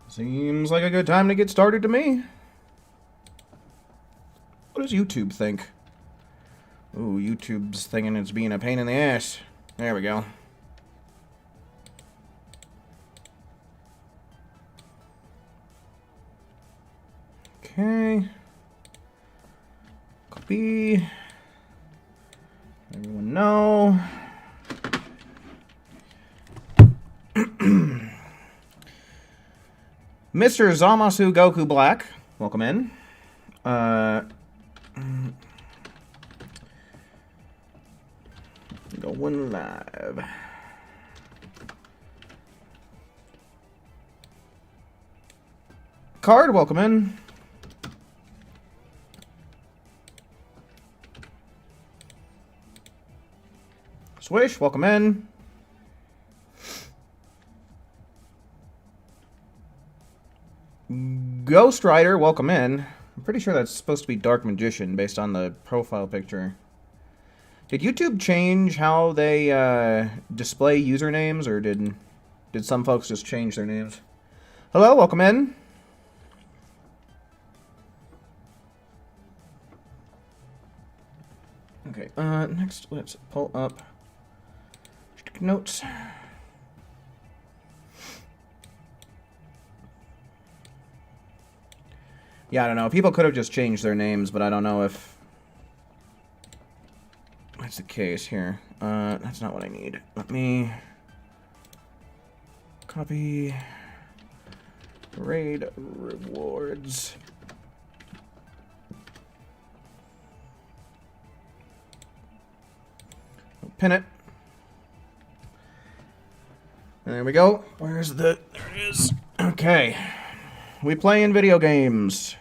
Seems like a good time to get started to me. What does YouTube think? Ooh, YouTube's thinking it's being a pain in the ass. There we go. Okay. Copy. Everyone know. Mr. Zamasu Goku Black, welcome in. Going live. Card, welcome in. Swish, welcome in. Ghost Rider, welcome in. I'm pretty sure that's supposed to be Dark Magician based on the profile picture. Did YouTube change how they display usernames, or did some folks just change their names? Hello, welcome in. Okay, next let's pull up notes. Yeah, I don't know. People could have just changed their names, but I don't know if that's the case here. That's not what I need. Let me copy raid rewards. Pin it. There we go. Where's the... There it is. Okay. We play in video games.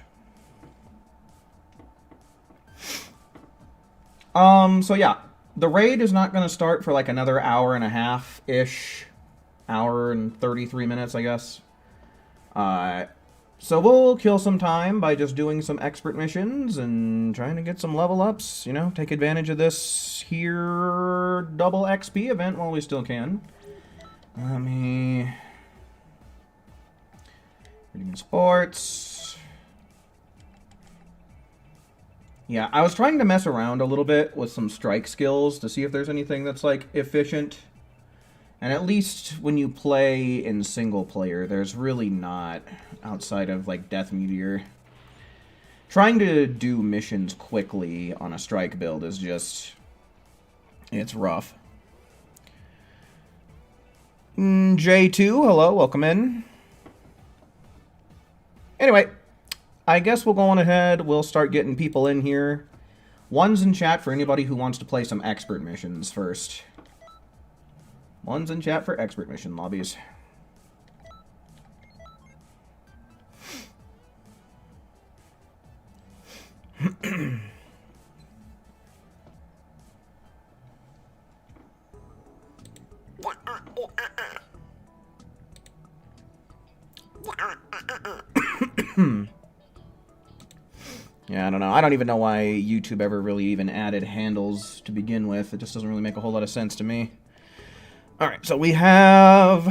So yeah. The raid is not going to start for like another hour and a half-ish. Hour and 33 minutes, I guess. So we'll kill some time by just doing some expert missions and trying to get some level ups. You know, take advantage of this here double XP event while we still can. Let me... Reading sports. Yeah, I was trying to mess around a little bit with some strike skills to see if there's anything that's, like, efficient. And at least when you play in single player, there's really not, outside of, like, Death Meteor. Trying to do missions quickly on a strike build is just... It's rough. J2, hello, welcome in. Anyway, I guess we'll go on ahead. We'll start getting people in here. One's in chat for anybody who wants to play some expert missions first. One's in chat for expert mission lobbies. Yeah, I don't know. I don't even know why YouTube ever really even added handles to begin with. It just doesn't really make a whole lot of sense to me. Alright, so we have...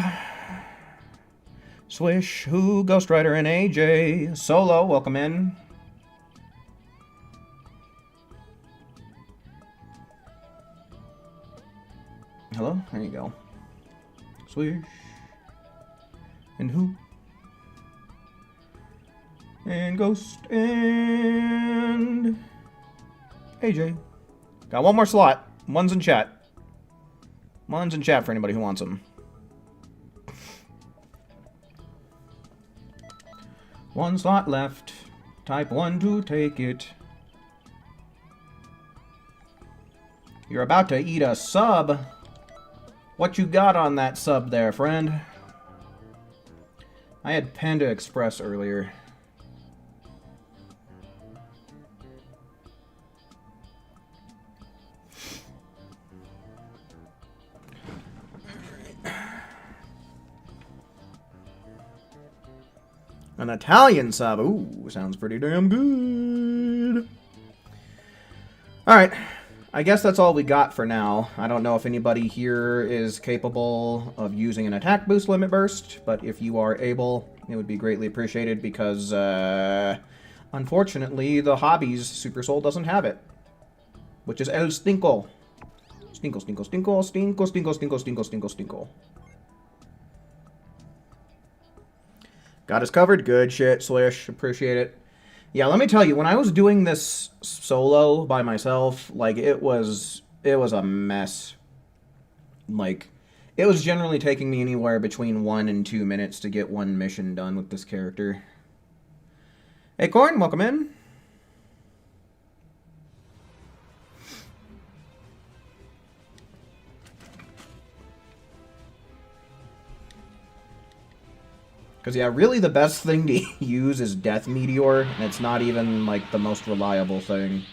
Swish, Who, Ghost Rider, and AJ. Solo, welcome in. Hello? There you go. Swish. And Who. And Ghost. And... AJ. Got one more slot. One's in chat. One's in chat for anybody who wants them. One slot left. Type 1 to take it. You're about to eat a sub. What you got on that sub there, friend? I had Panda Express earlier. An Italian sub. Ooh, sounds pretty damn good. Alright. I guess that's all we got for now. I don't know if anybody here is capable of using an attack boost limit burst, but if you are able, it would be greatly appreciated because, unfortunately, the Hobbies Super Soul doesn't have it. Which is El Stinko. Stinko, stinko, stinko, stinko, stinko, stinko, stinko, stinko, stinko. Got us covered. Good shit, Slish. Appreciate it. Yeah, let me tell you, when I was doing this solo by myself, like, it was a mess. Like, it was generally taking me anywhere between 1 and 2 minutes to get one mission done with this character. Hey, Corn, welcome in. Because, yeah, really the best thing to use is Death Meteor, and it's not even, like, the most reliable thing.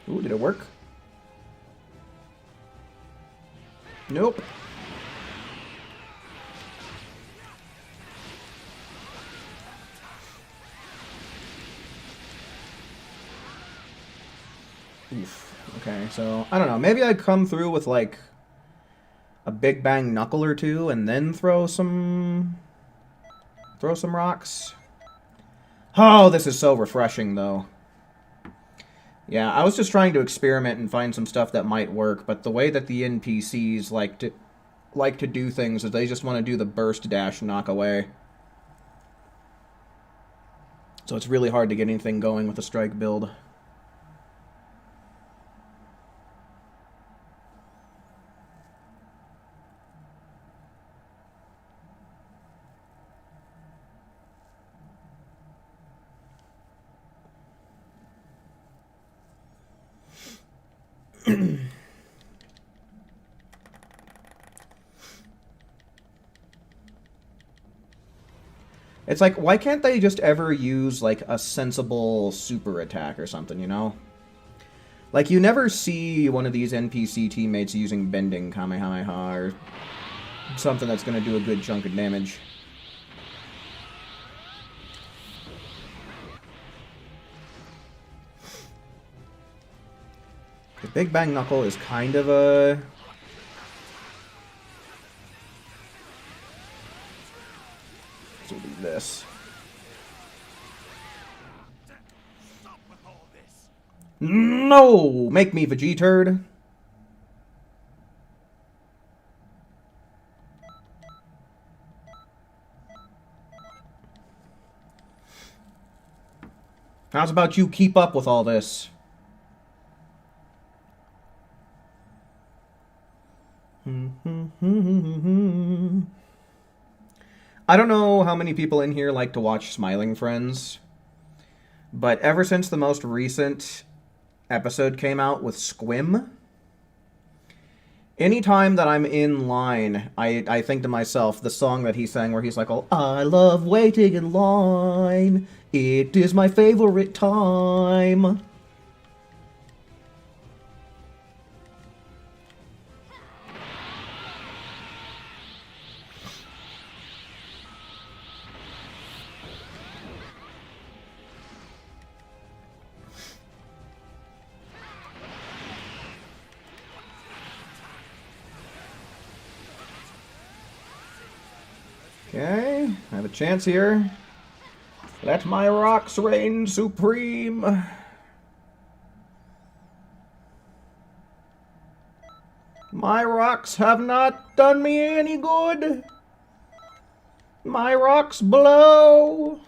Ooh, did it work? Nope. Oof. Okay, so, I don't know. Maybe I'd come through with, like, a Big Bang Knuckle or two, and then throw some rocks. Oh, this is so refreshing, though. Yeah, I was just trying to experiment and find some stuff that might work, but the way that the NPCs like to do things is they just want to do the burst dash knock away. So it's really hard to get anything going with a strike build. It's like, why can't they just ever use, like, a sensible super attack or something, you know? Like, you never see one of these NPC teammates using Bending Kamehameha or something that's going to do a good chunk of damage. The Big Bang Knuckle is kind of a... So we'll do this. No! Make me Vegeturd. How's about you keep up with all this? I don't know how many people in here like to watch Smiling Friends, but ever since the most recent episode came out with Squim, anytime that I'm in line, I think to myself, the song that he sang where he's like, oh, I love waiting in line, it is my favorite time. Okay, I have a chance here. Let my rocks reign supreme. My rocks have not done me any good. My rocks blow.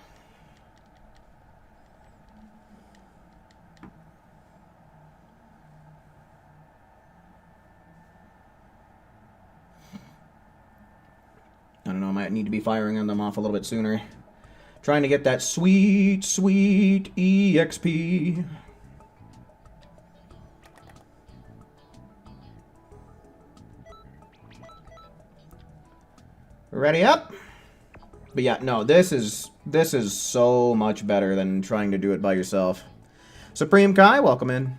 I don't know, I might need to be firing on them off a little bit sooner. Trying to get that sweet, sweet EXP. Ready up? But yeah, no, this is so much better than trying to do it by yourself. Supreme Kai, welcome in.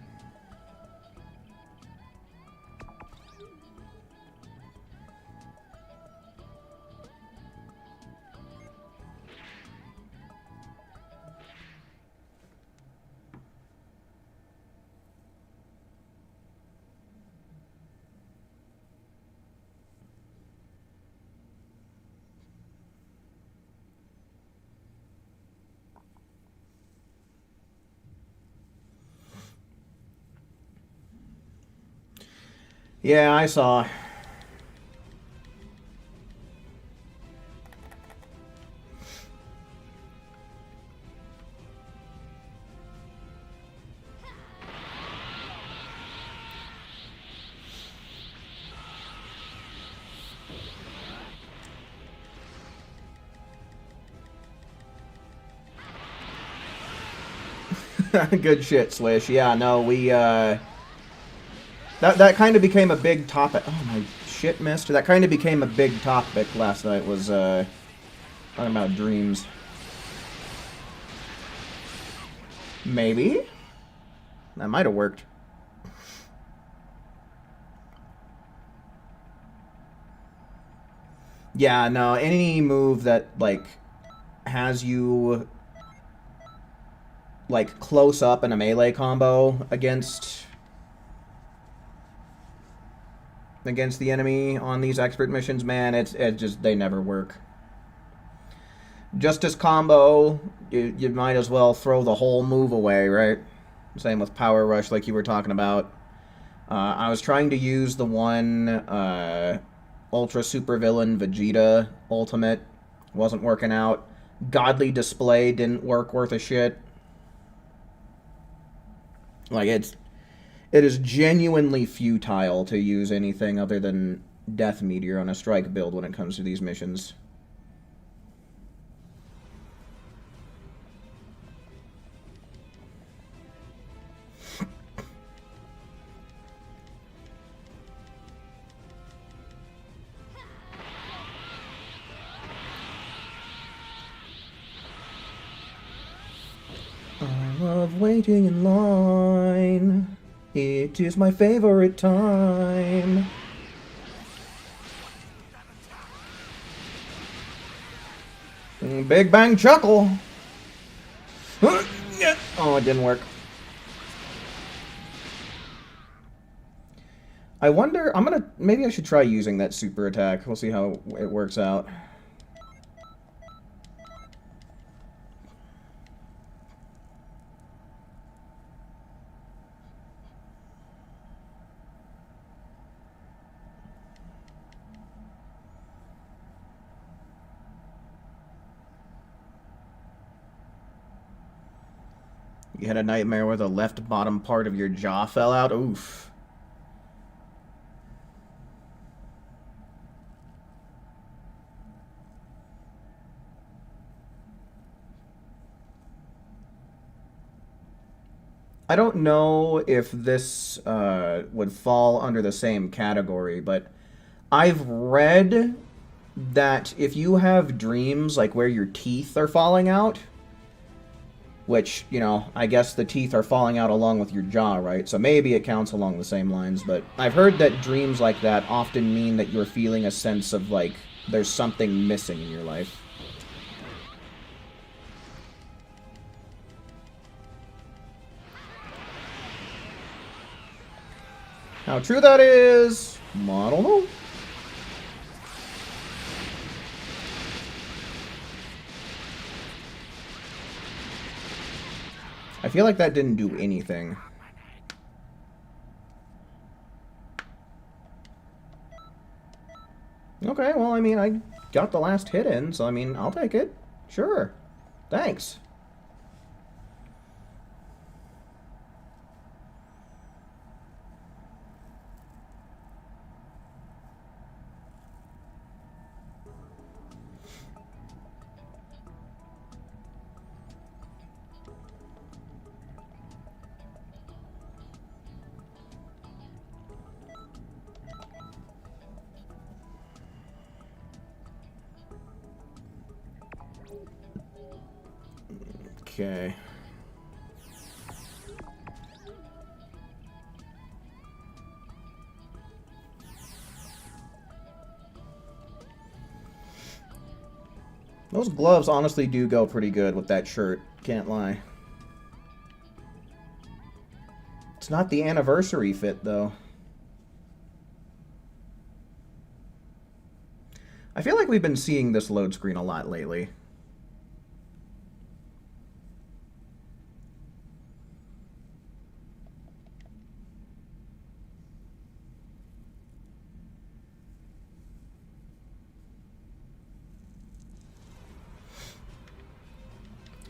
Yeah, I saw. Good shit, Swish. Yeah, no, we, That kind of became a big topic. Oh, my shit missed. That kind of became a big topic last night, was, talking about dreams. Maybe? That might have worked. Yeah, no, any move that, like, has you, like, close up in a melee combo against the enemy on these expert missions, man, it just, they never work. Justice combo, you might as well throw the whole move away, right? Same with Power Rush, like you were talking about. I was trying to use the one Ultra Super Villain Vegeta Ultimate. Wasn't working out. Godly Display didn't work worth a shit. Like, it is genuinely futile to use anything other than Death Meteor on a strike build when it comes to these missions. I love waiting in line. It is my favorite time. Big Bang Chuckle. Oh, it didn't work. I wonder, maybe I should try using that super attack. We'll see how it works out. You had a nightmare where the left bottom part of your jaw fell out? Oof. I don't know if this would fall under the same category, but I've read that if you have dreams like where your teeth are falling out, which, you know, I guess the teeth are falling out along with your jaw, right? So maybe it counts along the same lines, but I've heard that dreams like that often mean that you're feeling a sense of, like, there's something missing in your life. How true that is, I don't know. I feel like that didn't do anything. Okay, well, I mean, I got the last hit in, so, I mean, I'll take it. Sure. Thanks. Okay. Those gloves honestly do go pretty good with that shirt. Can't lie. It's not the anniversary fit, though. I feel like we've been seeing this load screen a lot lately.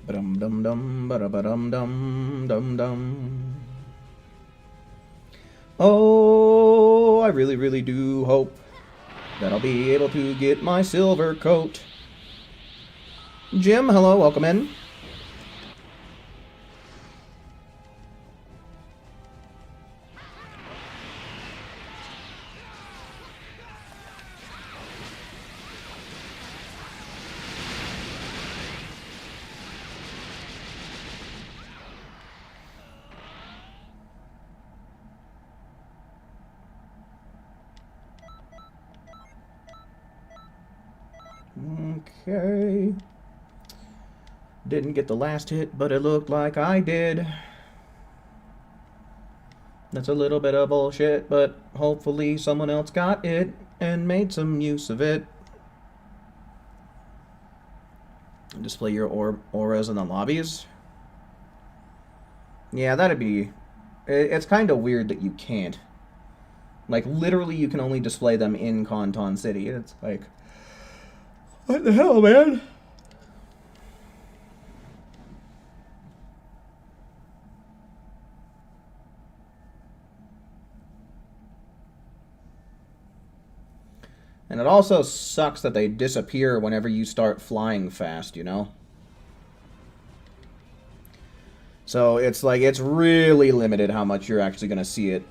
Ba-dum dum dum, ba-da-ba-dum dum dum dum. Oh, I really, really do hope that I'll be able to get my silver coat. Jim, hello, welcome in. Okay. Didn't get the last hit, but it looked like I did. That's a little bit of bullshit, but hopefully someone else got it and made some use of it. Display your auras in the lobbies. Yeah, that'd be... It's kind of weird that you can't. Like, literally you can only display them in Conton City. It's like... What the hell, man? And it also sucks that they disappear whenever you start flying fast, you know? So it's like, it's really limited how much you're actually going to see it.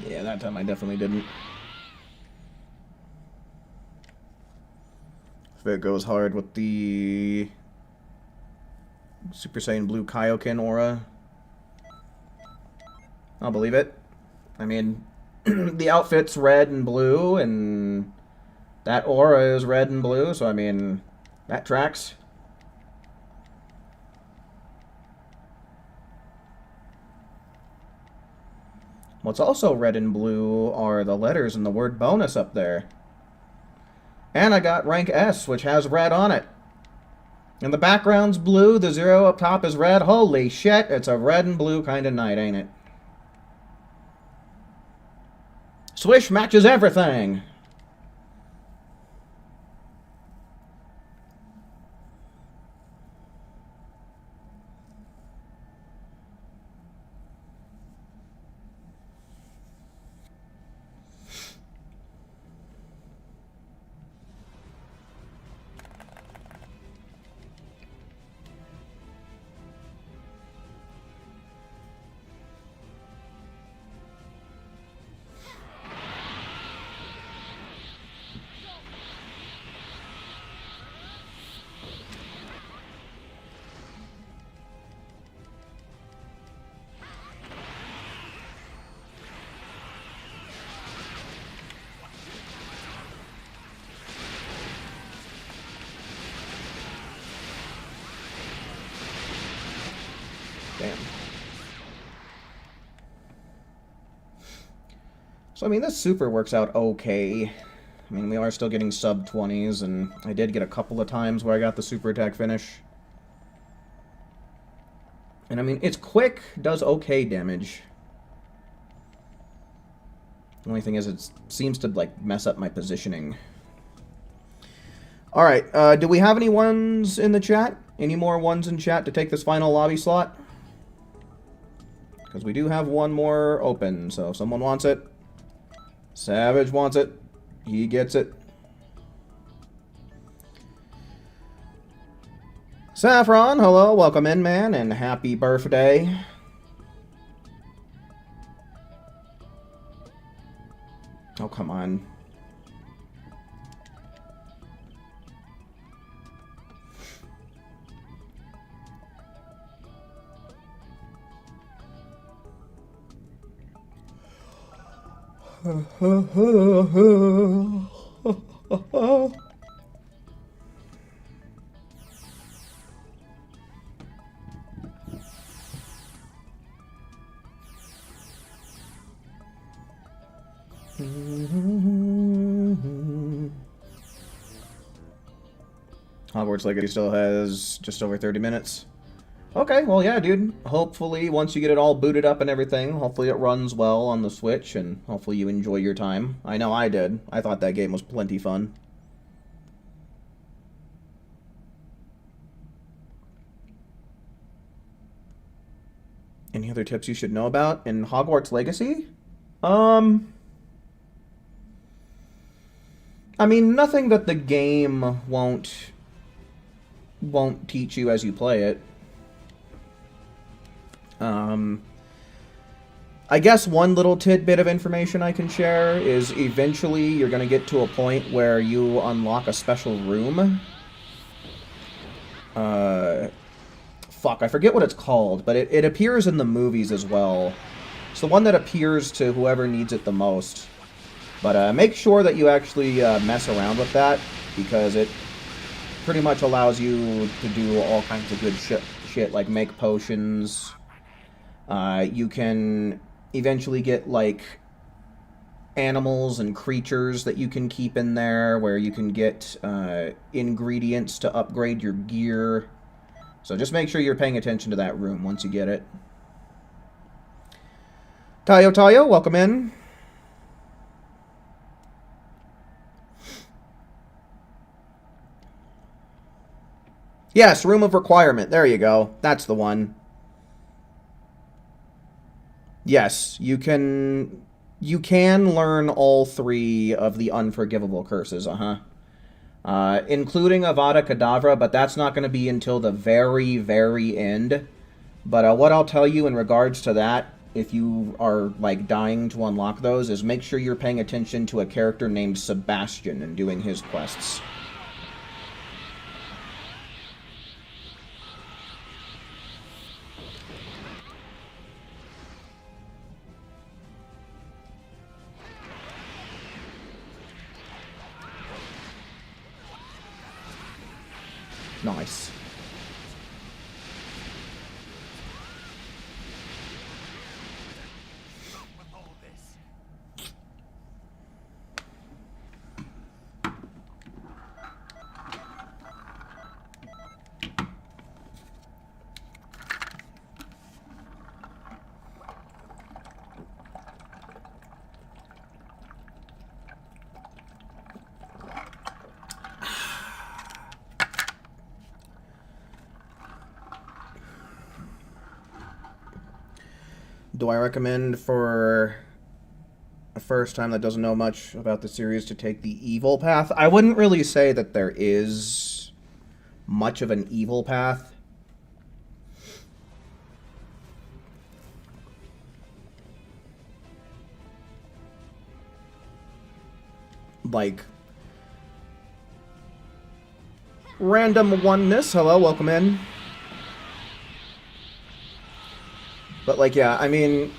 Yeah, that time I definitely didn't. If it goes hard with the Super Saiyan Blue Kaioken aura, I'll believe it. I mean, the outfit's red and blue, and that aura is red and blue, so I mean, that tracks. What's also red and blue are the letters and the word bonus up there. And I got rank S, which has red on it. And the background's blue, the 0 up top is red. Holy shit, it's a red and blue kind of night, ain't it? Swish matches everything! Damn. So, I mean, this super works out okay. I mean, we are still getting sub-20s, and I did get a couple of times where I got the super attack finish. And, I mean, it's quick, does okay damage. The only thing is it seems to, like, mess up my positioning. Alright, do we have any ones in the chat? Any more ones in chat to take this final lobby slot? Because we do have one more open, so if someone wants it. Savage wants it. He gets it. Saffron, hello, welcome in, man, and happy birthday. Oh, come on. Hogwarts Legacy still has just over 30 minutes. Okay, well, yeah, dude. Hopefully, once you get it all booted up and everything, hopefully it runs well on the Switch, and hopefully you enjoy your time. I know I did. I thought that game was plenty fun. Any other tips you should know about in Hogwarts Legacy? I mean, nothing that the game won't teach you as you play it. I guess one little tidbit of information I can share is eventually you're going to get to a point where you unlock a special room. Fuck, I forget what it's called, but it appears in the movies as well. It's the one that appears to whoever needs it the most. But make sure that you actually mess around with that, because it pretty much allows you to do all kinds of good shit like make potions. You can eventually get, like, animals and creatures that you can keep in there, where you can get ingredients to upgrade your gear. So just make sure you're paying attention to that room once you get it. Tayo, welcome in. Yes, Room of Requirement. There you go. That's the one. Yes, you can learn all 3 of the unforgivable curses, including Avada Kedavra, but that's not going to be until the very, very end. But what I'll tell you in regards to that, if you are, like, dying to unlock those, is make sure you're paying attention to a character named Sebastian and doing his quests. Nice. Do I recommend for a first time that doesn't know much about the series to take the evil path? I wouldn't really say that there is much of an evil path. Like, random oneness. Hello, welcome in. But, like, yeah, I mean,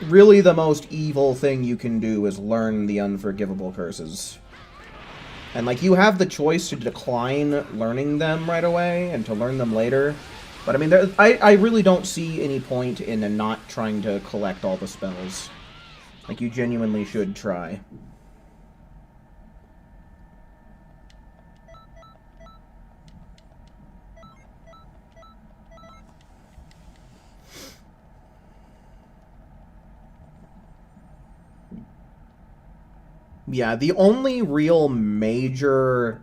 really the most evil thing you can do is learn the unforgivable curses. And, like, you have the choice to decline learning them right away and to learn them later. But, I mean, I really don't see any point in not trying to collect all the spells. Like, you genuinely should try. Yeah, the only real major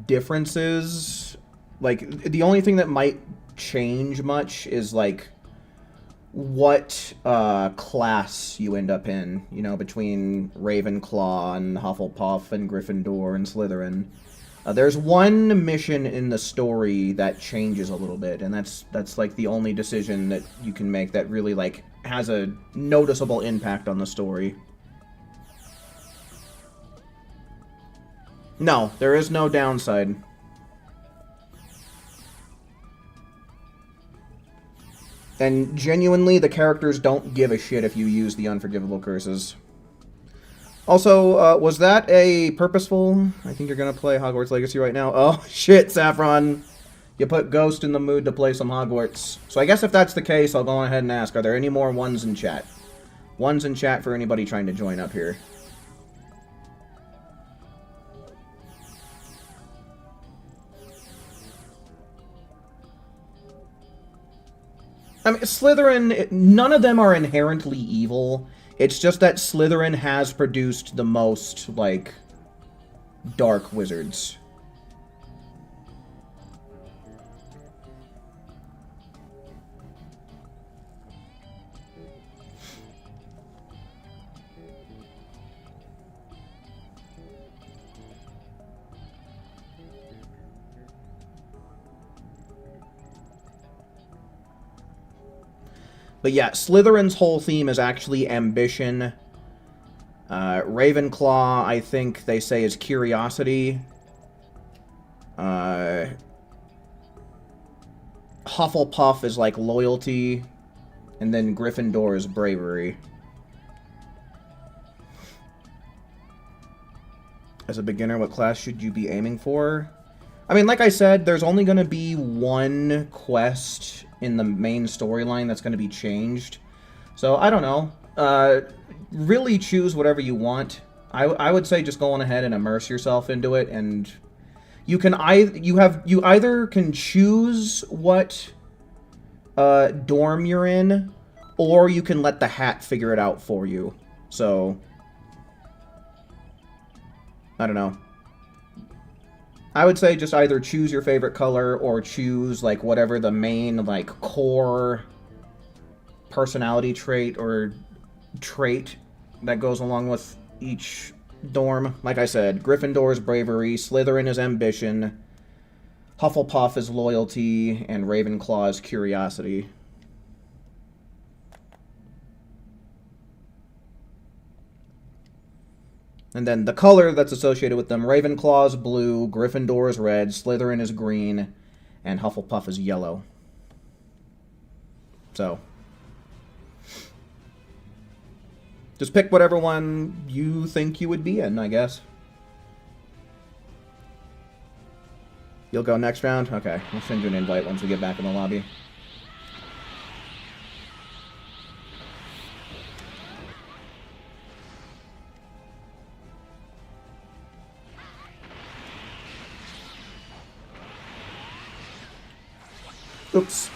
differences, like, the only thing that might change much is, like, what class you end up in, you know, between Ravenclaw and Hufflepuff and Gryffindor and Slytherin. There's one mission in the story that changes a little bit, and that's like the only decision that you can make that really, like, has a noticeable impact on the story. No, there is no downside. And genuinely, the characters don't give a shit if you use the unforgivable curses. Also, was that a purposeful? I think you're gonna play Hogwarts Legacy right now. Oh, shit, Saffron. You put Ghost in the mood to play some Hogwarts. So I guess if that's the case, I'll go ahead and ask, are there any more ones in chat? Ones in chat for anybody trying to join up here. I mean, Slytherin, none of them are inherently evil. It's just that Slytherin has produced the most, like, dark wizards. But yeah, Slytherin's whole theme is actually ambition. Ravenclaw, I think they say, is curiosity. Hufflepuff is like loyalty. And then Gryffindor is bravery. As a beginner, what class should you be aiming for? I mean, like I said, there's only going to be one quest in the main storyline that's going to be changed. So, I don't know. Really choose whatever you want. I would say just go on ahead and immerse yourself into it, and you can you either can choose what dorm you're in, or you can let the hat figure it out for you. So, I don't know. I would say just either choose your favorite color or choose, like, whatever the main, like, core personality trait or trait that goes along with each dorm. Like I said, Gryffindor is bravery, Slytherin is ambition, Hufflepuff is loyalty, and Ravenclaw is curiosity. And then the color that's associated with them, Ravenclaw is blue, Gryffindor is red, Slytherin is green, and Hufflepuff is yellow. So, just pick whatever one you think you would be in, I guess. You'll go next round? Okay, I'll send you an invite once we get back in the lobby. Oops.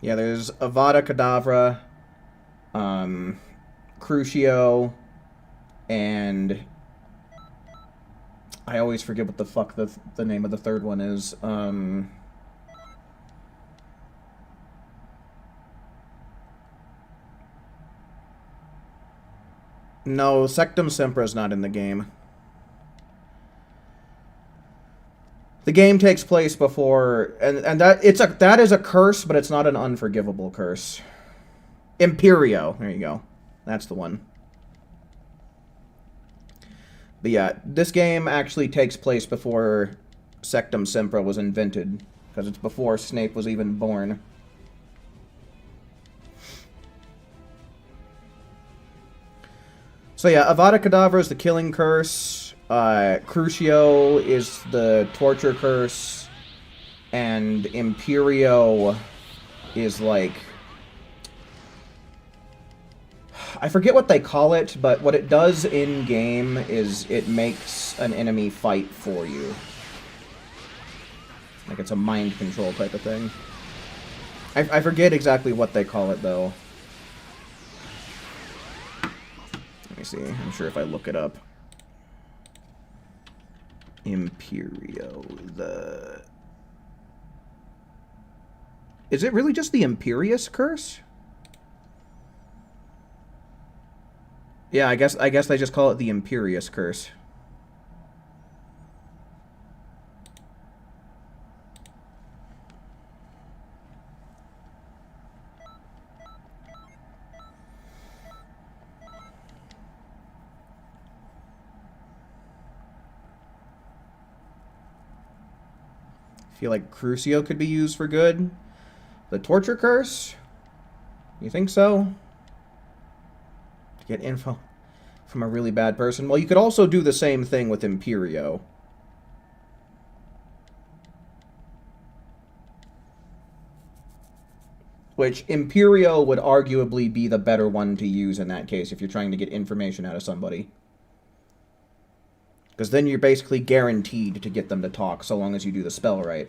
Yeah, there's Avada Kedavra, Crucio, and I always forget what the fuck the name of the third one is. No, Sectum Sempra is not in the game. The game takes place before, and that is a curse, but it's not an unforgivable curse. Imperio, there you go. That's the one. But yeah, this game actually takes place before Sectum Sempra was invented, because it's before Snape was even born. So yeah, Avada Kedavra is the killing curse, Crucio is the torture curse, and Imperio is like... I forget what they call it, but what it does in-game is it makes an enemy fight for you. Like it's a mind control type of thing. I forget exactly what they call it, though. Let me see. I'm sure if I look it up. Imperio. Is it really just the Imperious curse? Yeah, I guess they just call it the Imperious curse. I feel like Crucio could be used for good. The Torture Curse? You think so? To get info from a really bad person? Well, you could also do the same thing with Imperio. Which, Imperio would arguably be the better one to use in that case if you're trying to get information out of somebody. Because then you're basically guaranteed to get them to talk so long as you do the spell right.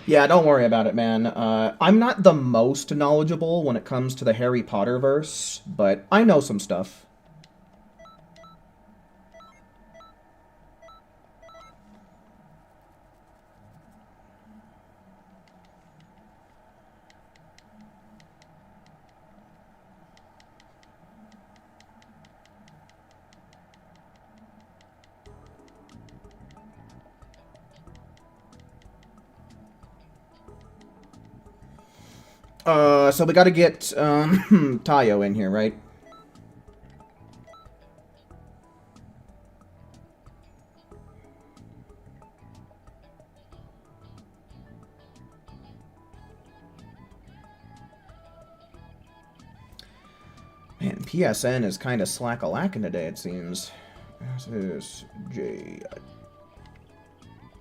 Yeah, don't worry about it, man. I'm not the most knowledgeable when it comes to the Harry Potter verse, but I know some stuff. So we gotta get, Tayo in here, right? Man, PSN is kind of slack-a-lacking today, it seems. This is J.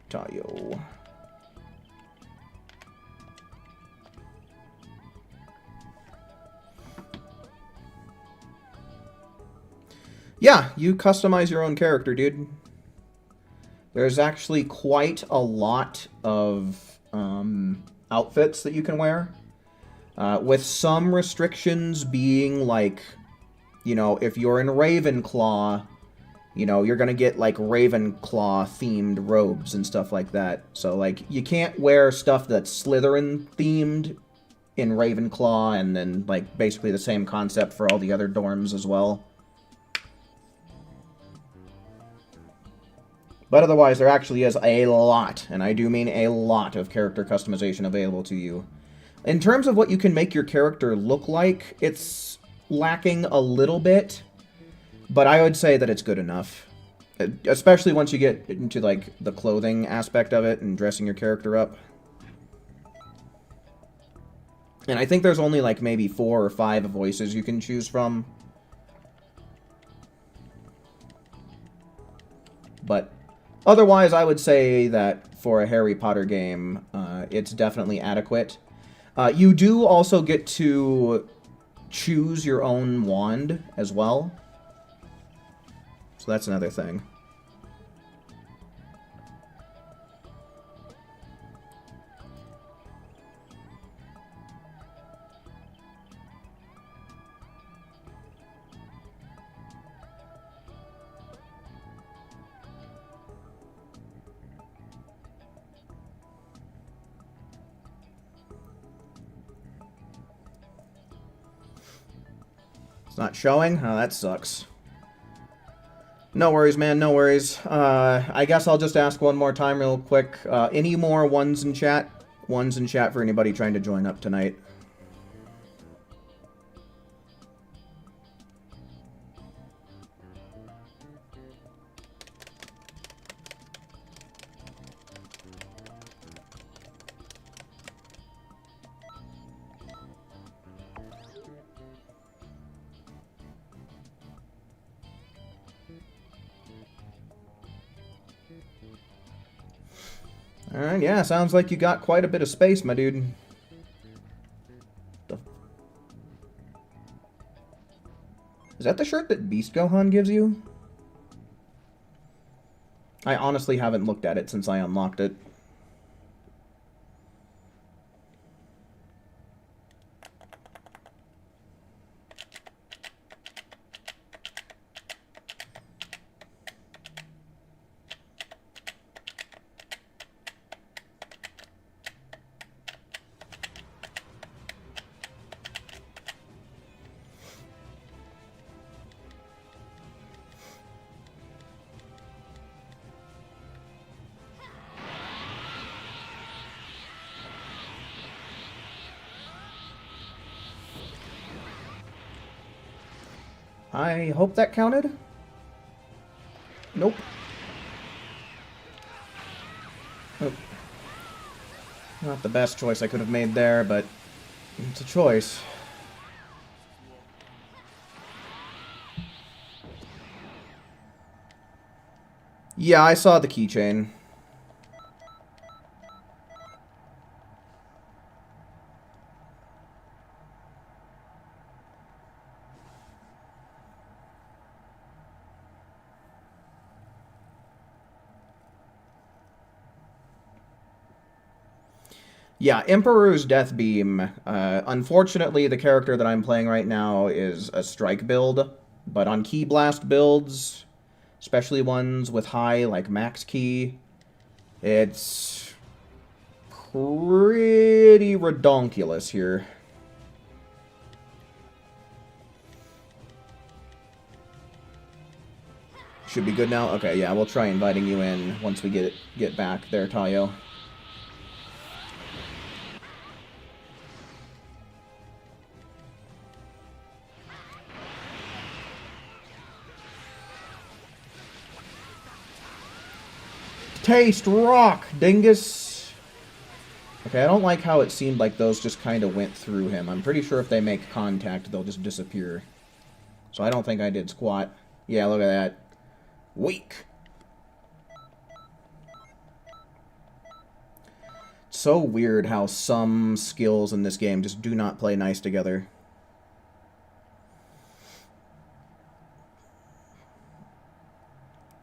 Tayo. Yeah, you customize your own character, dude. There's actually quite a lot of outfits that you can wear. With some restrictions being like, you know, if you're in Ravenclaw, you know, you're gonna get like Ravenclaw-themed robes and stuff like that. So, like, you can't wear stuff that's Slytherin-themed in Ravenclaw, and then, like, basically the same concept for all the other dorms as well. But otherwise, there actually is a lot, and I do mean a lot, of character customization available to you. In terms of what you can make your character look like, it's lacking a little bit, but I would say that it's good enough. Especially once you get into, like, the clothing aspect of it and dressing your character up. And I think there's only, like, maybe 4 or 5 voices you can choose from. But otherwise, I would say that for a Harry Potter game, it's definitely adequate. You do also get to choose your own wand as well. So that's another thing. It's not showing? Oh, that sucks. No worries, man, no worries. I guess I'll just ask one more time real quick. Any more ones in chat? Ones in chat for anybody trying to join up tonight. Alright, yeah, sounds like you got quite a bit of space, my dude. Is that the shirt that Beast Gohan gives you? I honestly haven't looked at it since I unlocked it. I hope that counted. Nope. Oh. Not the best choice I could have made there, but it's a choice. Yeah, I saw the keychain. Yeah, Emperor's Death Beam. Unfortunately, the character that I'm playing right now is a strike build, but on Key Blast builds, especially ones with high, like, max key, it's pretty redonkulous here. Should be good now? Okay, yeah, we'll try inviting you in once we get back there, Tayo. Taste rock, dingus! Okay, I don't like how it seemed like those just kind of went through him. I'm pretty sure if they make contact, they'll just disappear. So I don't think I did squat. Yeah, look at that. Weak! It's so weird how some skills in this game just do not play nice together.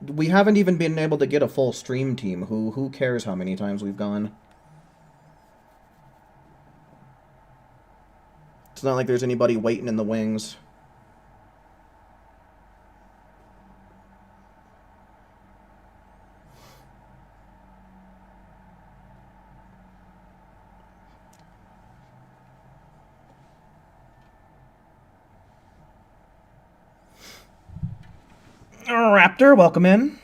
We haven't even been able to get a full stream team. Who cares how many times we've gone? It's not like there's anybody waiting in the wings. Raptor, welcome in.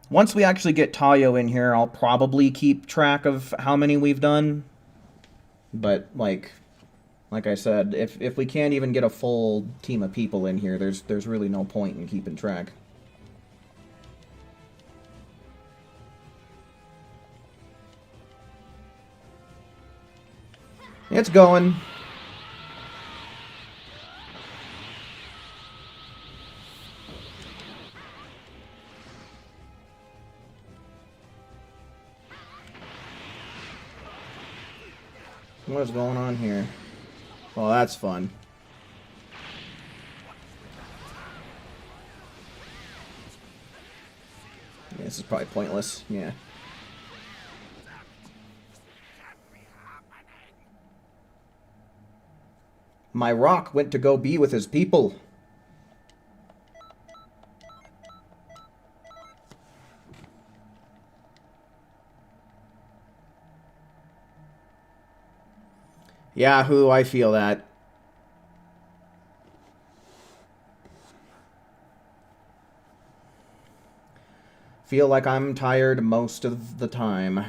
Once we actually get Tayo in here, I'll probably keep track of how many we've done. But, like I said, if we can't even get a full team of people in here, there's really no point in keeping track. It's going. What is going on here? Well, that's fun. Yeah, this is probably pointless. Yeah. My rock went to go be with his people. Yahoo, I feel that. Feel like I'm tired most of the time.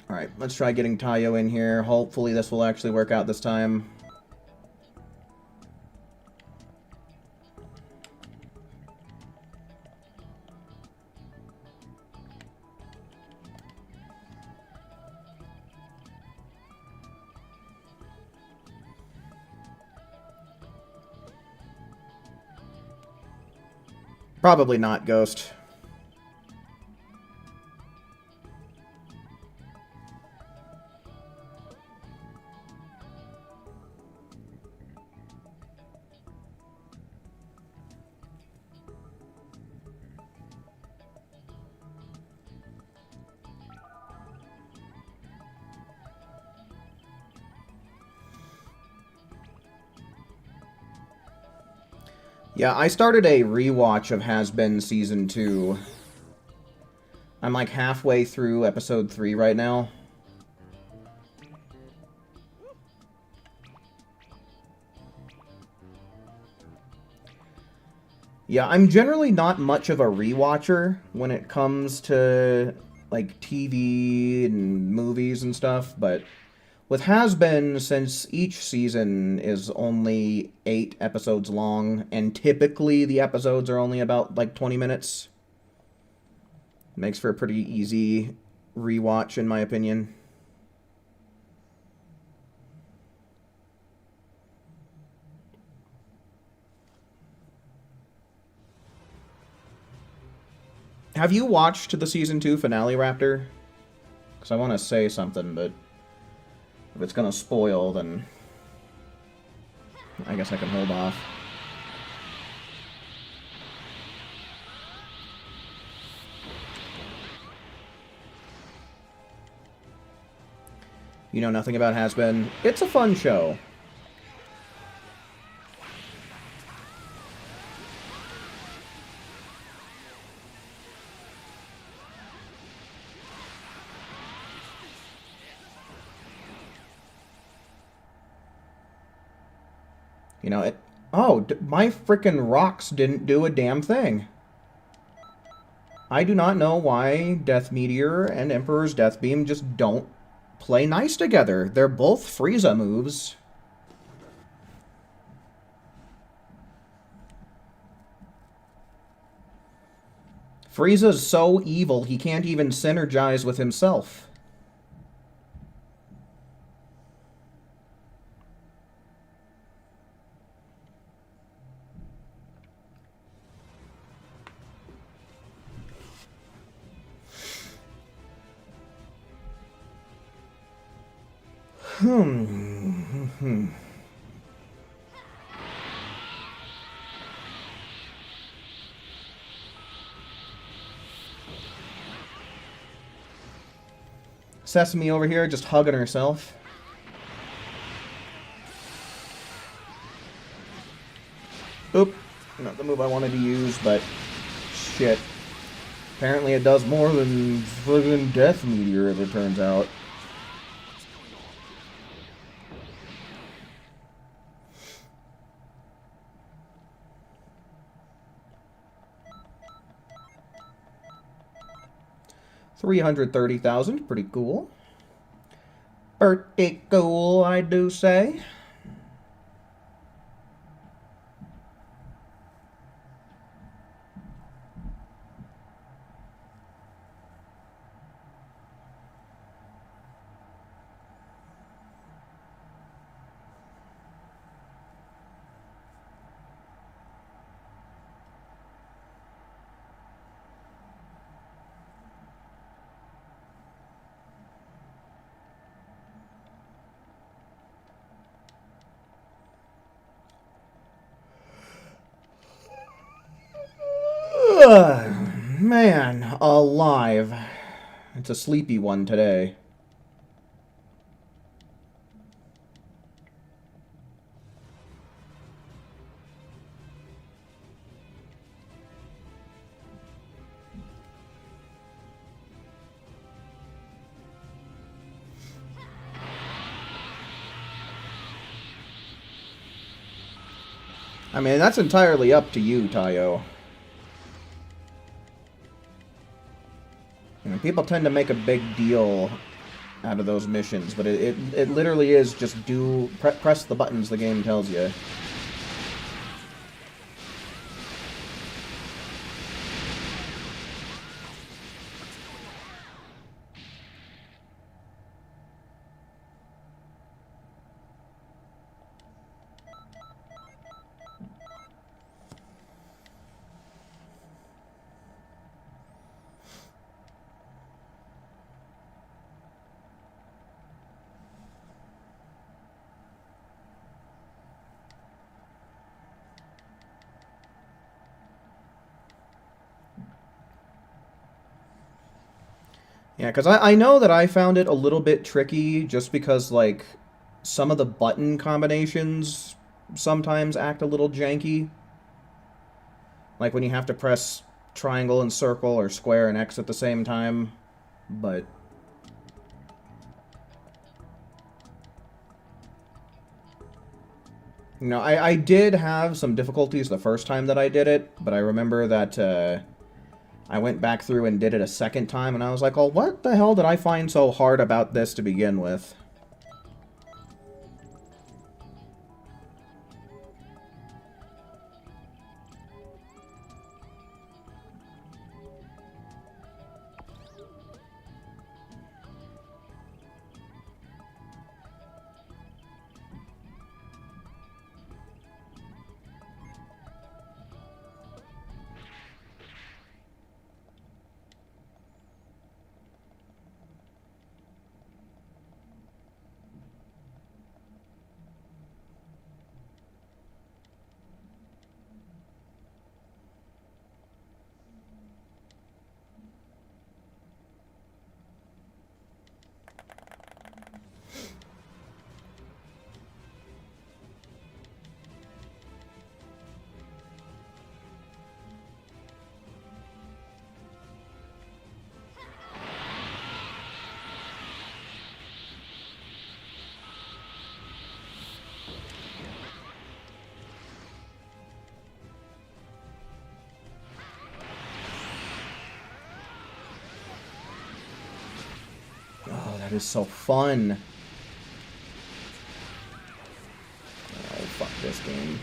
Alright, let's try getting Tayo in here. Hopefully this will actually work out this time. Probably not, Ghost. Yeah, I started a rewatch of Has Been Season 2. I'm like halfway through Episode 3 right now. Yeah, I'm generally not much of a rewatcher when it comes to like TV and movies and stuff, but with Has-Been, since each season is only 8 episodes long, and typically the episodes are only about like 20 minutes, makes for a pretty easy rewatch in my opinion. Have you watched the Season 2 finale, Raptor? Because I want to say something, but if it's going to spoil, then I guess I can hold off. You know nothing about Has-Been. It's a fun show. You know, it... Oh, my frickin' rocks didn't do a damn thing. I do not know why Death Meteor and Emperor's Death Beam just don't play nice together. They're both Frieza moves. Frieza's so evil, he can't even synergize with himself. Sesame over here just hugging herself. Oop. Not the move I wanted to use, but shit. Apparently it does more than friggin' Death Meteor, as it turns out. $330,000, pretty cool. Pretty cool, I do say. Man, alive. It's a sleepy one today. I mean, that's entirely up to you, Tayo. You know, people tend to make a big deal out of those missions, but it literally is just press the buttons the game tells you. Yeah, because I know that I found it a little bit tricky just because, like, some of the button combinations sometimes act a little janky. Like when you have to press triangle and circle or square and X at the same time. But... You know, I did have some difficulties the first time that I did it, but I remember that, I went back through and did it a second time, and I was like, oh, what the hell did I find so hard about this to begin with? Oh, that is so fun. Oh, fuck this game.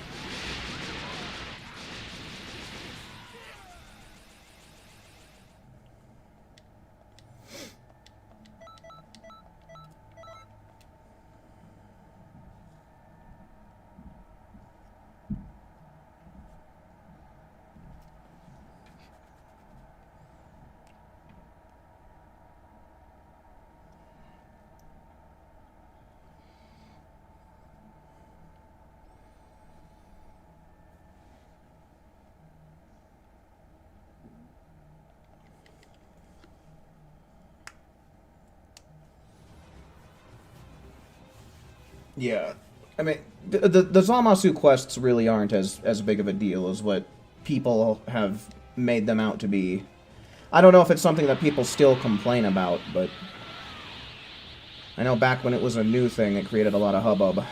Yeah. I mean, the Zamasu quests really aren't as big of a deal as what people have made them out to be. I don't know if it's something that people still complain about, but I know back when it was a new thing, it created a lot of hubbub.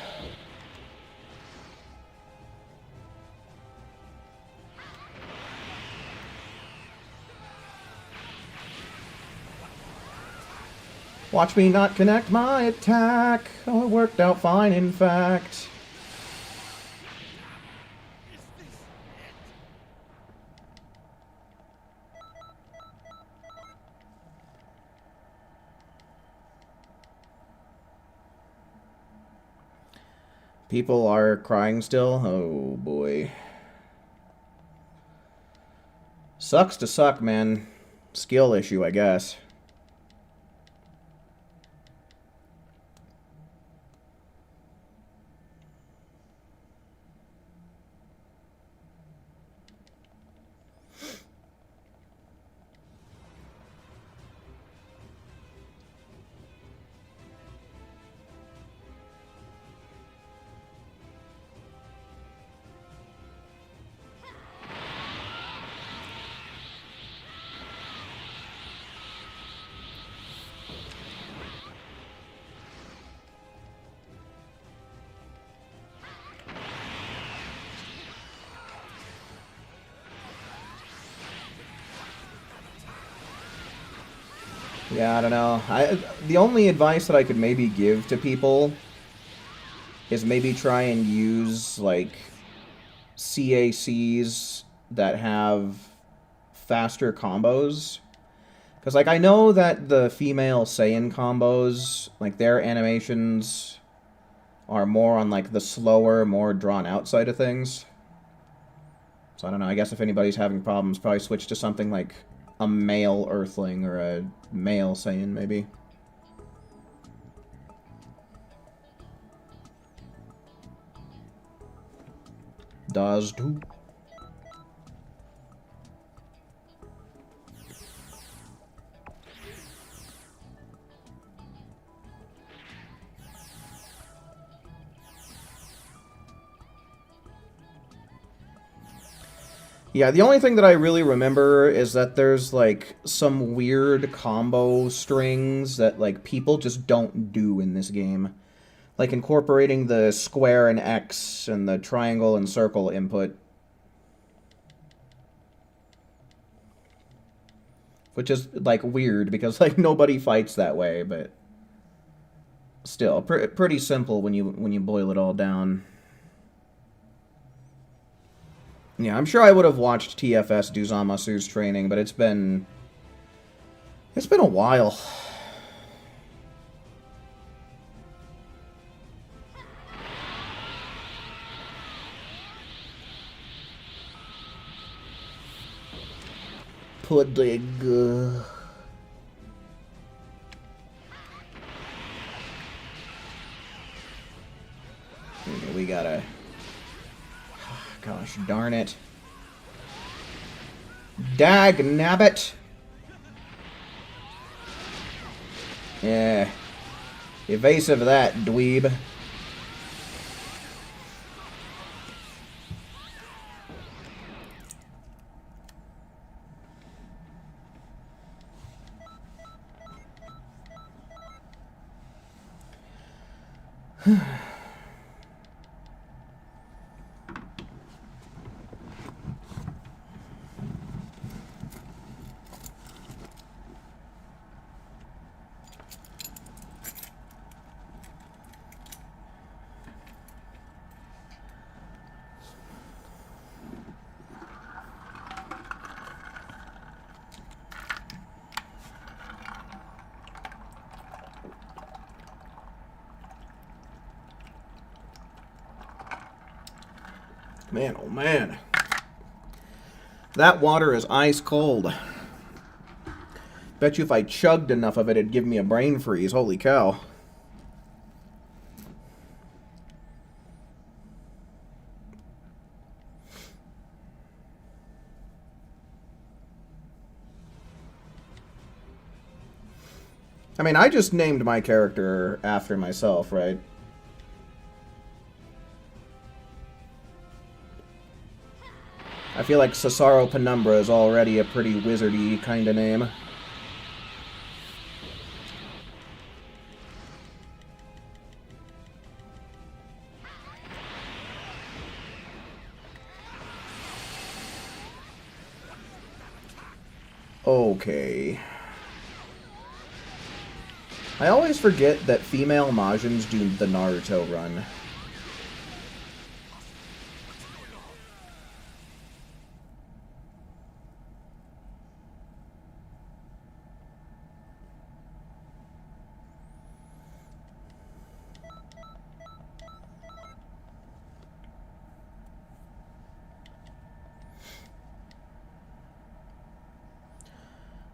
Watch me not connect my attack. Oh, it worked out fine, in fact. People are crying still? Oh, boy. Sucks to suck, man. Skill issue, I guess. Yeah, I don't know. The only advice that I could maybe give to people is maybe try and use, like, CACs that have faster combos. Because, like, I know that the female Saiyan combos, like, their animations are more on, like, the slower, more drawn-out side of things. So, I don't know. I guess if anybody's having problems, probably switch to something like a male Earthling or a male Saiyan, maybe. Does do. Yeah, the only thing that I really remember is that there's, like, some weird combo strings that, like, people just don't do in this game. Like, incorporating the square and X and the triangle and circle input. which is like weird because like nobody fights that way, but still pretty simple when you boil it all down. Yeah, I'm sure I would have watched TFS do Zamasu's training, but it's been a while. Pudding. We gotta... Gosh darn it. Dag nabbit! Yeah. Evasive that, dweeb. Man, oh man. That water is ice cold. Bet you if I chugged enough of it, it'd give me a brain freeze. Holy cow. I mean, I just named my character after myself, right? I feel like Cesaro Penumbra is already a pretty wizardy kind of name. Okay. I always forget that female Majins do the Naruto run.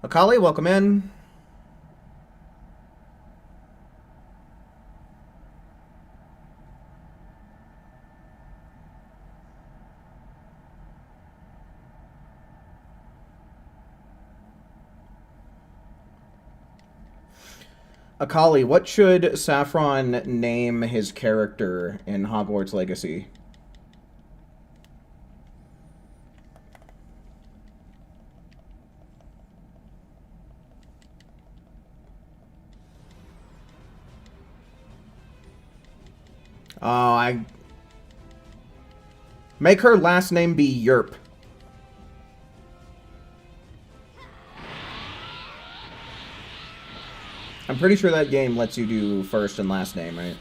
Akali, welcome in. Akali, what should Saffron name his character in Hogwarts Legacy? Oh, Make her last name be Yerp. I'm pretty sure that game lets you do first and last name, right?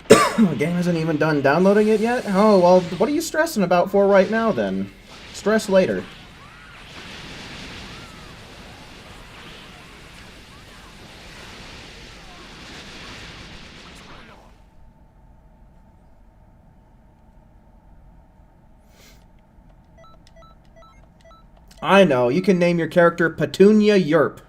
The game isn't even done downloading it yet? Oh, well, what are you stressing about for right now, then? Stress later. I know, you can name your character Petunia Yerp.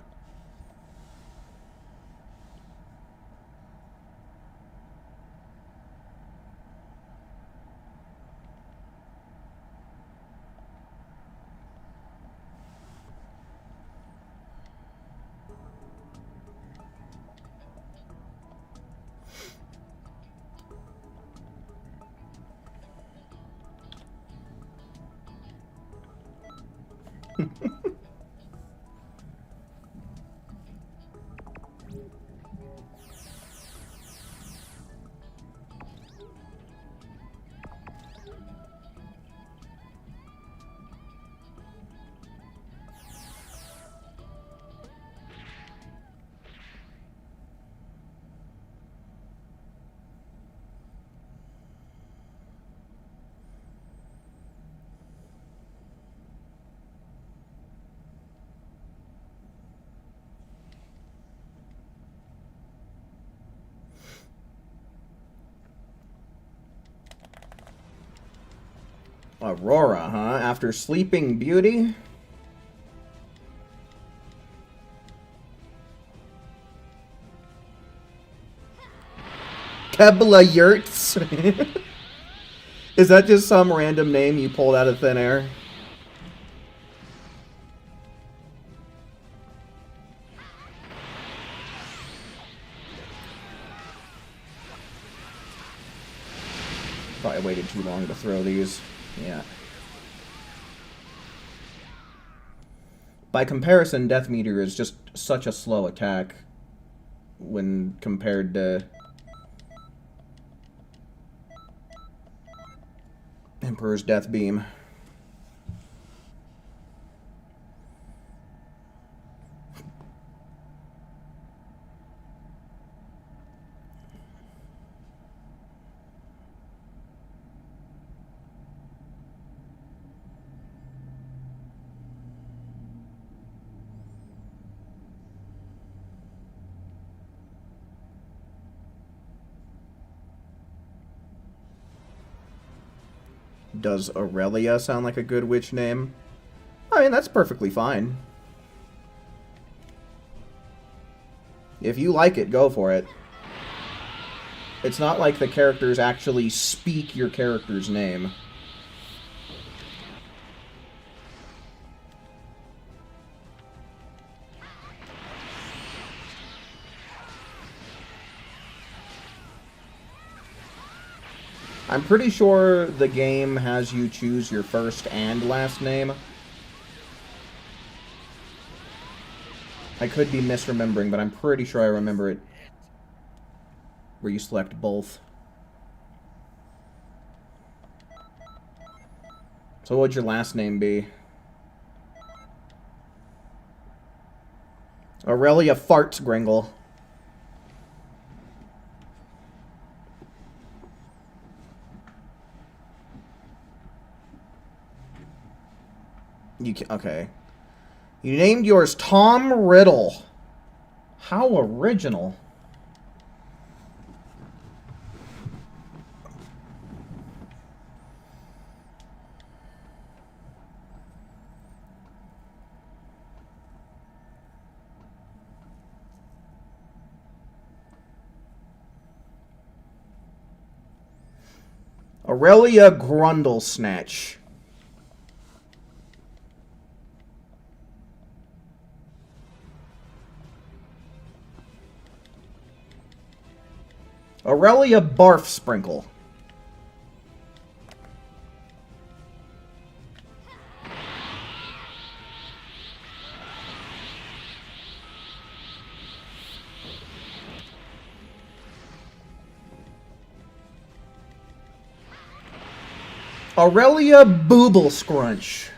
Aurora, huh? After Sleeping Beauty? Kebla Yurts? Is that just some random name you pulled out of thin air? Probably waited too long to throw these. Yeah. By comparison, Death Meteor is just such a slow attack when compared to Emperor's Death Beam. Does Aurelia sound like a good witch name? I mean, that's perfectly fine. If you like it, go for it. It's not like the characters actually speak your character's name. I'm pretty sure the game has you choose your first and last name. I could be misremembering, but I'm pretty sure I remember it where you select both. So what would your last name be? Aurelia Farts Gringle. Okay. You named yours Tom Riddle. How original. Aurelia Grundlesnatch. Aurelia Barf Sprinkle. Aurelia Booble Scrunch.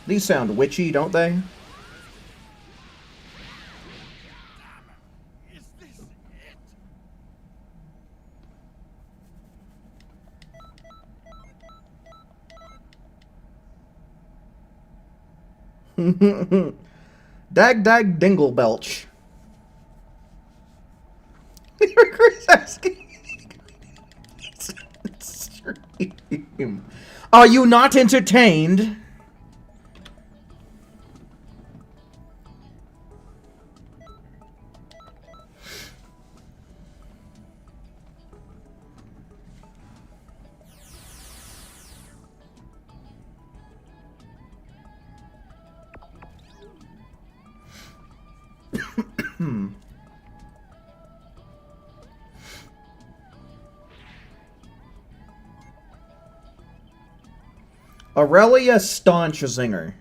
These sound witchy, don't they? Dag Dag Dingle Belch. Chris asking. Are you not entertained? Aurelia Staunch Zinger.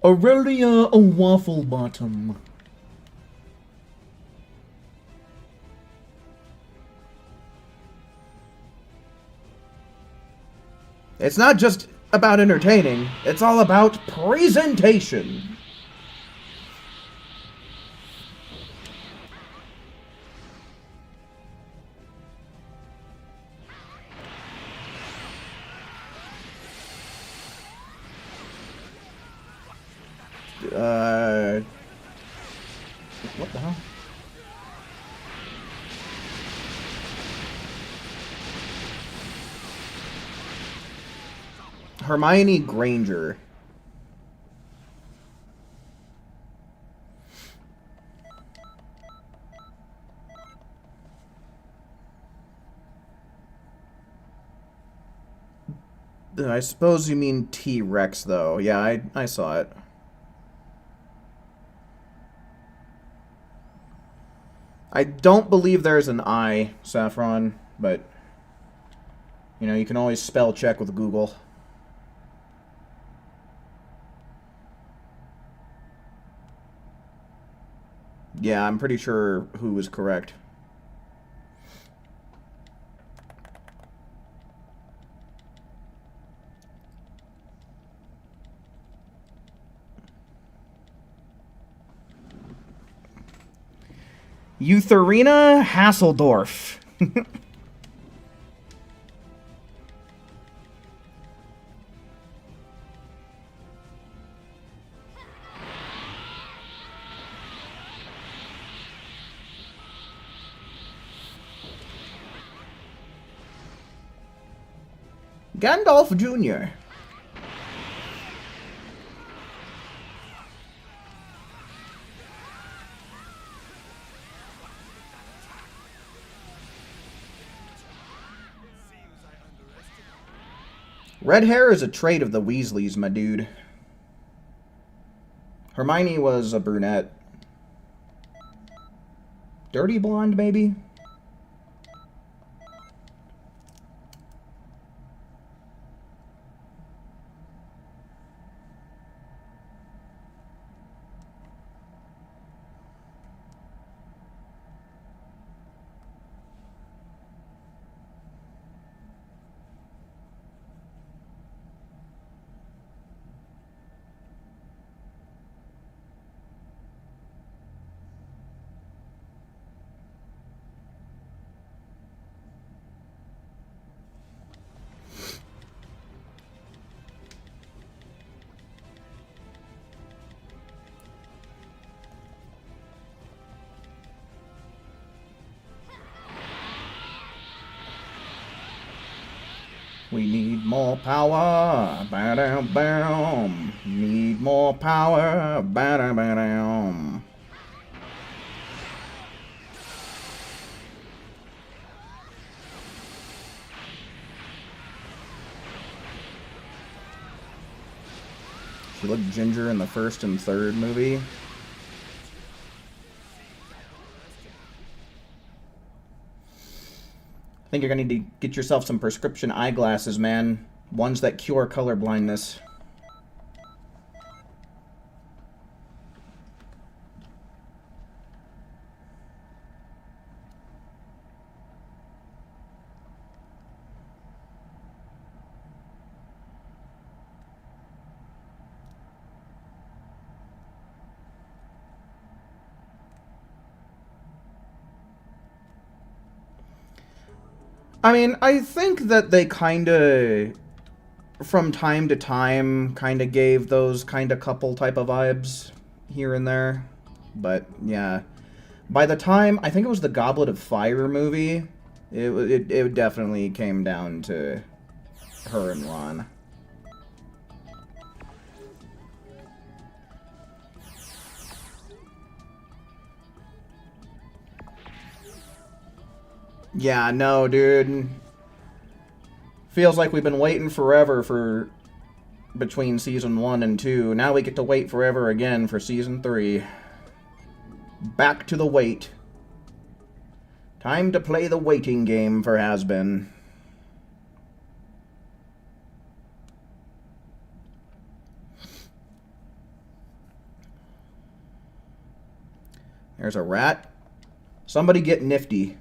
Aurelia Waffle Bottom. It's not just about entertaining, it's all about presentation. What the hell? Hermione Granger. I suppose you mean T-Rex, though. Yeah, I saw it. I don't believe there's an I, Saffron, but, you know, you can always spell check with Google. Yeah, I'm pretty sure who was correct. Eutherina Hasseldorf. Gandalf Jr. Red hair is a trait of the Weasleys, my dude. Hermione was a brunette. Dirty blonde, maybe? We need more power, ba-dum-bum. Need more power, ba-dum-ba-dum. She looked ginger in the first and third movie. I think you're gonna need to get yourself some prescription eyeglasses, man. Ones that cure color blindness. I mean, I think that they kind of, from time to time, kind of gave those kind of couple type of vibes here and there. But, yeah. By the time, I think it was the Goblet of Fire movie, it definitely came down to her and Ron. Yeah, no, dude. Feels like we've been waiting forever for between season 1 and 2. Now we get to wait forever again for season 3. Back to the wait. Time to play the waiting game for Has-Been. There's a rat. Somebody get nifty.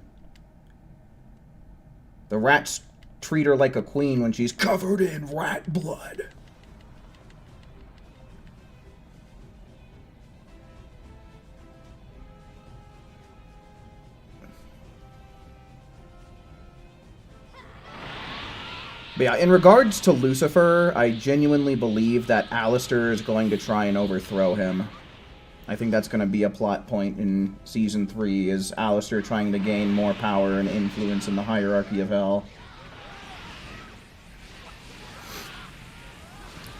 The rats treat her like a queen when she's covered in rat blood. But yeah, in regards to Lucifer, I genuinely believe that Alistair is going to try and overthrow him. I think that's going to be a plot point in Season 3, is Alistair trying to gain more power and influence in the hierarchy of Hell.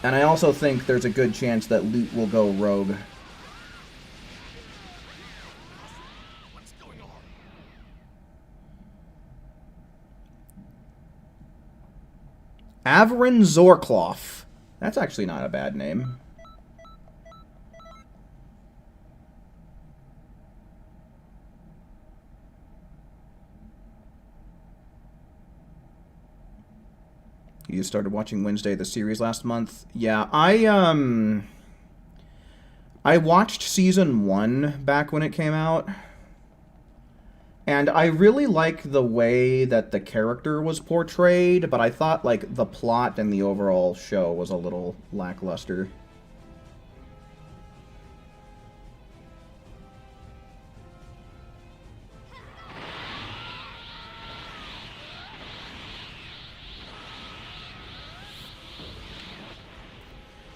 And I also think there's a good chance that Lute will go rogue. Averin Zorkloff. That's actually not a bad name. You started watching Wednesday, the series, last month? Yeah, I watched Season 1 back when it came out. And I really like the way that the character was portrayed, but I thought, like, the plot and the overall show was a little lackluster.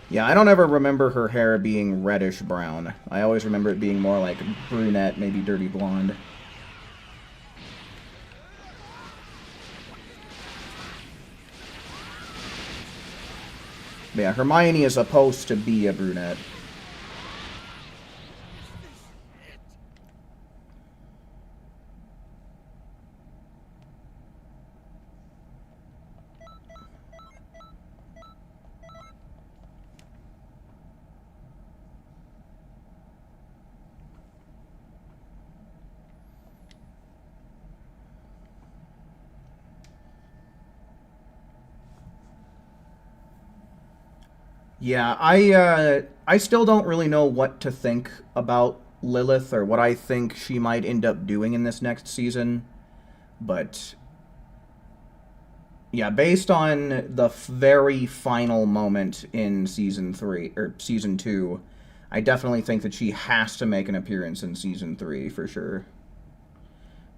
Yeah, I don't ever remember her hair being reddish-brown. I always remember it being more like brunette, maybe dirty blonde. But yeah, Hermione is supposed to be a brunette. Yeah, I still don't really know what to think about Lilith or what I think she might end up doing in this next season. But yeah, based on the very final moment in Season 3 or Season 2, I definitely think that she has to make an appearance in Season 3 for sure.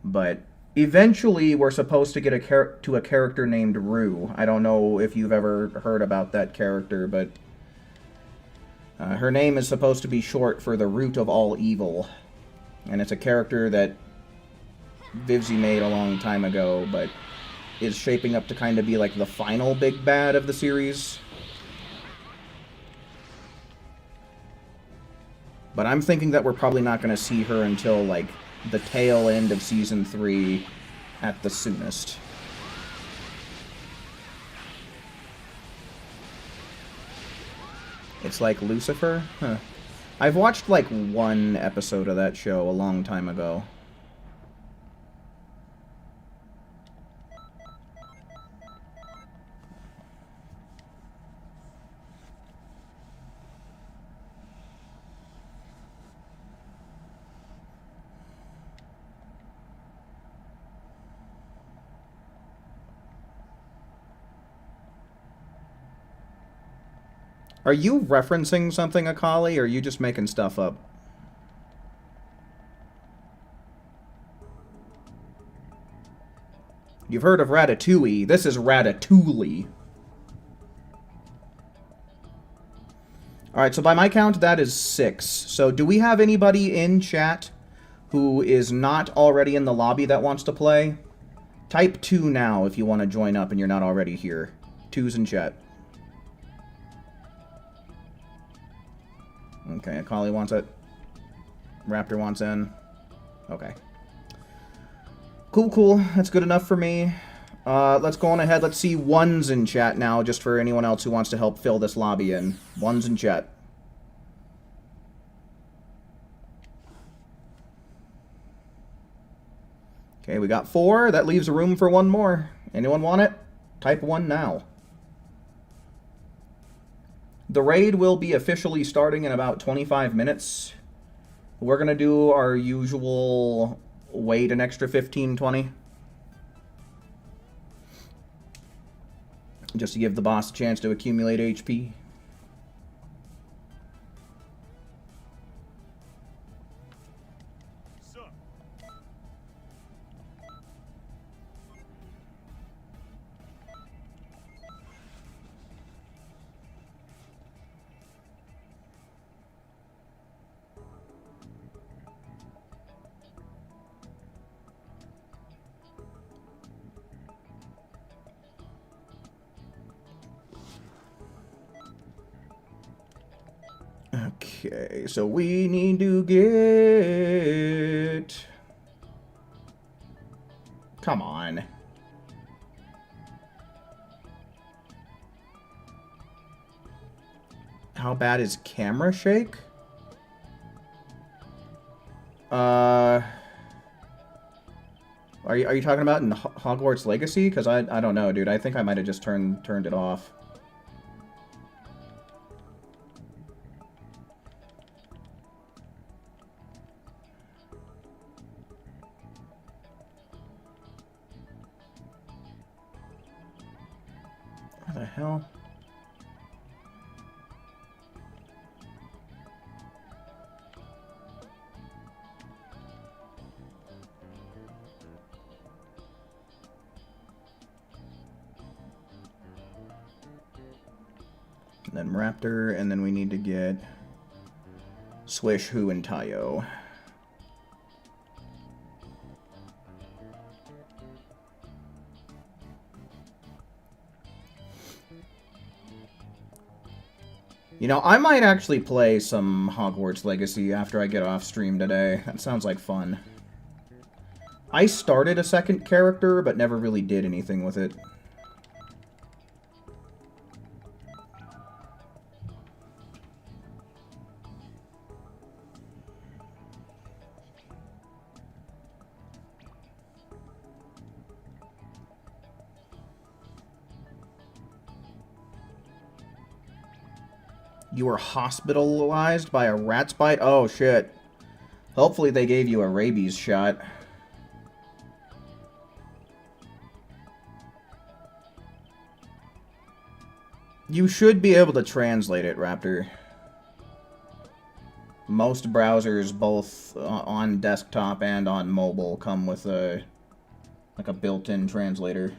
But eventually we're supposed to get a character named Rue. I don't know if you've ever heard about that character, but her name is supposed to be short for the root of all evil. And it's a character that Vivzy made a long time ago, but is shaping up to kind of be like the final big bad of the series. But I'm thinking that we're probably not going to see her until, like, the tail end of Season 3 at the soonest. It's like Lucifer? Huh. I've watched, like, one episode of that show a long time ago. Are you referencing something, Akali, or are you just making stuff up? You've heard of Ratatouille. This is Ratatouille. Alright, so by my count, that is 6. So do we have anybody in chat who is not already in the lobby that wants to play? Type 2 now if you want to join up and you're not already here. 2's in chat. Okay, Akali wants it. Raptor wants in. Okay. Cool, cool. That's good enough for me. Let's go on ahead. Let's see 1's in chat now, just for anyone else who wants to help fill this lobby in. 1's in chat. Okay, we got 4. That leaves room for 1 more. Anyone want it? Type 1 now. The raid will be officially starting in about 25 minutes. We're going to do our usual wait an extra 15-20. Just to give the boss a chance to accumulate HP. Okay, so we need to get... Come on. How bad is camera shake? Are you talking about in Hogwarts Legacy? Because I don't know, dude. I think I might have just turned it off. What the hell? And then Raptor, and then we need to get Swish, Who, and Tayo. You know, I might actually play some Hogwarts Legacy after I get off stream today. That sounds like fun. I started a second character, but never really did anything with it. You were hospitalized by a rat's bite? Oh, shit. Hopefully they gave you a rabies shot. You should be able to translate it, Raptor. Most browsers, both on desktop and on mobile, come with a built-in translator.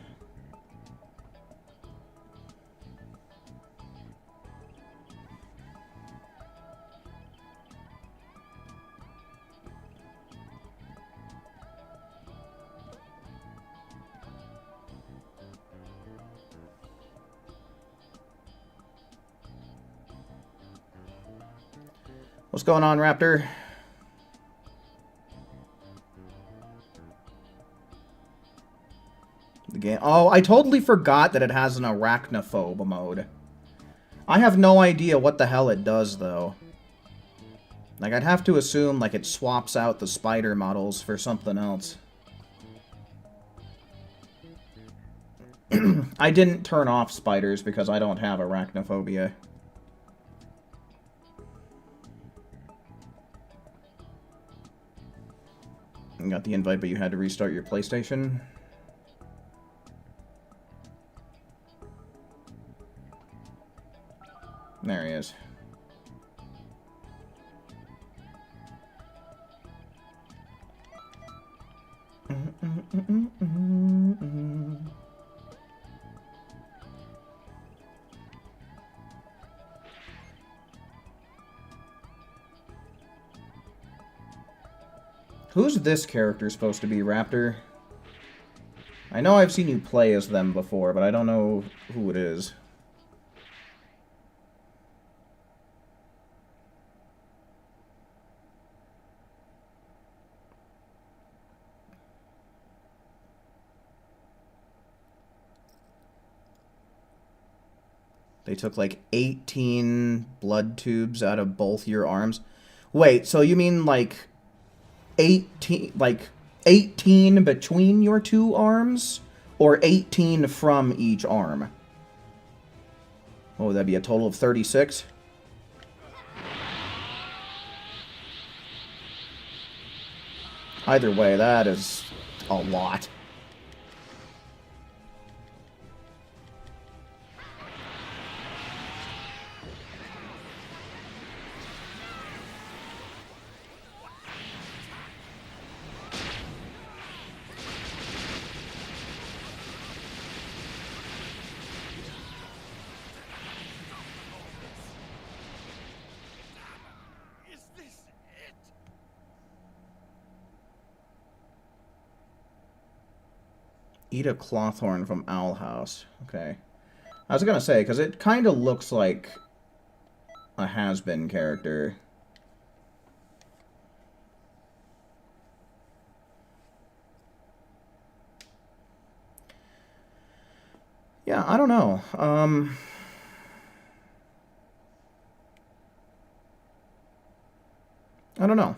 What's going on, Raptor? The game. Oh, I totally forgot that it has an arachnophobe mode. I have no idea what the hell it does, though. Like, I'd have to assume, like, it swaps out the spider models for something else. I didn't turn off spiders because I don't have arachnophobia. You got the invite, but you had to restart your PlayStation. There he is. Who's this character supposed to be, Raptor? I know I've seen you play as them before, but I don't know who it is. They took like 18 blood tubes out of both your arms. Wait, so you mean like 18 between your two arms, or 18 from each arm? Oh, that'd be a total of 36. Either way, that is a lot. Eat a Clothorn from Owl House. Okay. I was gonna say, because it kind of looks like a has-been character. Yeah, I don't know. I don't know.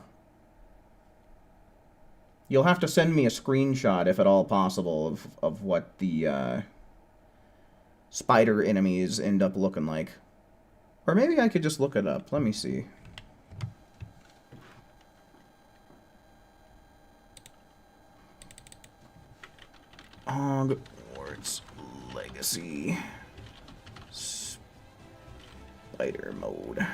You'll have to send me a screenshot, if at all possible, of what the spider enemies end up looking like. Or maybe I could just look it up. Let me see. Hogwarts Legacy Spider Mode.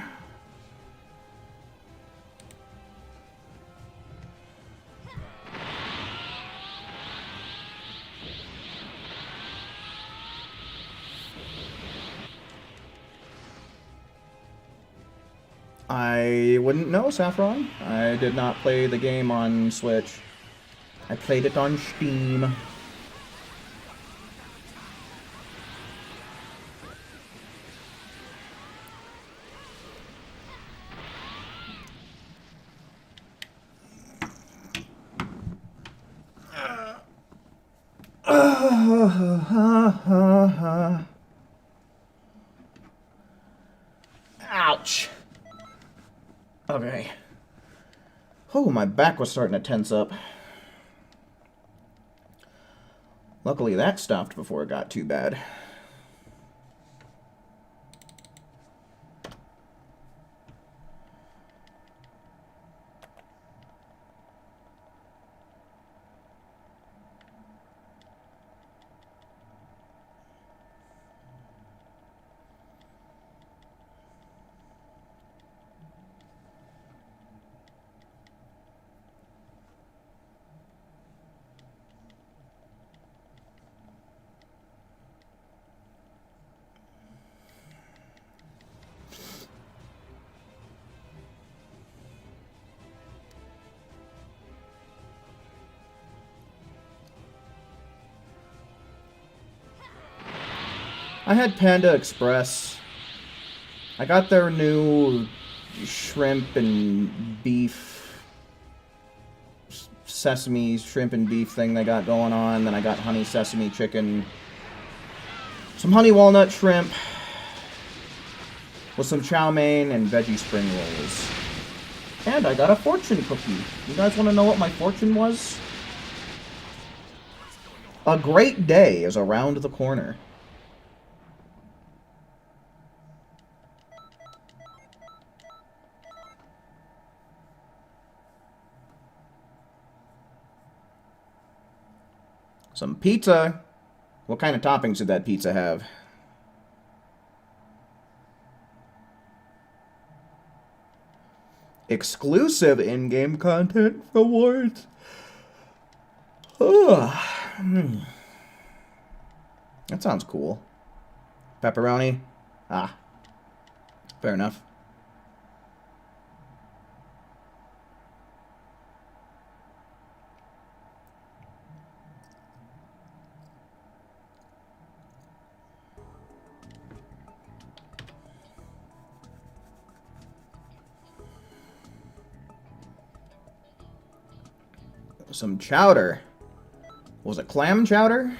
I wouldn't know, Saffron. I did not play the game on Switch. I played it on Steam. Ouch. Okay. Oh, my back was starting to tense up. Luckily that stopped before it got too bad. I had Panda Express. I got their new shrimp and beef, sesame shrimp and beef thing they got going on. Then I got honey sesame chicken, some honey walnut shrimp, with some chow mein and veggie spring rolls. And I got a fortune cookie. You guys want to know what my fortune was? A great day is around the corner. Some pizza. What kind of toppings did that pizza have? Exclusive in-game content rewards. That sounds cool. Pepperoni? Ah. Fair enough. Some chowder. Was it clam chowder?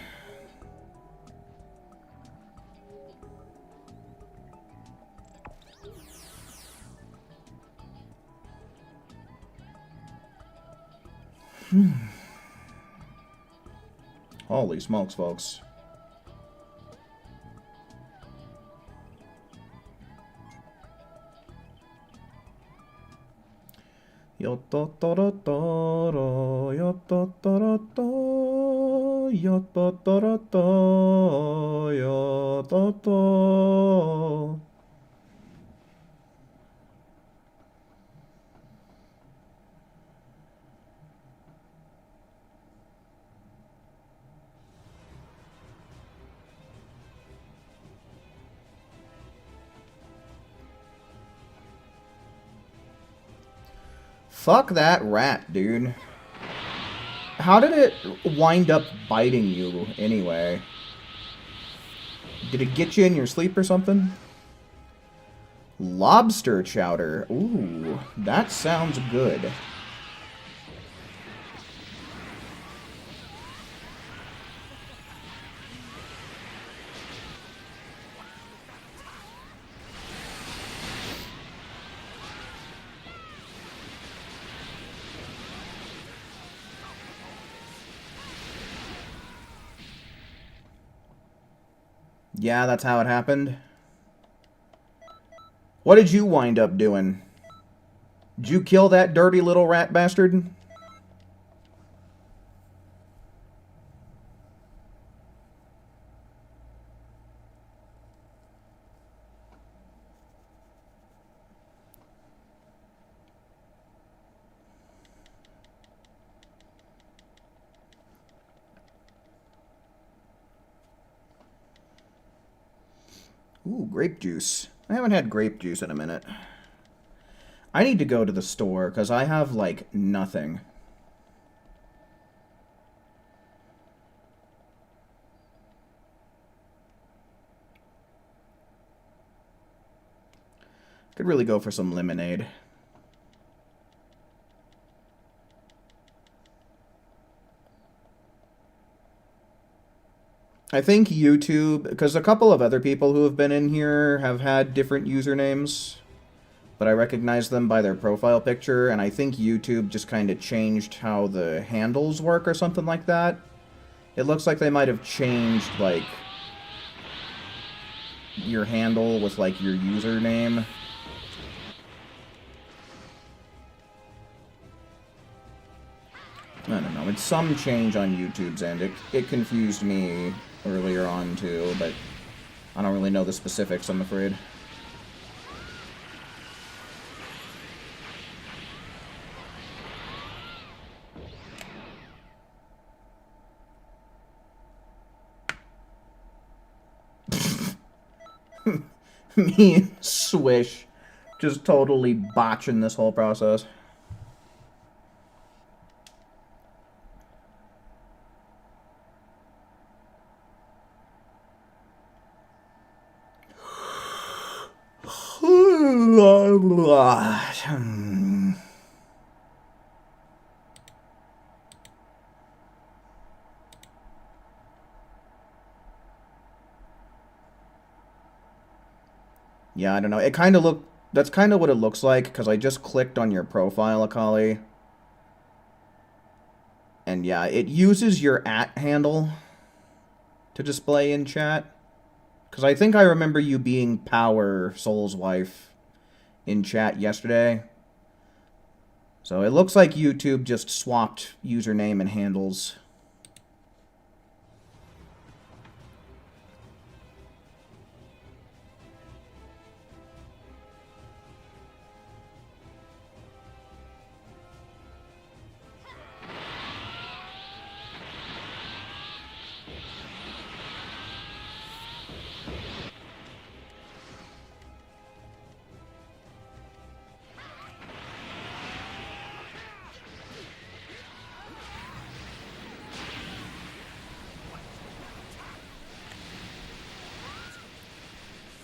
Holy smokes, folks. Yo-to-to-ro-to-ro, yo-to-to-ro-to, yo-to-to-ro-to, yo-to-to. Fuck that rat, dude. How did it wind up biting you, anyway? Did it get you in your sleep or something? Lobster chowder. Ooh, that sounds good. Yeah, that's how it happened. What did you wind up doing? Did you kill that dirty little rat bastard? Ooh, grape juice. I haven't had grape juice in a minute. I need to go to the store, because I have, like, nothing. Could really go for some lemonade. I think YouTube, because a couple of other people who have been in here have had different usernames, but I recognize them by their profile picture, and I think YouTube just kind of changed how the handles work or something like that. It looks like they might have changed, like, your handle with, like, your username. I don't know. It's some change on YouTube's end. It confused me earlier on, too, but I don't really know the specifics, I'm afraid. Me and Swish just totally botching this whole process. Yeah, I don't know. It kind of look. That's kind of what it looks like, because I just clicked on your profile, Akali. And yeah, it uses your @ handle to display in chat. Because I think I remember you being Power Soul's wife in chat yesterday. So it looks like YouTube just swapped username and handles.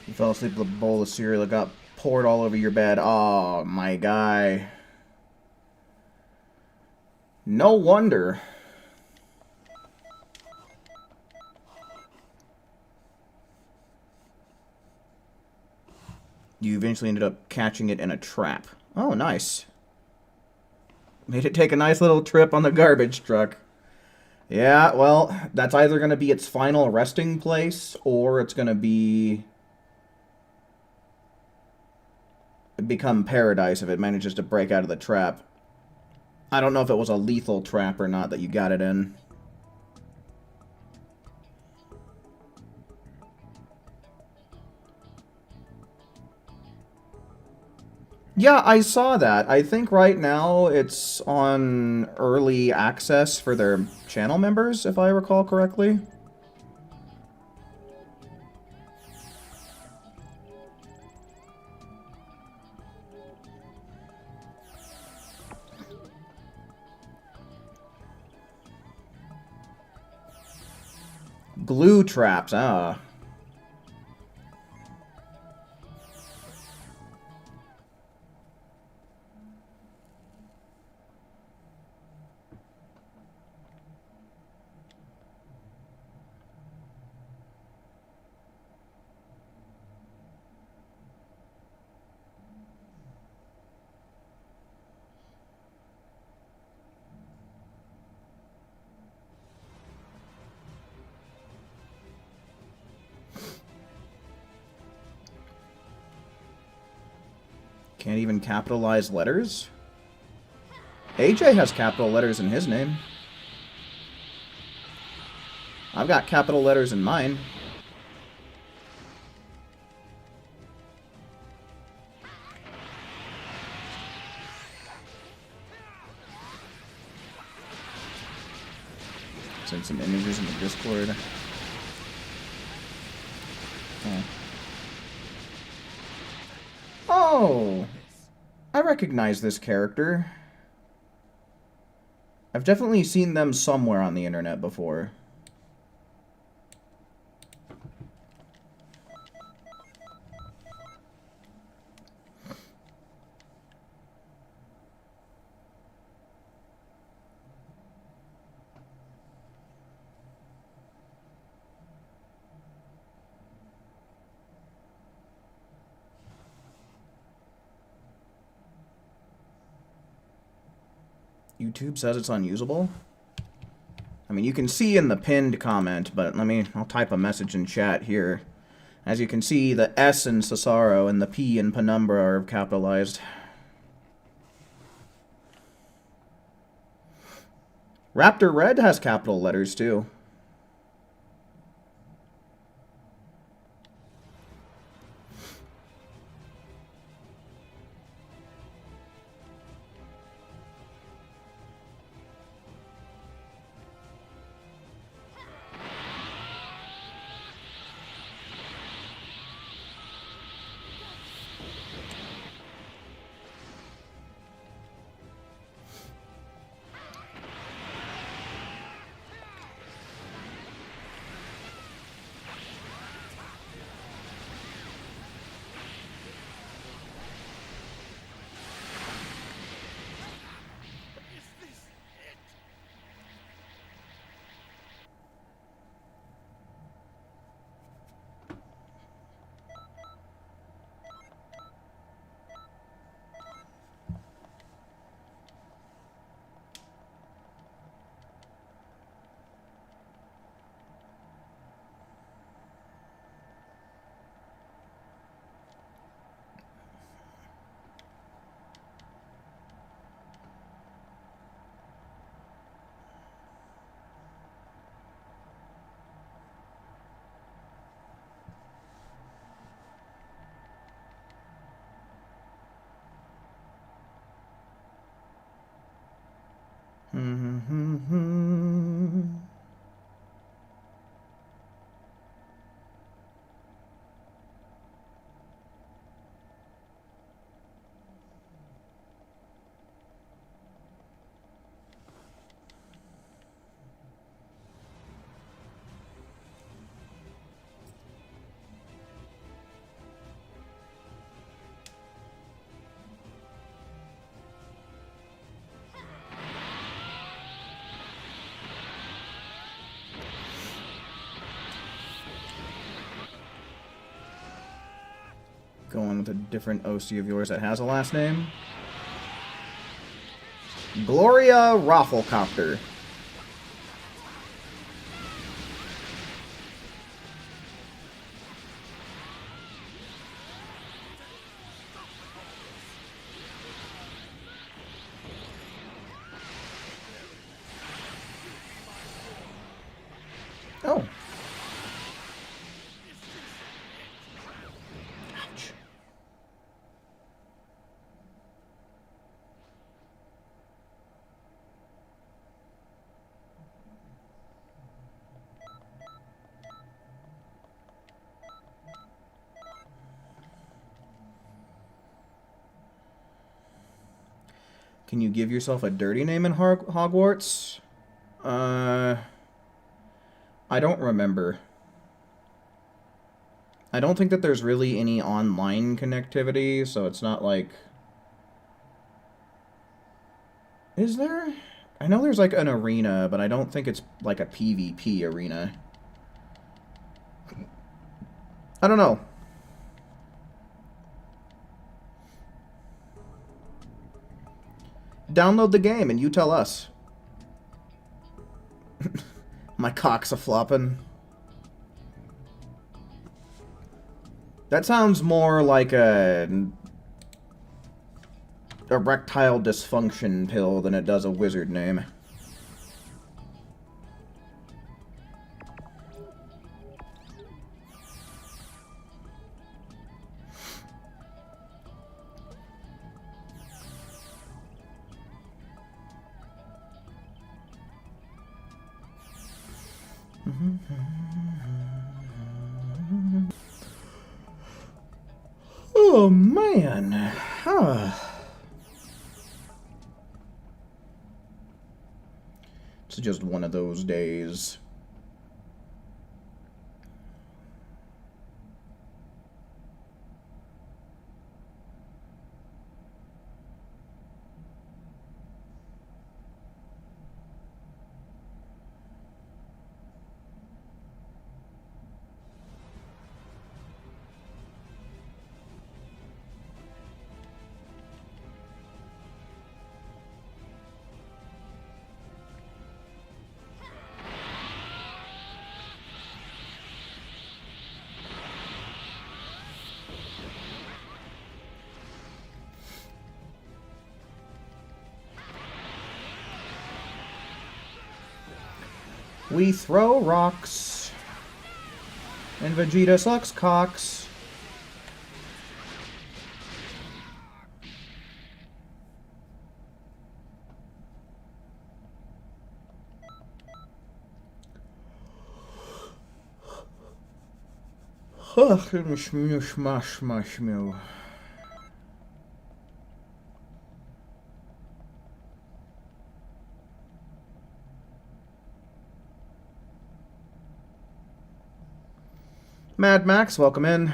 You fell asleep with a bowl of cereal that got poured all over your bed. Oh, my guy. No wonder. You eventually ended up catching it in a trap. Oh, nice. Made it take a nice little trip on the garbage truck. Yeah, well, that's either going to be its final resting place, or it's going to become paradise if it manages to break out of the trap. I don't know if it was a lethal trap or not that you got it in. Yeah, I saw that. I think right now it's on early access for their channel members, if I recall correctly. Glue traps, ah. Can't even capitalize letters? AJ has capital letters in his name. I've got capital letters in mine. Send some images in the Discord. Oh! I recognize this character. I've definitely seen them somewhere on the internet before. YouTube says it's unusable. I mean, you can see in the pinned comment, but I'll type a message in chat here. As you can see, the S in Cesaro and the P in Penumbra are capitalized. Raptor Red has capital letters, too. Going with a different OC of yours that has a last name. Gloria Rafflecopter. Oh. Ouch. Can you give yourself a dirty name in Hogwarts? I don't remember. I don't think that there's really any online connectivity, so it's not like... Is there? I know there's like an arena, but I don't think it's like a PvP arena. I don't know. Download the game and you tell us. My cock's a-floppin'. That sounds more like a erectile dysfunction pill than it does a wizard name. Oh, man. It's just one of those days. We throw rocks, and Vegeta sucks cocks. Mad Max, welcome in.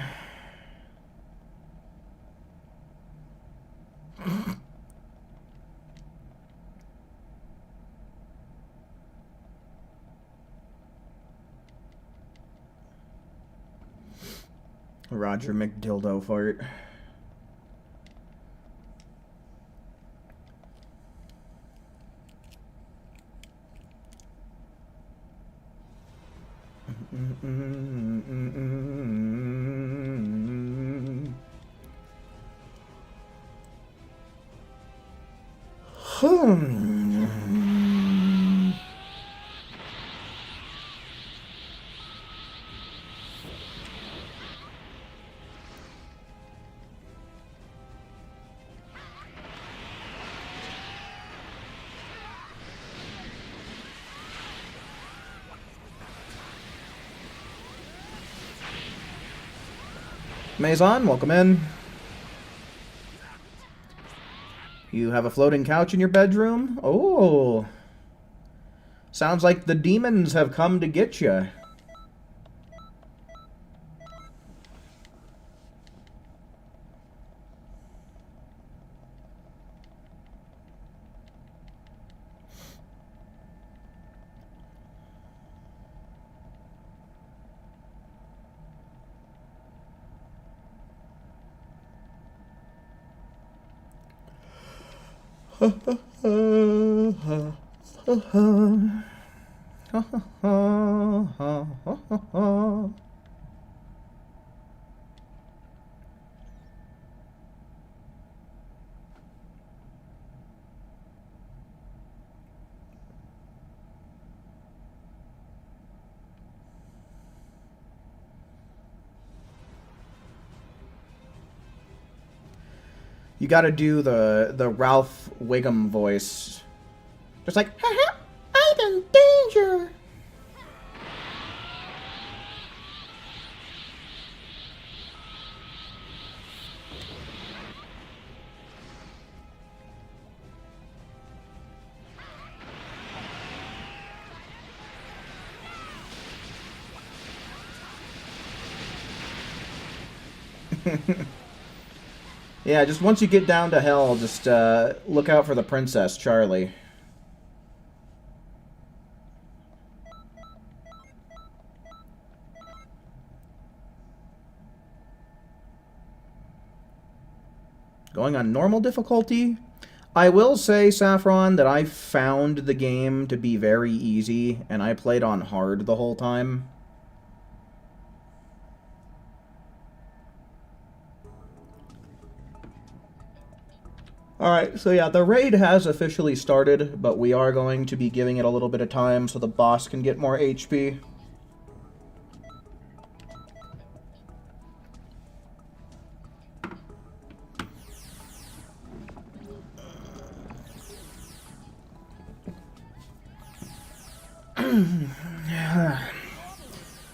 Roger McDildo fart. Maison, welcome in. You have a floating couch in your bedroom? Oh. Sounds like the demons have come to get you. You gotta do the Ralph Wiggum voice. Just like, haha, I'm in danger. Yeah, just once you get down to hell, just look out for the Princess Charlie. Going on normal difficulty? I will say, Saffron, that I found the game to be very easy, and I played on hard the whole time. Alright, so yeah, the raid has officially started, but we are going to be giving it a little bit of time so the boss can get more HP.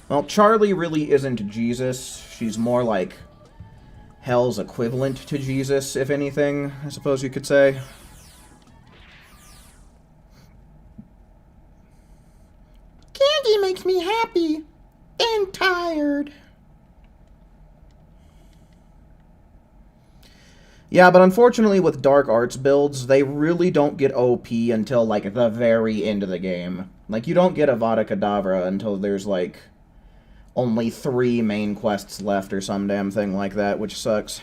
Well, Charlie really isn't Jesus. She's more like Hell's equivalent to Jesus, if anything, I suppose you could say. Candy makes me happy and tired. Yeah, but unfortunately with Dark Arts builds, they really don't get OP until, like, the very end of the game. Like, you don't get Avada Kedavra until there's, like, only 3 main quests left or some damn thing like that, which sucks.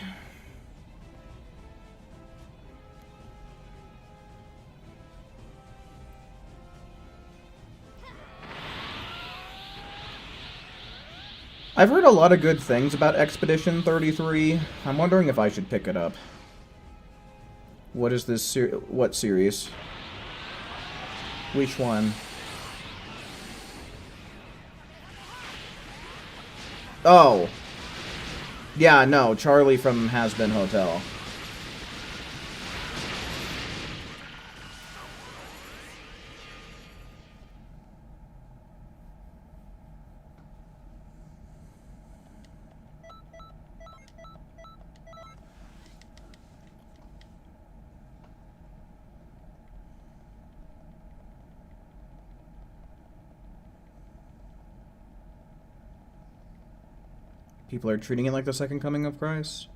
I've heard a lot of good things about Expedition 33. I'm wondering if I should pick it up. What is this what series? Which one? Oh. Yeah, no, Charlie from Has Been Hotel. People are treating it like the second coming of Christ.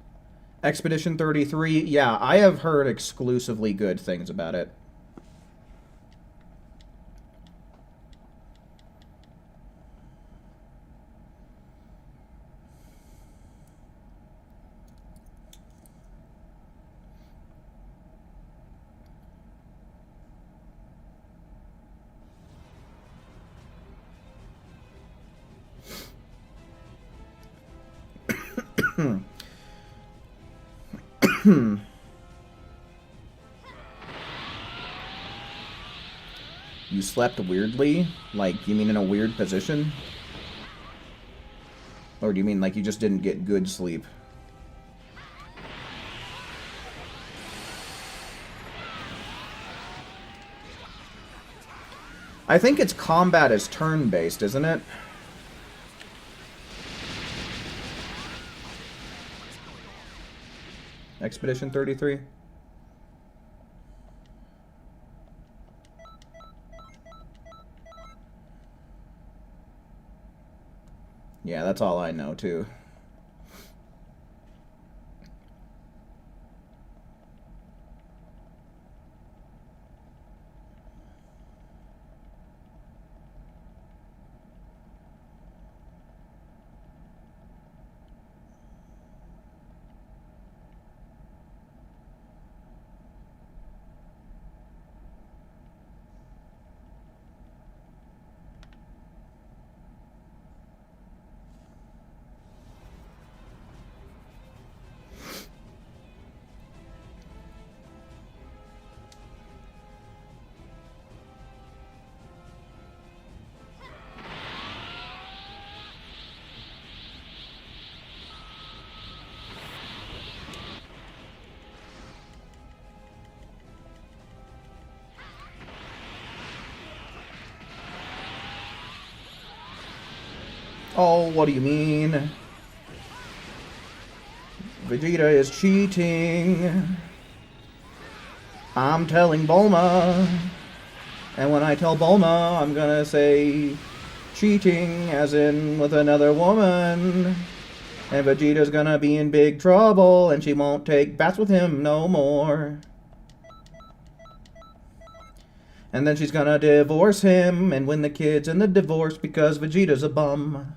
Expedition 33, yeah, I have heard exclusively good things about it. You slept weirdly? Like, you mean in a weird position? Or do you mean like you just didn't get good sleep? I think its combat is turn-based, isn't it? Expedition 33? Yeah, that's all I know, too. Oh, what do you mean? Vegeta is cheating. I'm telling Bulma. And when I tell Bulma, I'm gonna say cheating, as in with another woman. And Vegeta's gonna be in big trouble, and she won't take baths with him no more. And then she's gonna divorce him and win the kids in the divorce because Vegeta's a bum.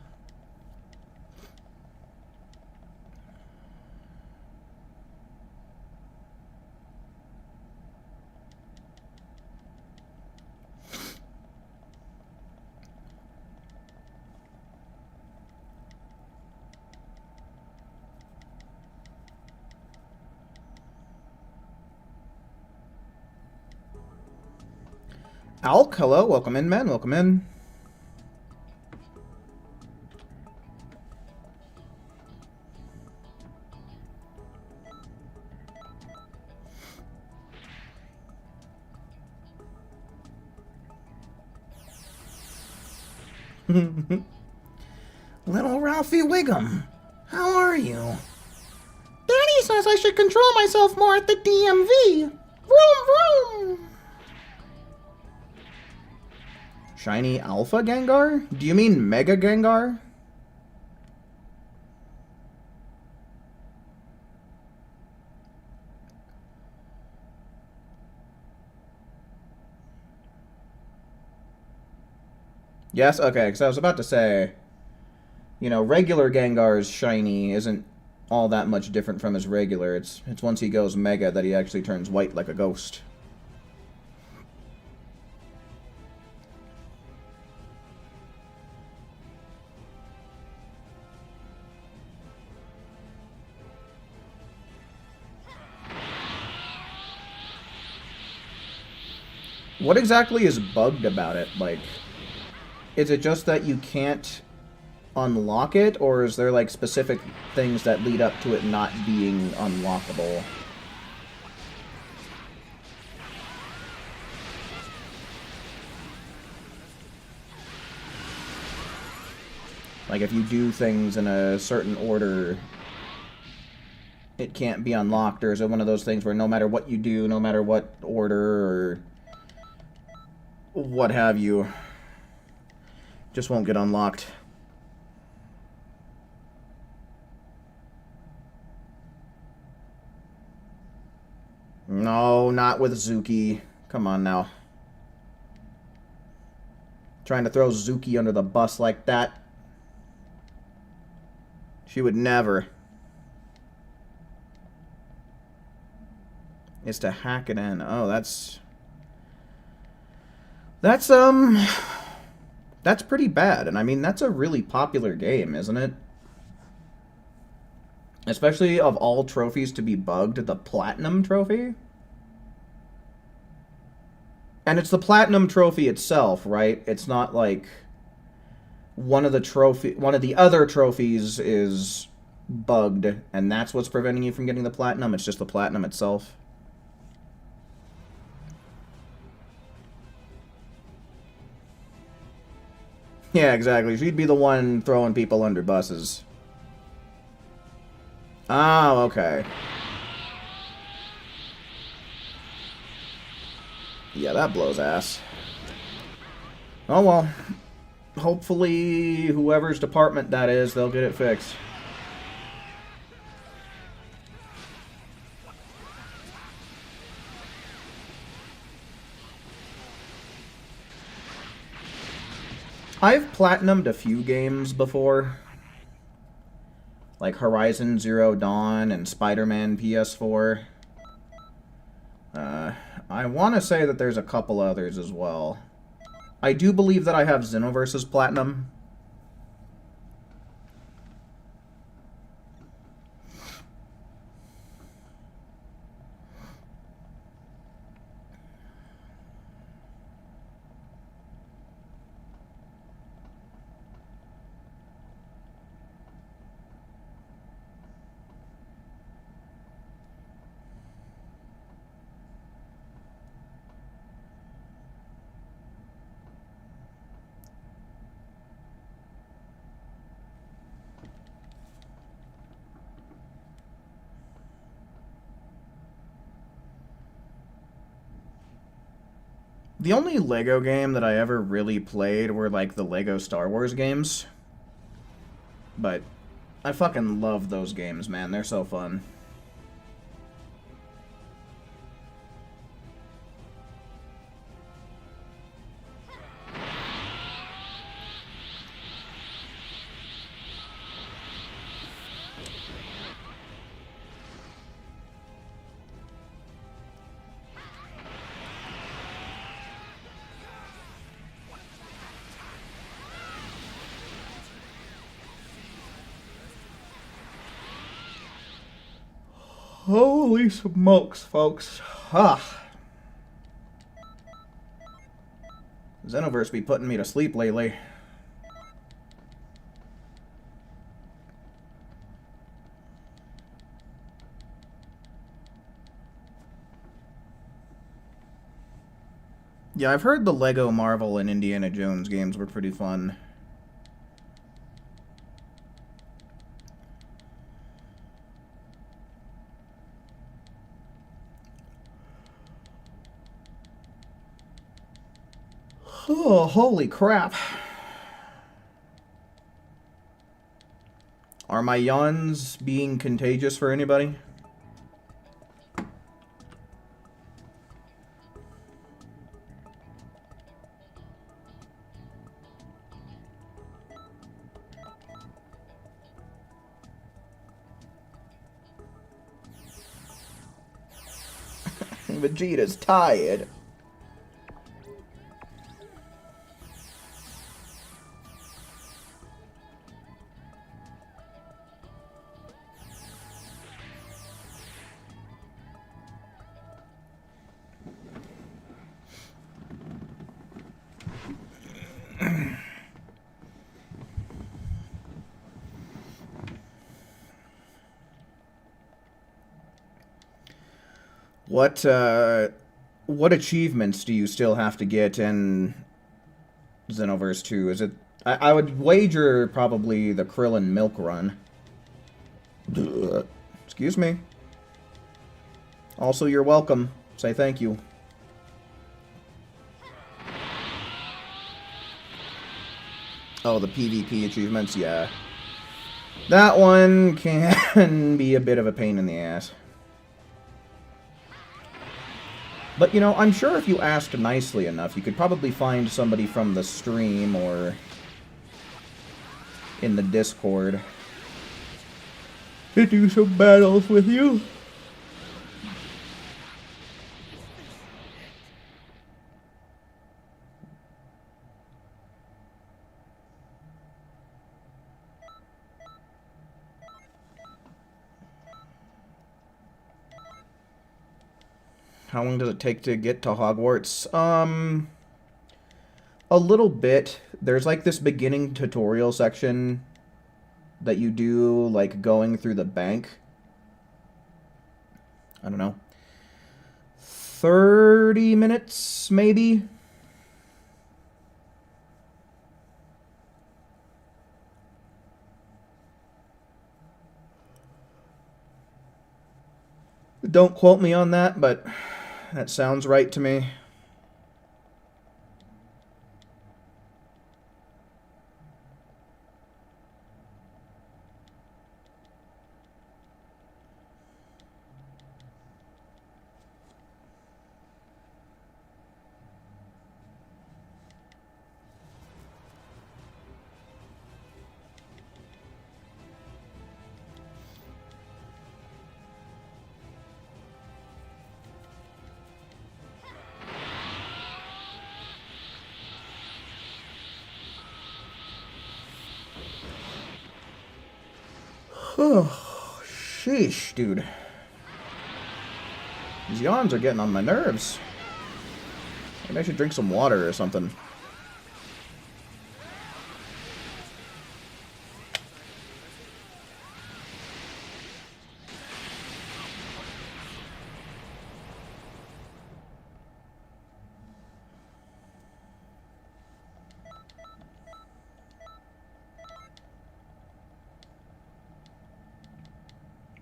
Alk, hello, welcome in, man, welcome in. Little Ralphie Wiggum, how are you? Daddy says I should control myself more at the DMV. Vroom, vroom. Shiny Alpha Gengar? Do you mean Mega Gengar? Yes? Okay, because I was about to say, you know, regular Gengar's shiny isn't all that much different from his regular. It's once he goes Mega that he actually turns white like a ghost. What exactly is bugged about it? Like, is it just that you can't unlock it, or is there, like, specific things that lead up to it not being unlockable? Like, if you do things in a certain order, it can't be unlocked, or is it one of those things where no matter what you do, no matter what order, or what have you, just won't get unlocked? No, not with Zuki. Come on now. Trying to throw Zuki under the bus like that. She would never. Is to hack it in. Oh, that's pretty bad. And I mean, that's a really popular game, isn't it? Especially of all trophies to be bugged, the Platinum Trophy. And it's the Platinum Trophy itself, right? It's not like one of the other trophies is bugged, and that's what's preventing you from getting the Platinum. It's just the Platinum itself. Yeah, exactly. She'd be the one throwing people under buses. Oh, okay. Yeah, that blows ass. Oh well. Hopefully, whoever's department that is, they'll get it fixed. I've platinumed a few games before. Like Horizon Zero Dawn and Spider-Man PS4. I want to say that there's a couple others as well. I do believe that I have Xenoverse's Platinum. The only Lego game that I ever really played were, like, the Lego Star Wars games. But I fucking love those games, man. They're so fun. Holy smokes, folks. Ah. Xenoverse be putting me to sleep lately. Yeah, I've heard the Lego Marvel and Indiana Jones games were pretty fun. Oh, holy crap. Are my yawns being contagious for anybody? Vegeta's tired. What achievements do you still have to get in Xenoverse 2? Is it... I would wager probably the Krillin Milk Run. Excuse me. Also, you're welcome. Say thank you. Oh, the PvP achievements, yeah. That one can be a bit of a pain in the ass. But, you know, I'm sure if you asked nicely enough, you could probably find somebody from the stream or in the Discord to do some battles with you. How long does it take to get to Hogwarts? A little bit. There's like this beginning tutorial section that you do, like going through the bank. I don't know. 30 minutes, maybe? Don't quote me on that, but that sounds right to me. Oh, sheesh, dude. These yawns are getting on my nerves. Maybe I should drink some water or something.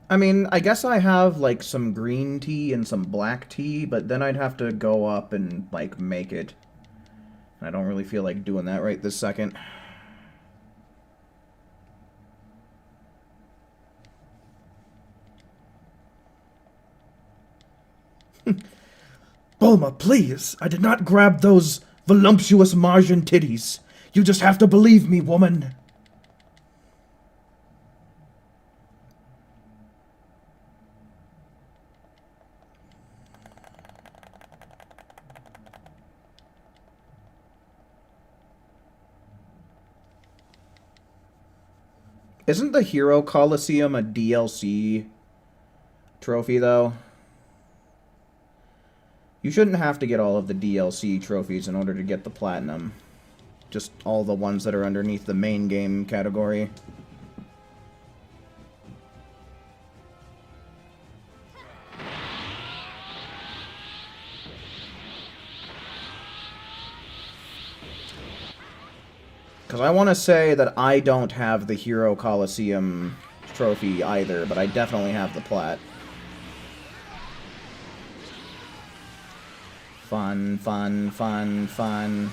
I mean, I guess I have, like, some green tea and some black tea, but then I'd have to go up and, like, make it. I don't really feel like doing that right this second. Bulma, please! I did not grab those voluptuous Martian titties. You just have to believe me, woman. Isn't the Hero Coliseum a DLC trophy, though? You shouldn't have to get all of the DLC trophies in order to get the platinum. Just all the ones that are underneath the main game category. Because I want to say that I don't have the Hero Coliseum trophy either, but I definitely have the plat. Fun, fun, fun, fun.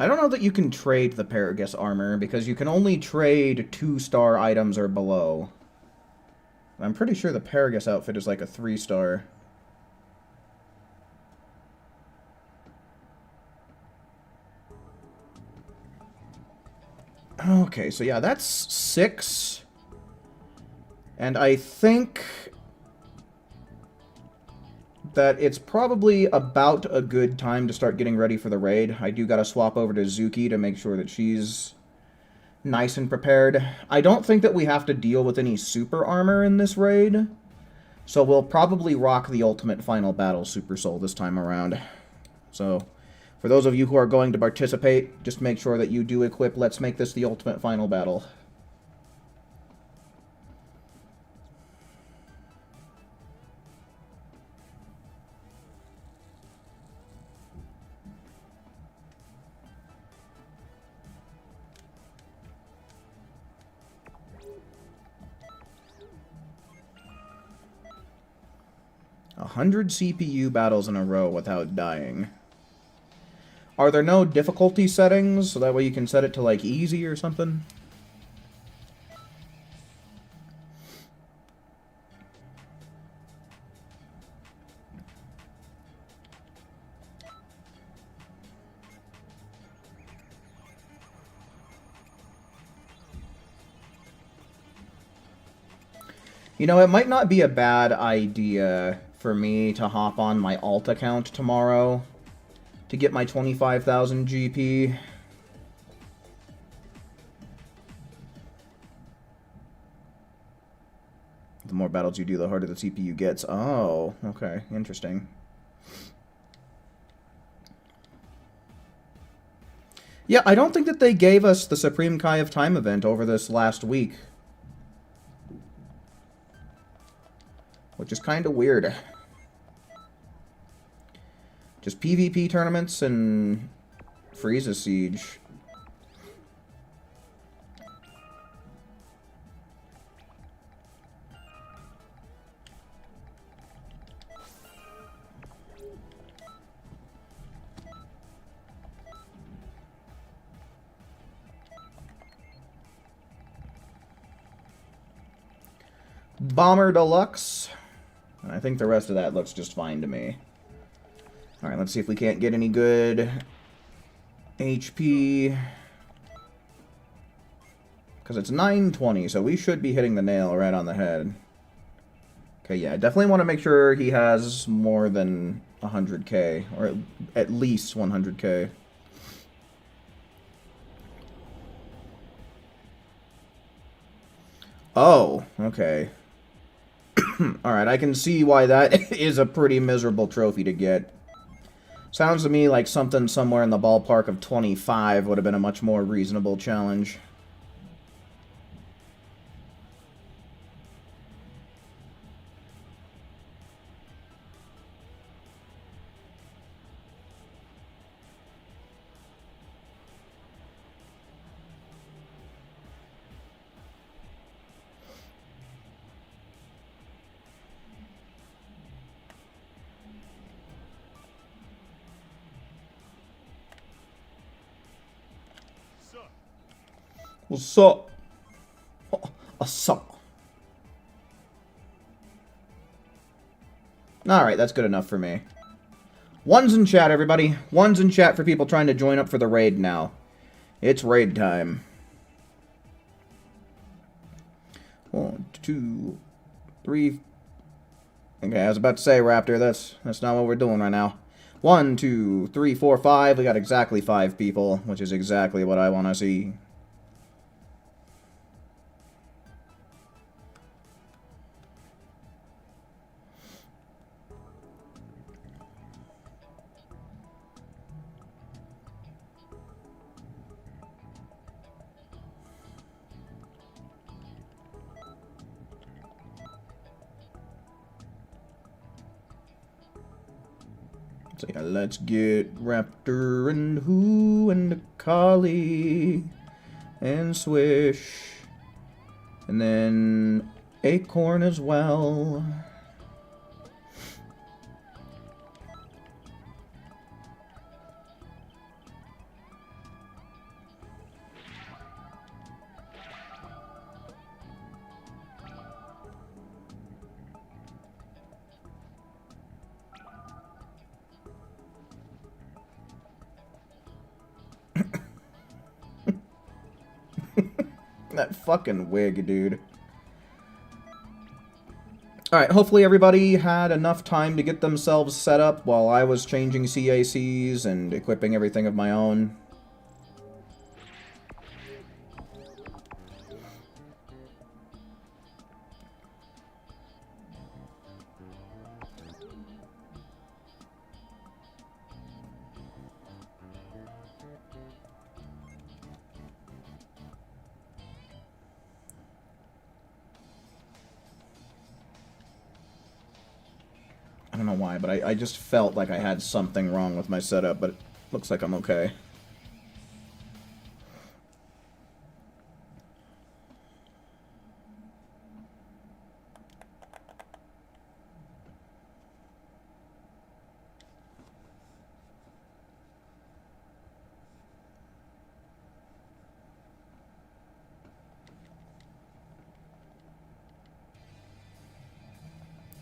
I don't know that you can trade the Paragus armor, because you can only trade 2-star items or below. I'm pretty sure the Paragus outfit is like a 3-star. Okay, so yeah, that's 6. And I think that it's probably about a good time to start getting ready for the raid. I do gotta swap over to Zuki to make sure that she's nice and prepared. I don't think that we have to deal with any super armor in this raid, so we'll probably rock the Ultimate Final Battle Super Soul this time around. So, for those of you who are going to participate, just make sure that you do equip Let's Make This the Ultimate Final Battle. A 100 CPU battles in a row without dying. Are there no difficulty settings, so that way you can set it to, like, easy or something? You know, it might not be a bad idea for me to hop on my alt account tomorrow to get my 25,000 GP. The more battles you do, the harder the CPU gets. Oh, okay. Interesting. Yeah, I don't think that they gave us the Supreme Kai of Time event over this last week. Which is kind of weird. Just PvP tournaments and Frieza Siege. Bomber Deluxe. And I think the rest of that looks just fine to me. Alright, let's see if we can't get any good HP. Because it's 920, so we should be hitting the nail right on the head. Okay, yeah, I definitely want to make sure he has more than 100k, or at least 100k. Oh, okay. Alright, I can see why that is a pretty miserable trophy to get. Sounds to me like something somewhere in the ballpark of 25 would have been a much more reasonable challenge. What's up? What's up? Alright, that's good enough for me. Ones in chat, everybody. Ones in chat for people trying to join up for the raid now. It's raid time. 1, 2, 3. Okay, I was about to say, Raptor, that's not what we're doing right now. 1, 2, 3, 4, 5. We got exactly 5 people, which is exactly what I want to see. So yeah, let's get Raptor and Who and Kali and Swish. And then Acorn as well. That fucking wig, dude. Alright, hopefully everybody had enough time to get themselves set up while I was changing CACs and equipping everything of my own. I don't know why, but I just felt like I had something wrong with my setup, but it looks like I'm okay.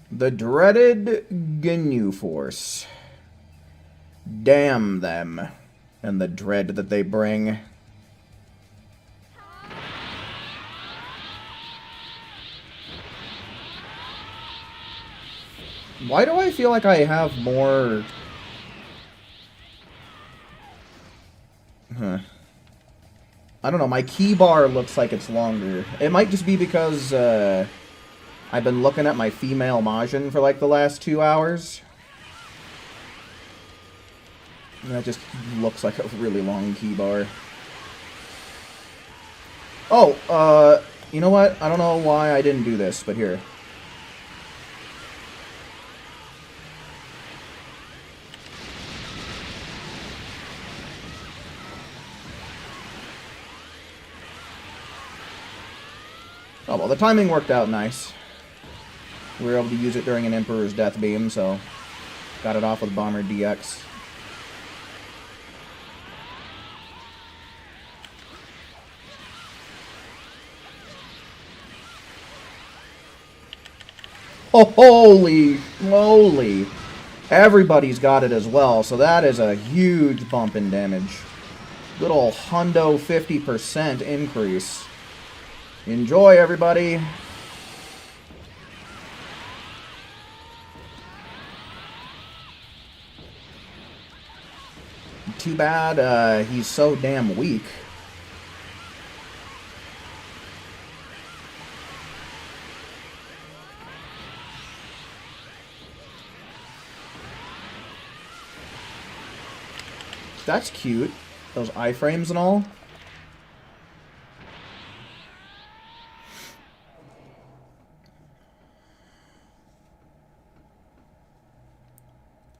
The dreaded GNU Force. Damn them, and the dread that they bring. Why do I feel like I have more... Huh. I don't know, my key bar looks like it's longer. It might just be because, I've been looking at my female Majin for like the last 2 hours. And that just looks like a really long key bar. Oh, you know what? I don't know why I didn't do this, but here. Oh, well, the timing worked out nice. We were able to use it during an Emperor's Death Beam, so got it off with Bomber DX. Oh, holy moly! Everybody's got it as well, so that is a huge bump in damage. Good ol' hundo 50% increase. Enjoy, everybody! Too bad he's so damn weak. That's cute. Those iframes and all.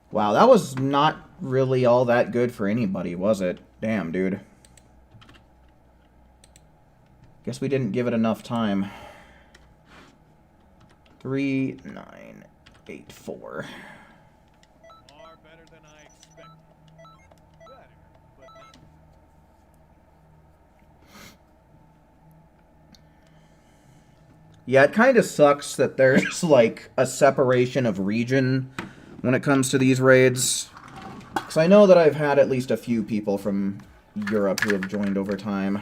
Wow, that was not really all that good for anybody, was it? Damn, dude. Guess we didn't give it enough time. 3, 9, 8, 4. Yeah, it kind of sucks that there's, like, a separation of region when it comes to these raids. Because I know that I've had at least a few people from Europe who have joined over time.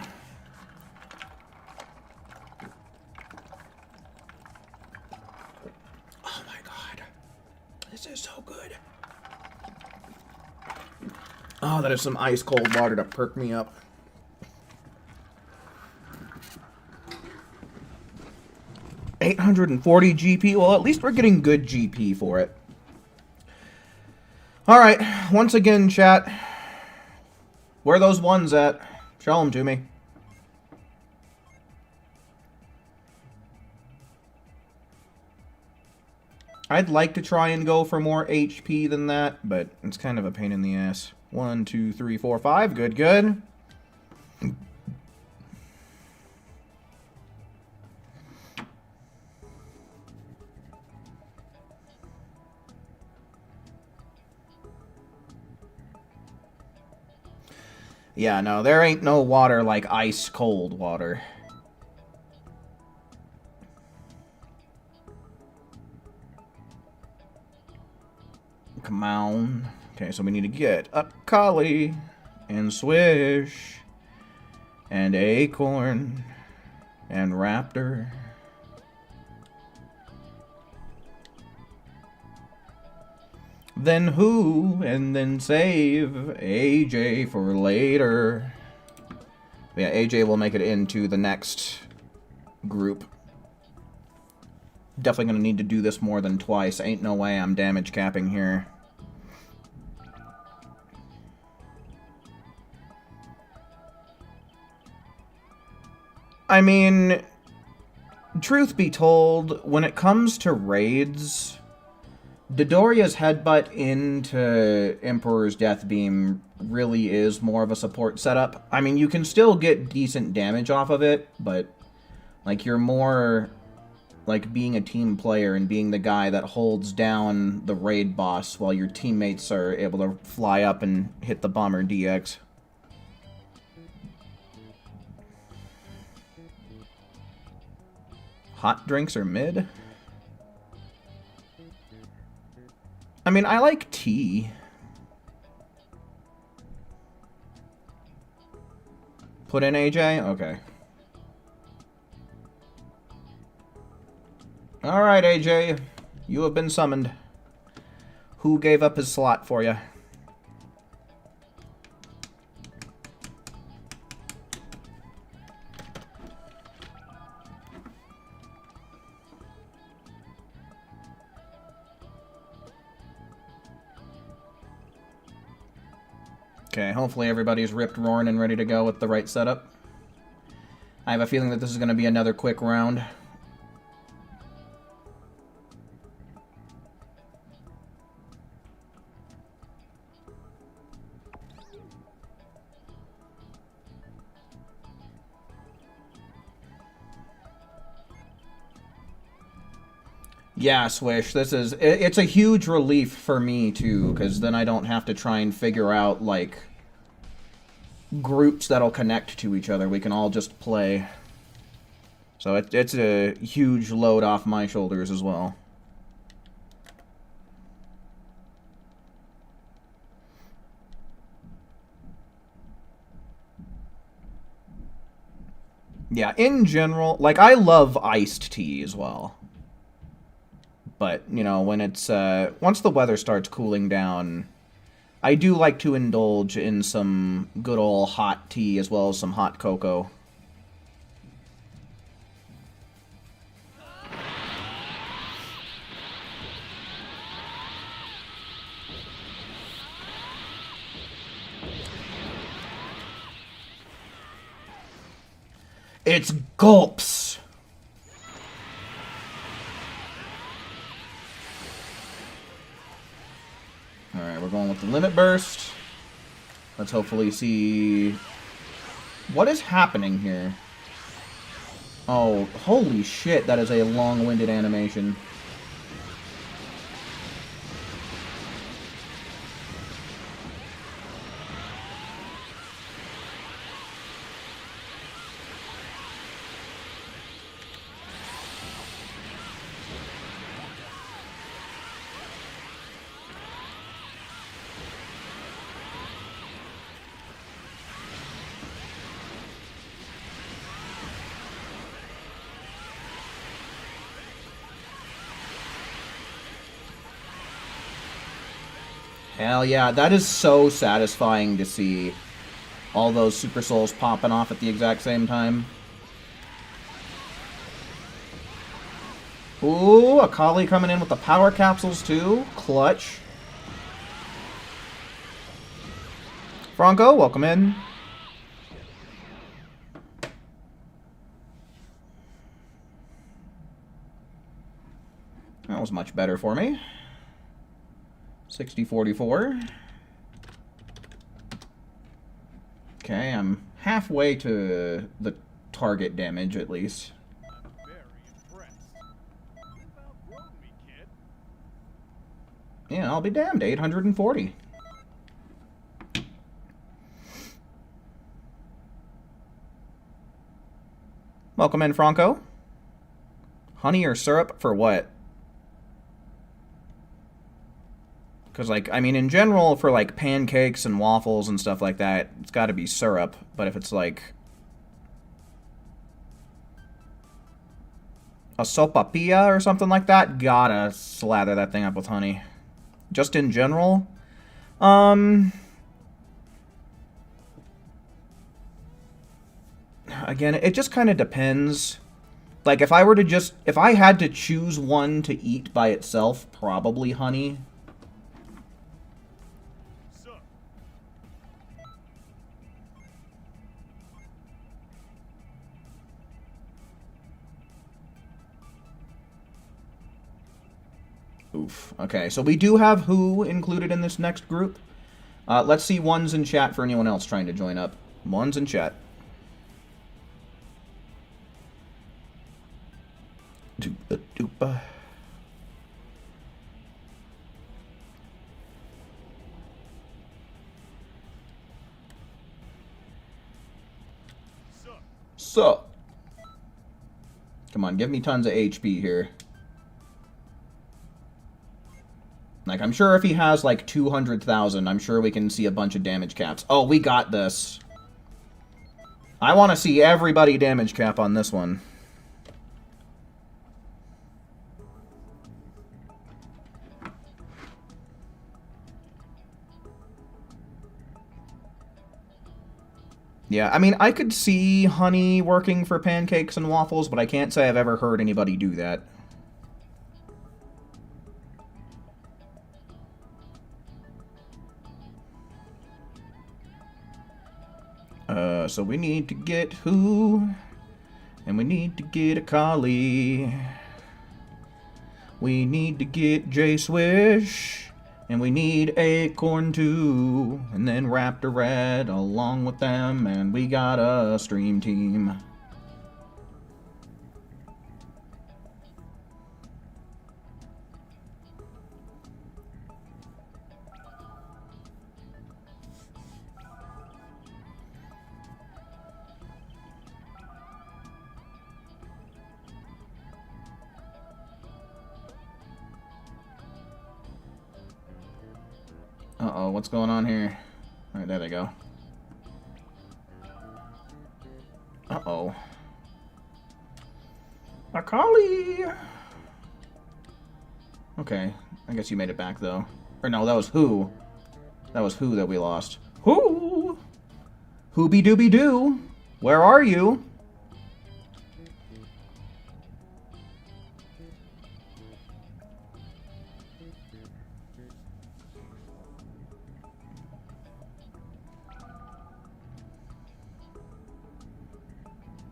Oh my god. This is so good. Oh, that is some ice cold water to perk me up. $840 GP. Well, at least we're getting good GP for it. Alright, once again, chat. Where are those ones at? Show them to me. I'd like to try and go for more HP than that, but it's kind of a pain in the ass. 1, 2, 3, 4, 5. Good, good. Yeah, no, there ain't no water like ice cold water. Come on. Okay, so we need to get a collie and swish and acorn and raptor. Then who, and then save AJ for later. Yeah, AJ will make it into the next group. Definitely gonna need to do this more than twice. Ain't no way I'm damage capping here. I mean, truth be told, when it comes to raids, Dodoria's headbutt into Emperor's Death Beam really is more of a support setup. I mean, you can still get decent damage off of it, but, like, you're more, like, being a team player and being the guy that holds down the raid boss while your teammates are able to fly up and hit the bomber DX. Hot drinks are mid? I mean, I like tea. Put in AJ? Okay. Alright, AJ. You have been summoned. Who gave up his slot for you? Okay, hopefully everybody's ripped, roaring, and ready to go with the right setup. I have a feeling that this is going to be another quick round. Yeah, Swish, this is... It's a huge relief for me, too, because then I don't have to try and figure out, like, groups that'll connect to each other. We can all just play. So it's a huge load off my shoulders as well. Yeah, in general, like, I love iced tea as well. But, you know, when it's, once the weather starts cooling down, I do like to indulge in some good old hot tea as well as some hot cocoa. It's gulps! Alright, we're going with the limit burst. Let's hopefully see... What is happening here? Oh, holy shit, that is a long-winded animation. Hell yeah, that is so satisfying to see all those Super Souls popping off at the exact same time. Ooh, Akali coming in with the power capsules too. Clutch. Franco, welcome in. That was much better for me. 60-44. Okay, I'm halfway to the target damage at least. Yeah, I'll be damned. 840. Welcome in, Franco. Honey or syrup for what? Because, like, I mean, in general, for, like, pancakes and waffles and stuff like that, it's got to be syrup. But if it's, like, a sopapilla or something like that, gotta slather that thing up with honey. Just in general, again, it just kind of depends. Like, if I had to choose one to eat by itself, probably honey. Oof. Okay, so we do have who included in this next group. Let's see ones in chat for anyone else trying to join up. Ones in chat. Doopa doopa. So. Come on, give me tons of HP here. Like, I'm sure if he has, like, 200,000, I'm sure we can see a bunch of damage caps. Oh, we got this. I want to see everybody damage cap on this one. Yeah, I mean, I could see honey working for pancakes and waffles, but I can't say I've ever heard anybody do that. So we need to get who? And we need to get Akali. We need to get J-Swish. And we need Acorn too. And then Raptor Red along with them. And we got a stream team. Uh-oh, what's going on here? Alright, there they go. Uh-oh. Akali! Okay, I guess you made it back, though. Or no, that was who. That was who that we lost. Who? Hooby-dooby-doo! Where are you?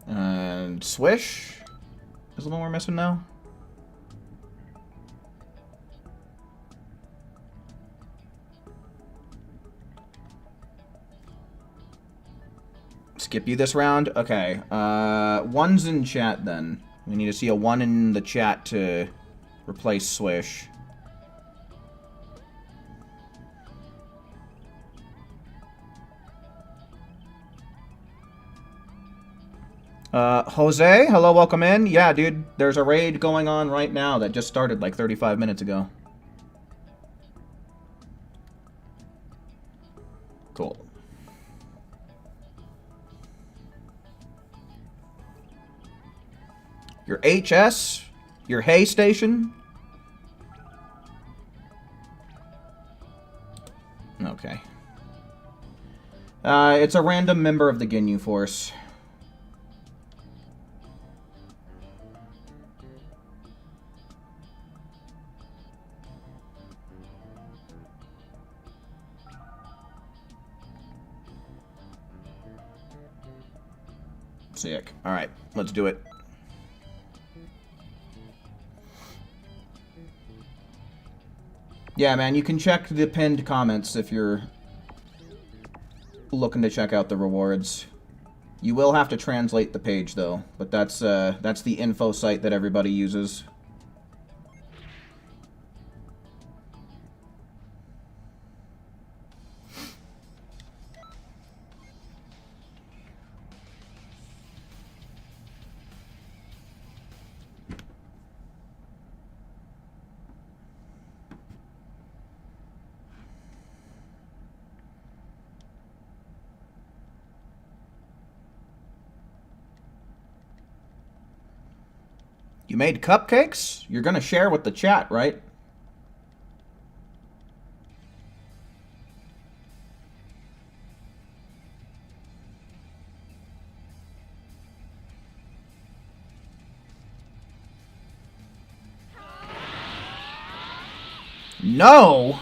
And Swish is the one we're missing now. Skip you this round? Okay. One's in chat then. We need to see a 1 in the chat to replace Swish. Jose, hello, welcome in. Yeah, dude, there's a raid going on right now that just started like 35 minutes ago. Cool. Your HS? Your hay station? Okay. It's a random member of the Ginyu Force. Sick. Alright, let's do it. Yeah, man, you can check the pinned comments if you're looking to check out the rewards. You will have to translate the page, though, but that's the info site that everybody uses. You made cupcakes? You're gonna share with the chat, right? No!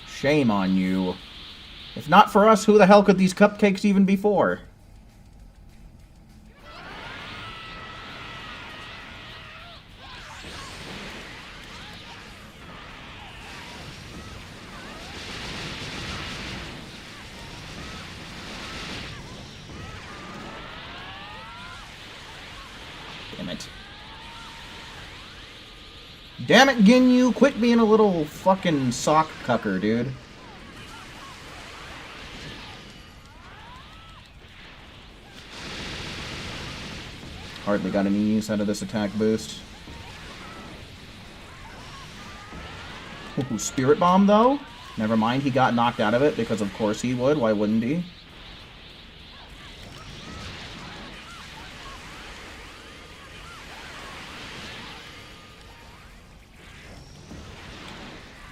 Shame on you. If not for us, who the hell could these cupcakes even be for? Damn it. Damn it, Ginyu! Quit being a little fucking sock cucker, dude. Hardly got any use out of this attack boost. Ooh, Spirit Bomb, though? Never mind, he got knocked out of it, because of course he would. Why wouldn't he?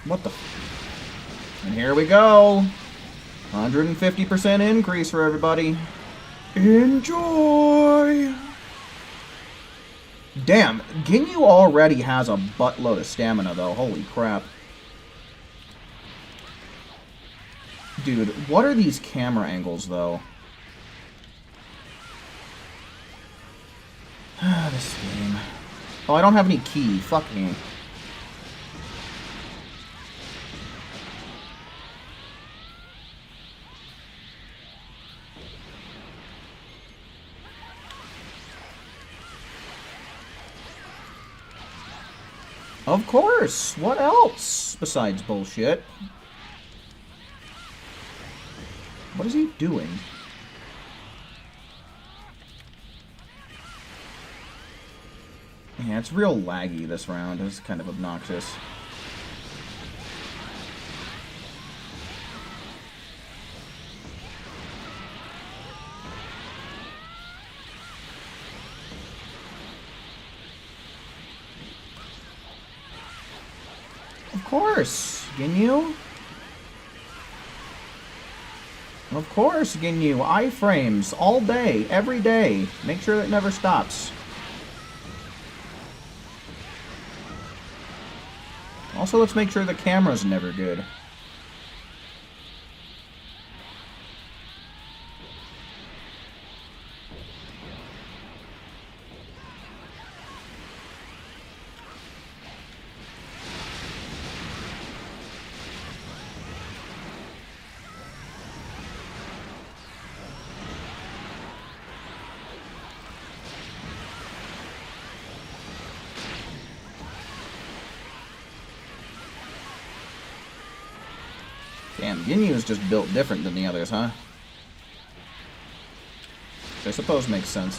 What the... And here we go! 150% increase for everybody. Enjoy! Damn, Ginyu already has a buttload of stamina, though. Holy crap. Dude, what are these camera angles, though? This game. Oh, I don't have any key. Fuck me. Of course! What else besides bullshit? What is he doing? Yeah, it's real laggy this round. It's kind of obnoxious. Of course, Ginyu. Of course, Ginyu. Iframes all day, every day. Make sure it never stops. Also, let's make sure the camera's never good. Damn, Ginyu is just built different than the others, huh? Which I suppose makes sense.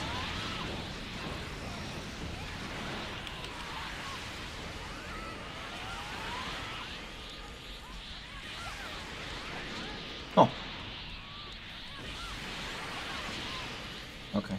Oh. Okay.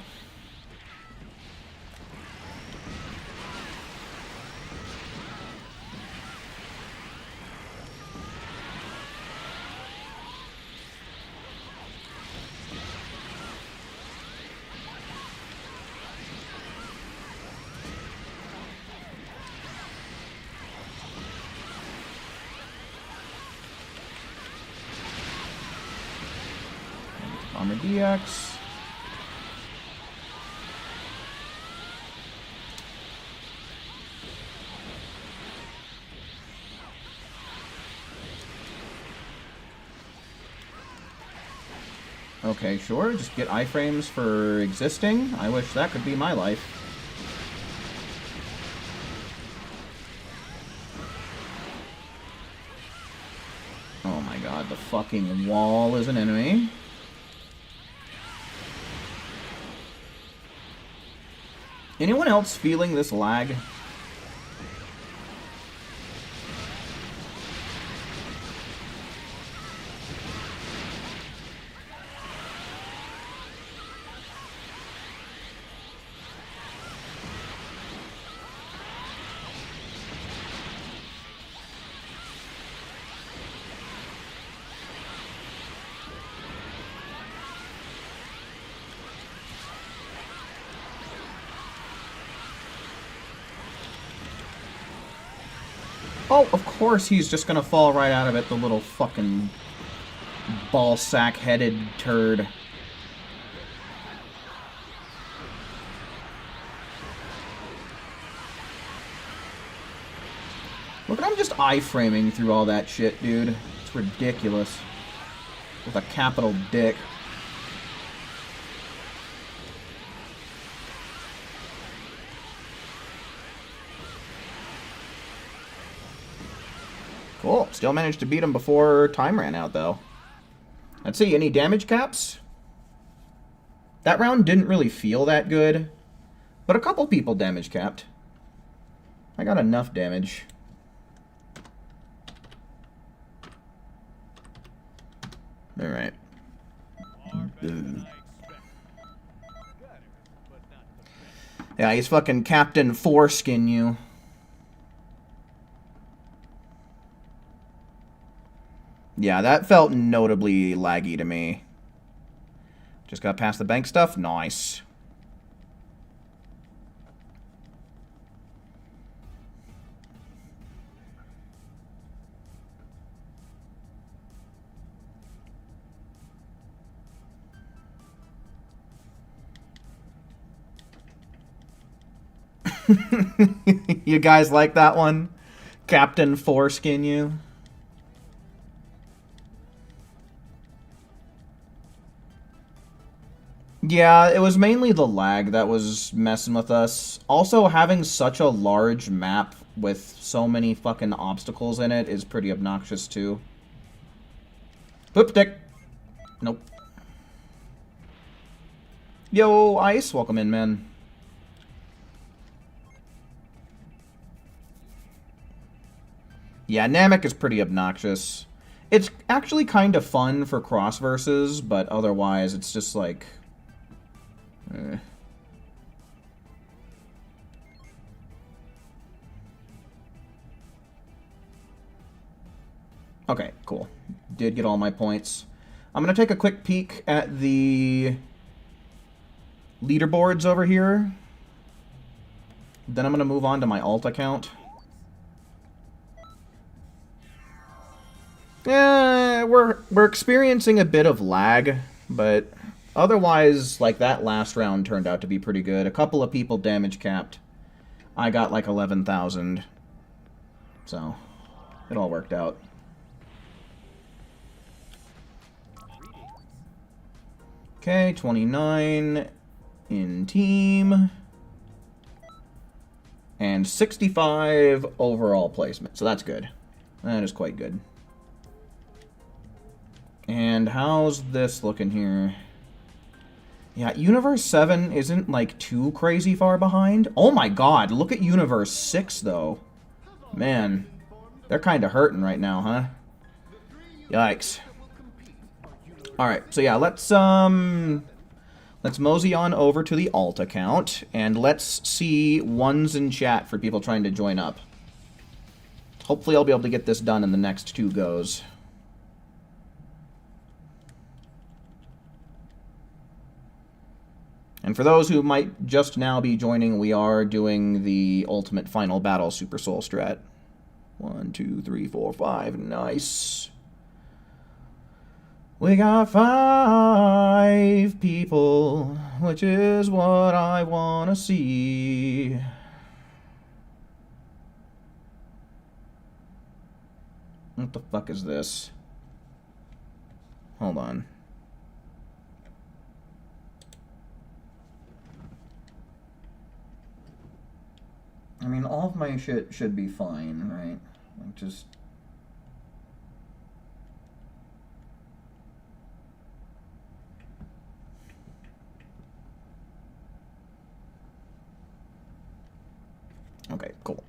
Armor DX. Okay, sure. Just get iframes for existing. I wish that could be my life. Oh my god, the fucking wall is an enemy. Anyone else feeling this lag? Oh, of course he's just gonna fall right out of it, the little fucking ball-sack-headed turd. Look at him just iframing through all that shit, dude. It's ridiculous. With a capital dick. Cool. Still managed to beat him before time ran out, though. Let's see, any damage caps? That round didn't really feel that good, but a couple people damage capped. I got enough damage. Alright. Yeah, he's fucking Captain Foreskin you. Yeah, that felt notably laggy to me. Just got past the bank stuff? Nice. You guys like that one? Captain Foreskin you? Yeah, it was mainly the lag that was messing with us. Also, having such a large map with so many fucking obstacles in it is pretty obnoxious, too. Poop-stick! Nope. Yo, Ice, welcome in, man. Yeah, Namek is pretty obnoxious. It's actually kind of fun for cross-verses, but otherwise it's just like... Okay, cool. Did get all my points. I'm going to take a quick peek at the leaderboards over here. Then I'm going to move on to my alt account. Yeah, we're experiencing a bit of lag, but otherwise, like, that last round turned out to be pretty good. A couple of people damage capped. I got like 11,000. So, it all worked out. Okay, 29 in team. And 65 overall placement. So that's good. That is quite good. And how's this looking here? Yeah, Universe 7 isn't, like, too crazy far behind. Oh my god, look at Universe 6, though. Man, they're kind of hurting right now, huh? Yikes. Alright, so yeah, let's mosey on over to the alt account, and let's see ones in chat for people trying to join up. Hopefully I'll be able to get this done in the next 2 goes. And for those who might just now be joining, we are doing the Ultimate Final Battle Super Soul strat. 1, 2, 3, 4, 5. Nice. We got 5 people, which is what I want to see. What the fuck is this? Hold on. I mean, all of my shit should be fine, right? Like, just... Okay, cool.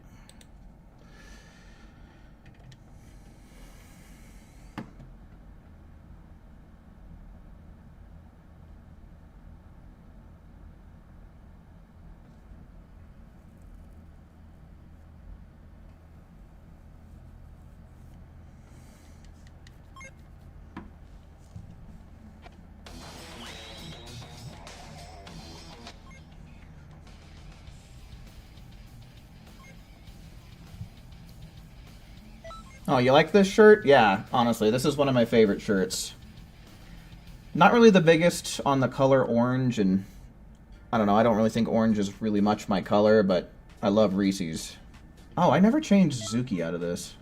Oh, you like this shirt? Yeah, honestly, this is one of my favorite shirts. Not really the biggest on the color orange, and I don't know, I don't really think orange is really much my color, but I love Reese's. Oh, I never changed Zuki out of this.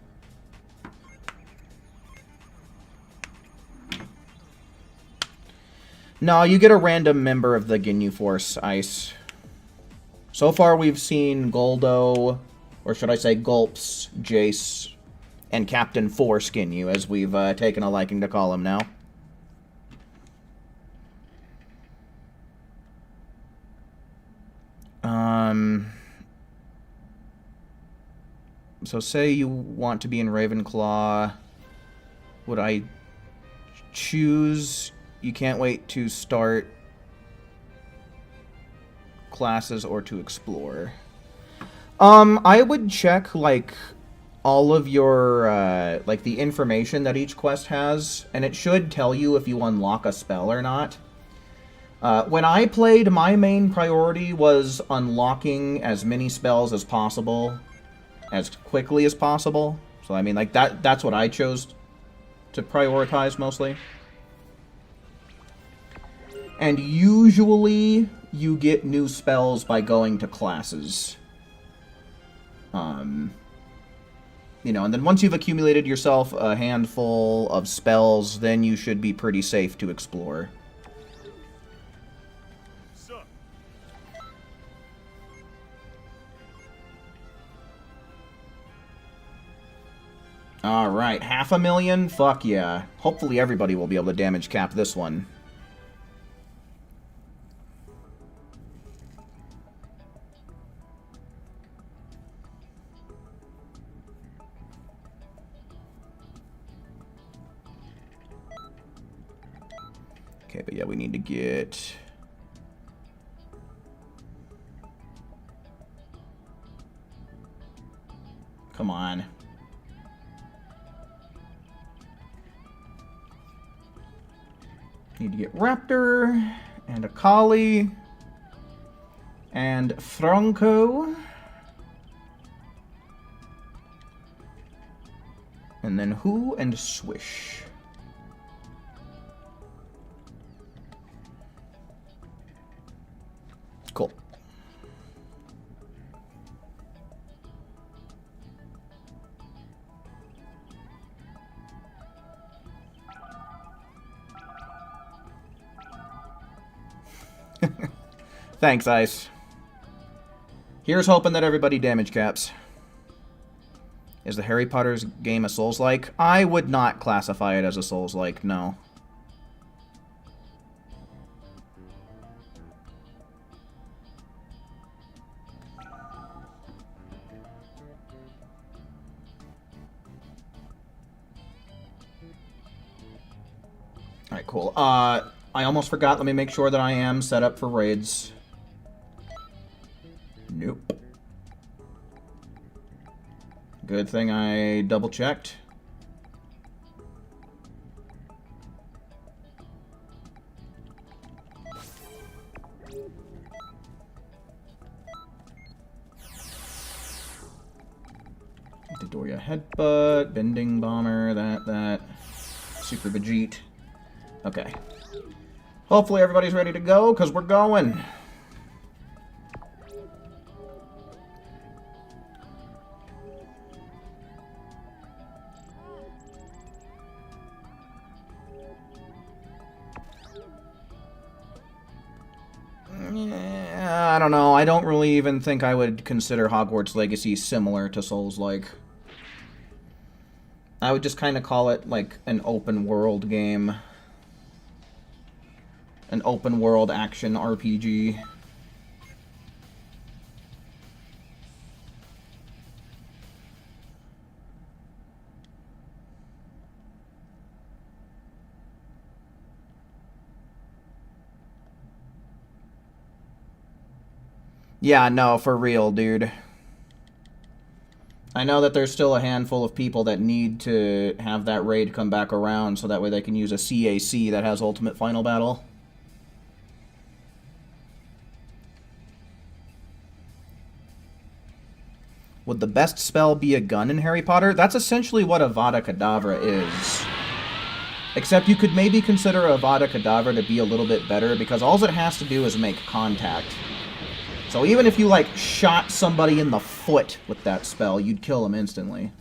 No, you get a random member of the Ginyu Force, Ice. So far we've seen Goldo, or should I say Gulps, Jace, and Captain Force Ginyu, as we've taken a liking to call him now. So say you want to be in Ravenclaw. Would I choose... You can't wait to start classes or to explore. I would check, like, all of your, like, the information that each quest has, and it should tell you if you unlock a spell or not. When I played, my main priority was unlocking as many spells as possible, as quickly as possible. So, I mean, like, that's what I chose to prioritize, mostly. And usually, you get new spells by going to classes. You know, and then once you've accumulated yourself a handful of spells, then you should be pretty safe to explore. Alright, 500,000? Fuck yeah. Hopefully everybody will be able to damage cap this one. Okay, but yeah, we need to get... Come on. Need to get Raptor, and Akali, and Franco. And then Who and Swish. Cool. Thanks, Ice. Here's hoping that everybody damage caps. Is the Harry Potter's game a Souls-like? I would not classify it as a Souls-like, no. Alright, cool. I almost forgot. Let me make sure that I am set up for raids. Nope. Good thing I double-checked. Dodoria Headbutt, Bending Bomber, that. Super Vegeta. Okay. Hopefully everybody's ready to go, because we're going. I don't know. I don't really even think I would consider Hogwarts Legacy similar to Souls-like. I would just kind of call it, like, an open-world game. An open-world action RPG. Yeah, no, for real, dude. I know that there's still a handful of people that need to have that raid come back around so that way they can use a CAC that has Ultimate Final Battle. Would the best spell be a gun in Harry Potter? That's essentially what Avada Kedavra is. Except you could maybe consider Avada Kedavra to be a little bit better because all it has to do is make contact. So even if you, like, shot somebody in the foot with that spell, you'd kill them instantly.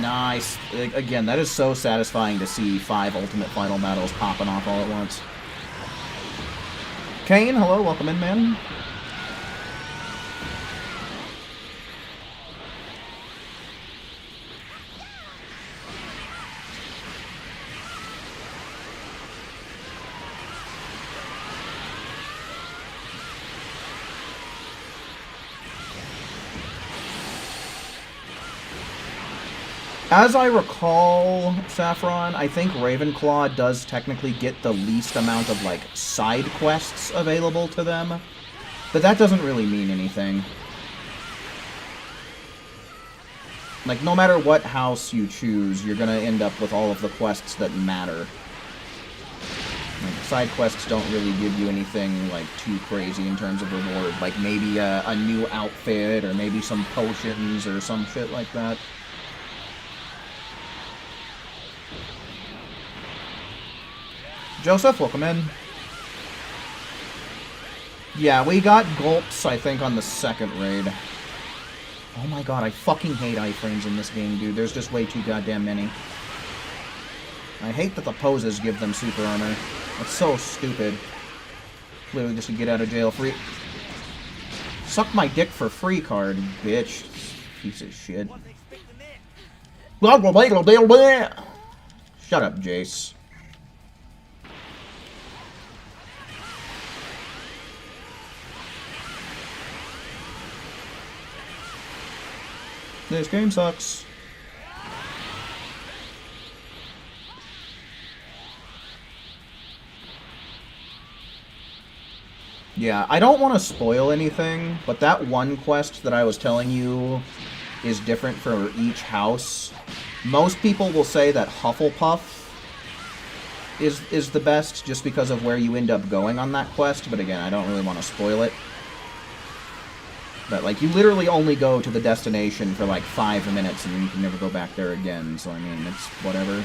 Nice. Again, that is so satisfying to see 5 Ultimate Final Battles popping off all at once. Kane, hello, welcome in, man. As I recall, Saffron, I think Ravenclaw does technically get the least amount of, like, side quests available to them. But that doesn't really mean anything. Like, no matter what house you choose, you're gonna end up with all of the quests that matter. Like, side quests don't really give you anything, like, too crazy in terms of reward. Like, maybe a new outfit, or maybe some potions, or some shit like that. Joseph, welcome in. Yeah, we got gulps, I think, on the second raid. Oh my god, I fucking hate iframes in this game, dude. There's just way too goddamn many. I hate that the poses give them super armor. That's so stupid. Literally just a get out of jail free. Suck my dick for free card, bitch. Piece of shit. Shut up, Jace. This game sucks. Yeah, I don't want to spoil anything, but that one quest that I was telling you is different for each house. Most people will say that Hufflepuff is the best just because of where you end up going on that quest, but again, I don't really want to spoil it. But, like, you literally only go to the destination for, like, 5 minutes, and then you can never go back there again, so, I mean, it's whatever.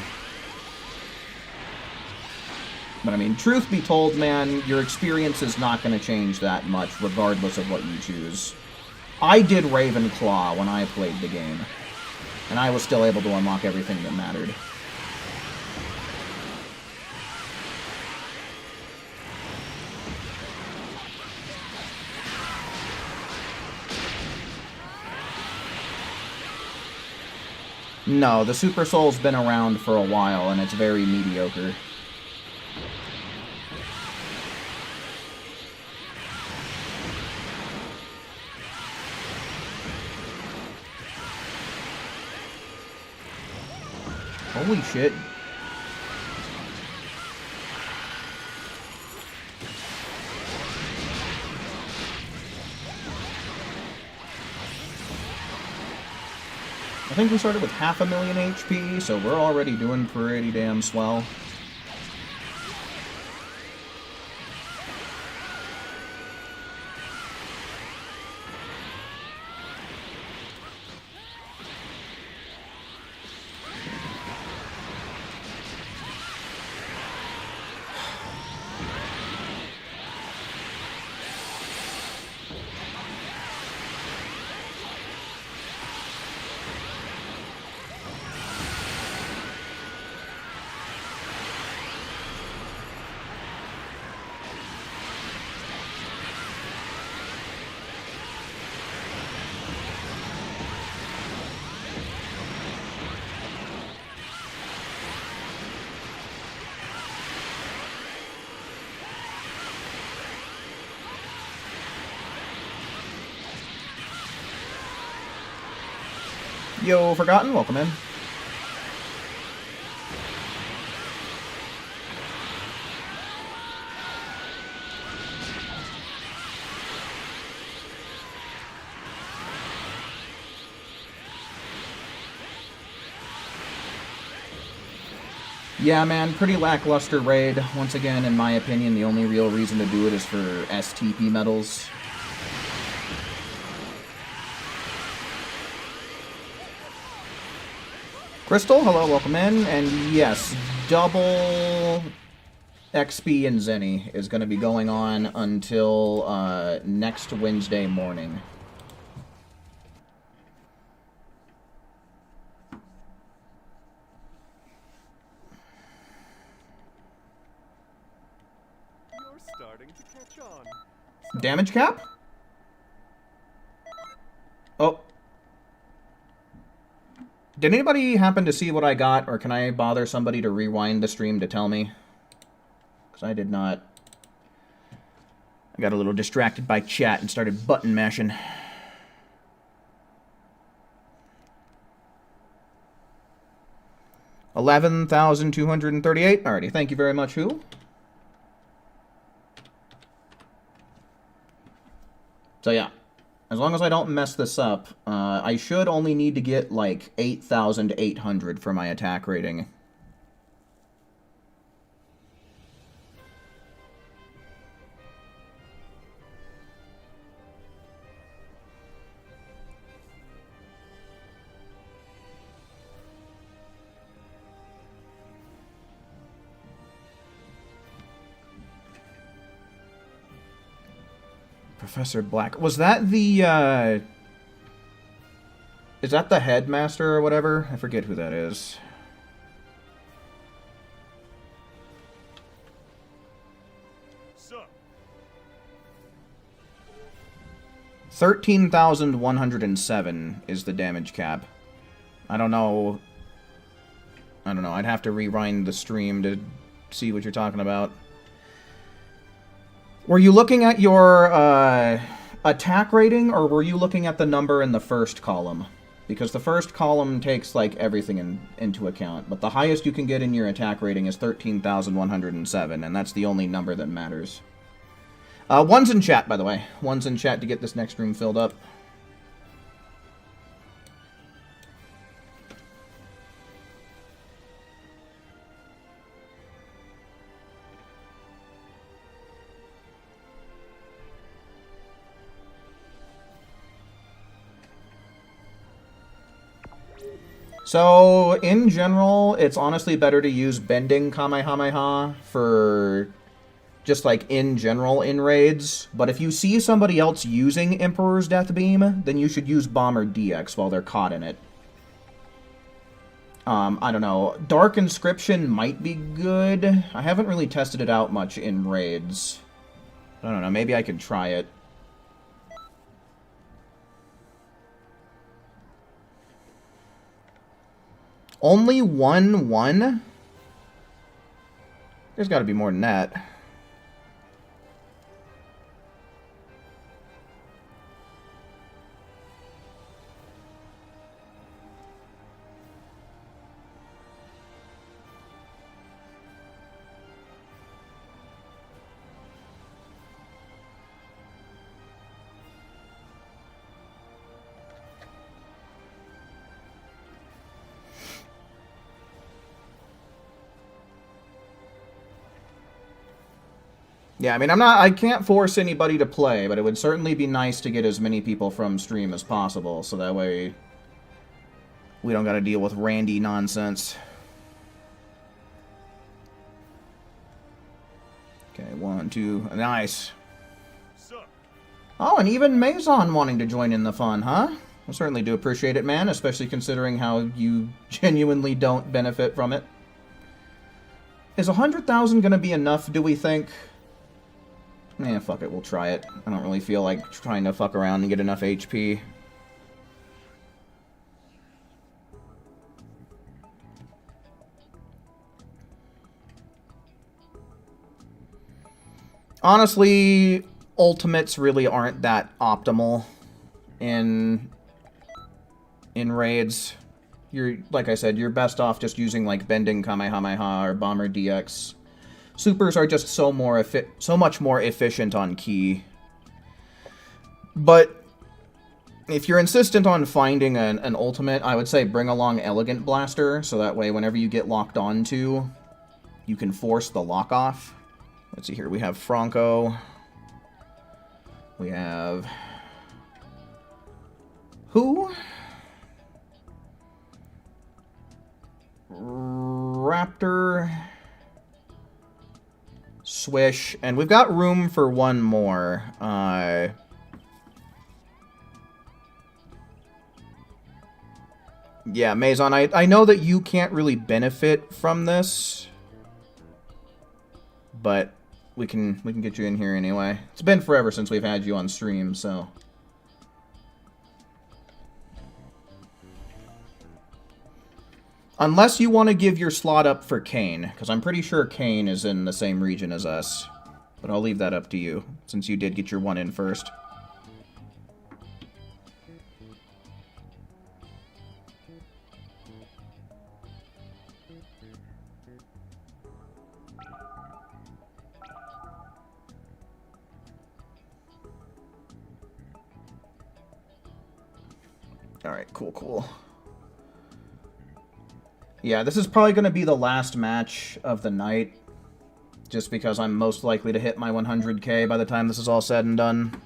But, I mean, truth be told, man, your experience is not going to change that much, regardless of what you choose. I did Ravenclaw when I played the game, and I was still able to unlock everything that mattered. No, the Super Soul's been around for a while, and it's very mediocre. Holy shit. I think we started with 500,000 HP, so we're already doing pretty damn swell. Yo, Forgotten, welcome in. Yeah, man, pretty lackluster raid. Once again, in my opinion, the only real reason to do it is for STP medals. Crystal, hello, welcome in. And yes, double XP and Zenny is going to be going on until next Wednesday morning. Damage cap? Oh. Did anybody happen to see what I got, or can I bother somebody to rewind the stream to tell me? Because I did not. I got a little distracted by chat and started button mashing. $11,238. Alrighty, thank you very much, who? So yeah, as long as I don't mess this up, I should only need to get like 8,800 for my attack rating. Professor Black. Was that the, is that the headmaster or whatever? I forget who that is. So. 13,107 is the damage cap. I don't know. I'd have to rewind the stream to see what you're talking about. Were you looking at your attack rating, or were you looking at the number in the first column? Because the first column takes, like, everything into account. But the highest you can get in your attack rating is 13,107, and that's the only number that matters. One's in chat, by the way. One's in chat to get this next room filled up. So, in general, it's honestly better to use Bending Kamehameha for just, like, in general in raids. But if you see somebody else using Emperor's Death Beam, then you should use Bomber DX while they're caught in it. I don't know. Dark Inscription might be good. I haven't really tested it out much in raids. I don't know, maybe I could try it. Only 1-1? There's got to be more than that. Yeah, I mean, I can't force anybody to play, but it would certainly be nice to get as many people from stream as possible, so that way we don't gotta deal with Randy nonsense. Okay, 1, 2, nice. Oh, and even Maison wanting to join in the fun, huh? I certainly do appreciate it, man, especially considering how you genuinely don't benefit from it. Is 100,000 gonna be enough, do we think? Fuck it, we'll try it. I don't really feel like trying to fuck around and get enough HP. Honestly, ultimates really aren't that optimal in raids. You're, like I said, you're best off just using like Bending Kamehameha or Bomber DX. Supers are just so much more efficient on key. But if you're insistent on finding an ultimate, I would say bring along Elegant Blaster, so that way whenever you get locked onto, you can force the lock off. Let's see here, we have Franco. We have... who? Raptor... Swish, and we've got room for one more. Yeah, Maison, I know that you can't really benefit from this, but we can get you in here anyway. It's been forever since we've had you on stream, so... Unless you want to give your slot up for Kane, because I'm pretty sure Kane is in the same region as us. But I'll leave that up to you, since you did get your one in first. Alright, cool. Yeah, this is probably going to be the last match of the night, just because I'm most likely to hit my 100k by the time this is all said and done.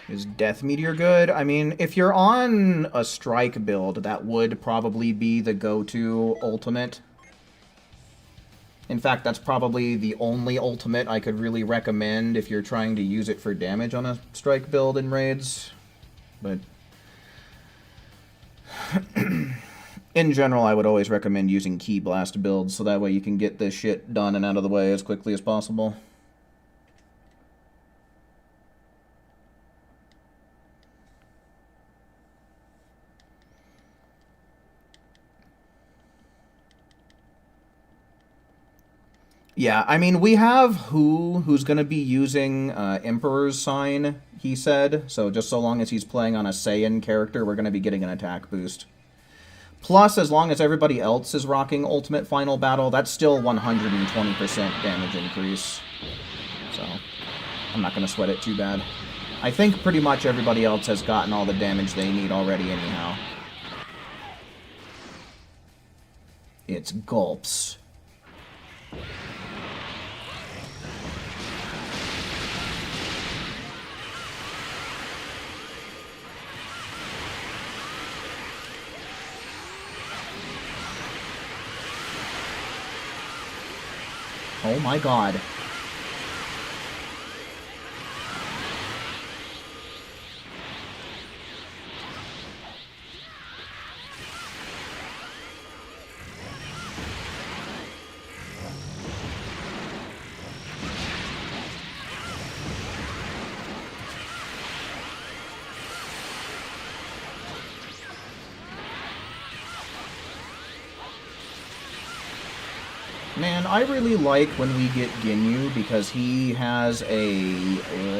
Is Death Meteor good? I mean, if you're on a strike build, that would probably be the go-to ultimate. In fact, that's probably the only ultimate I could really recommend if you're trying to use it for damage on a strike build in raids. But in general, I would always recommend using Ki Blast builds, so that way you can get this shit done and out of the way as quickly as possible. Yeah, I mean, we have who's going to be using Emperor's Sign, he said. So just so long as he's playing on a Saiyan character, we're going to be getting an attack boost. Plus, as long as everybody else is rocking Ultimate Final Battle, that's still 120% damage increase. So, I'm not going to sweat it too bad. I think pretty much everybody else has gotten all the damage they need already anyhow. It's gulps. Oh my god. Man, I really like when we get Ginyu because he has a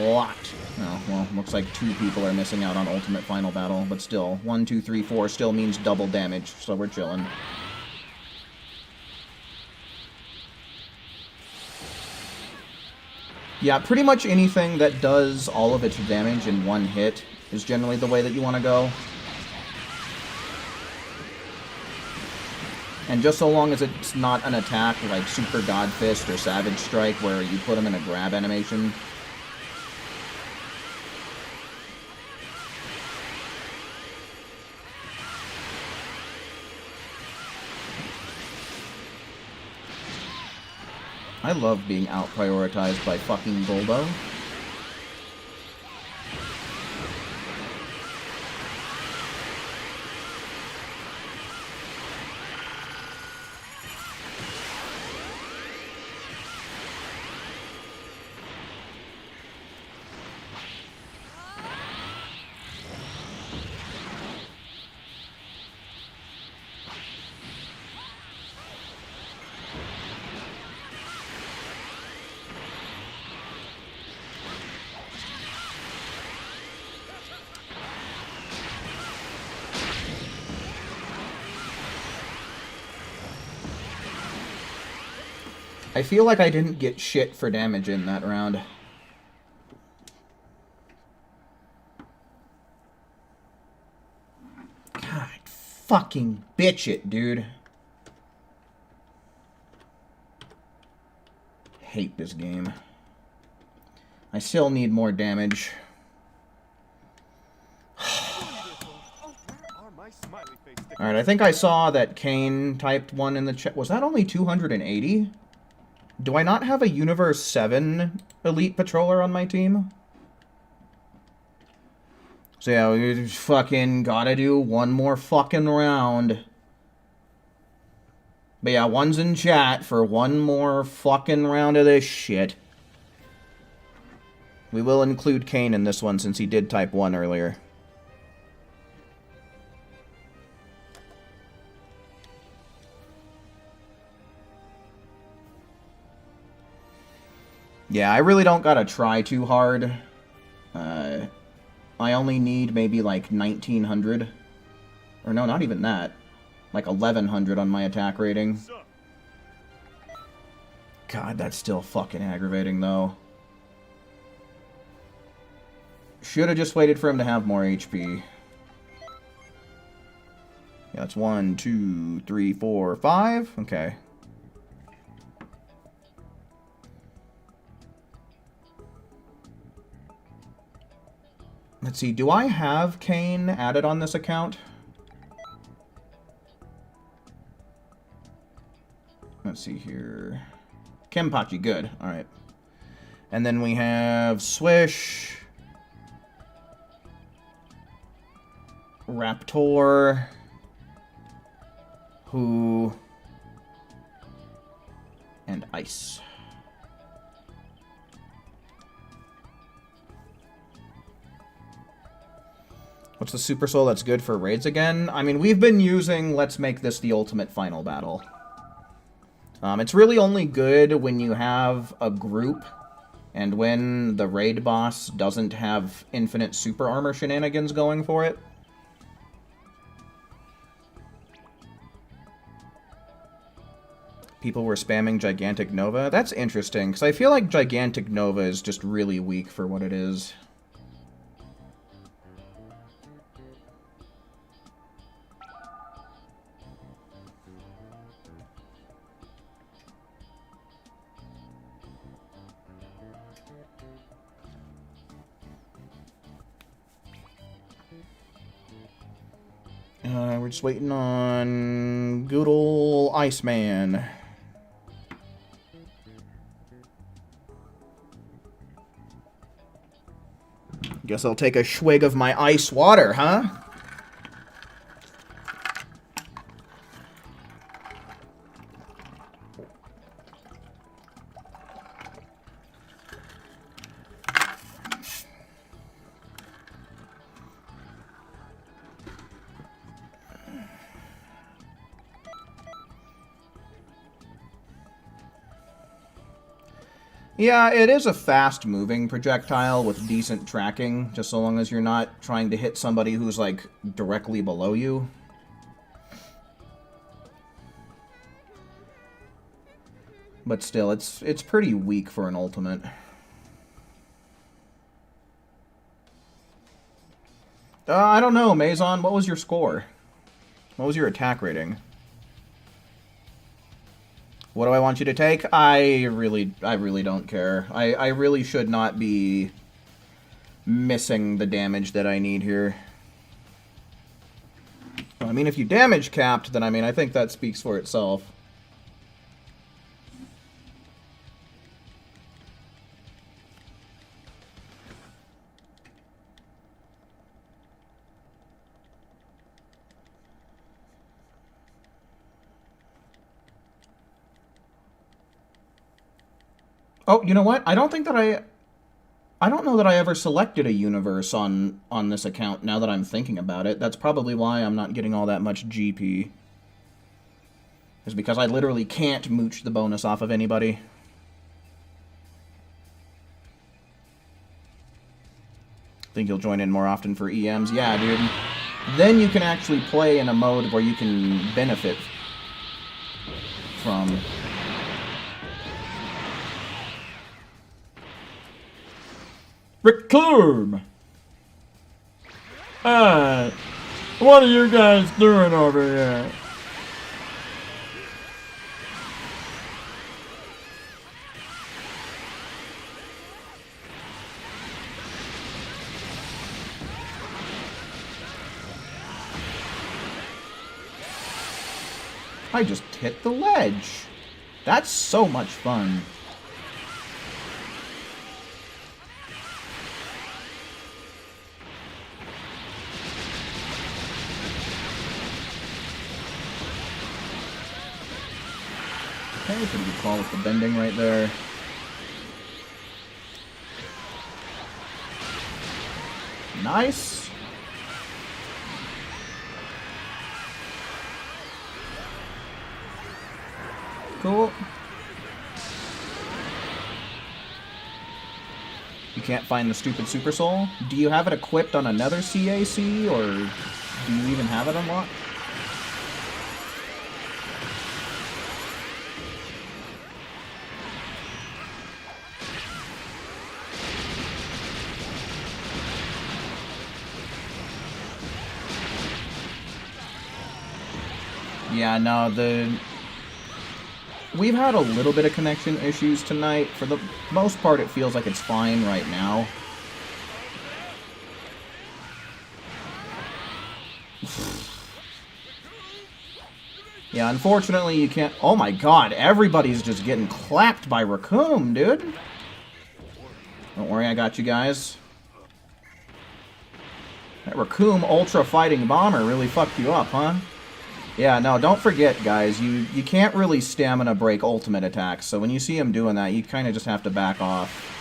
lot. Oh, well, looks like 2 people are missing out on Ultimate Final Battle, but still, 1, 2, 3, 4 still means double damage, so we're chilling. Yeah, pretty much anything that does all of its damage in 1 hit is generally the way that you want to go. And just so long as it's not an attack like Super God Fist or Savage Strike where you put them in a grab animation. I love being out-prioritized by fucking Goldo. I feel like I didn't get shit for damage in that round. God, fucking bitch it, dude. Hate this game. I still need more damage. Alright, I think I saw that Kane typed one in the chat. Was that only 280? Do I not have a Universe 7 Elite Patroller on my team? So yeah, we fucking gotta do one more fucking round. But yeah, one's in chat for one more fucking round of this shit. We will include Kane in this one since he did type 1 earlier. Yeah, I really don't gotta try too hard. I only need maybe like 1900. Or no, not even that. Like 1100 on my attack rating. God, that's still fucking aggravating though. Should have just waited for him to have more HP. Yeah, that's 1, 2, 3, 4, 5. Okay. Let's see, do I have Kane added on this account? Let's see here. Kenpachi, good. Alright. And then we have Swish. Raptor. Who. And Ice. What's the Super Soul that's good for raids again? I mean, we've been using Let's Make This the Ultimate Final Battle. It's really only good when you have a group and when the raid boss doesn't have infinite super armor shenanigans going for it. People were spamming Gigantic Nova. That's interesting, because I feel like Gigantic Nova is just really weak for what it is. We're just waiting on good ol' Iceman. Guess I'll take a swig of my ice water, huh? Yeah, it is a fast-moving projectile with decent tracking, just so long as you're not trying to hit somebody who's, like, directly below you. But still, it's pretty weak for an ultimate. I don't know, Maison, what was your score? What was your attack rating? What do I want you to take? I really don't care. I really should not be missing the damage that I need here. I mean, if you damage capped, then I think that speaks for itself. Oh, you know what? I don't know that I ever selected a universe on this account, now that I'm thinking about it. That's probably why I'm not getting all that much GP. Is because I literally can't mooch the bonus off of anybody. Think you'll join in more often for EMs? Yeah, dude. Then you can actually play in a mode where you can benefit from... Reclume! What are you guys doing over here? I just hit the ledge. That's so much fun. Okay, pretty good call with the bending right there. Nice. Cool. You can't find the stupid Super Soul? Do you have it equipped on another CAC, or do you even have it unlocked? Yeah, no, we've had a little bit of connection issues tonight. For the most part, it feels like it's fine right now. Yeah, unfortunately, you can't... Oh my god, everybody's just getting clapped by Raccoon, dude. Don't worry, I got you guys. That Raccoon Ultra Fighting Bomber really fucked you up, huh? Yeah, no, don't forget, guys, you can't really stamina break ultimate attacks, so when you see him doing that, you kind of just have to back off.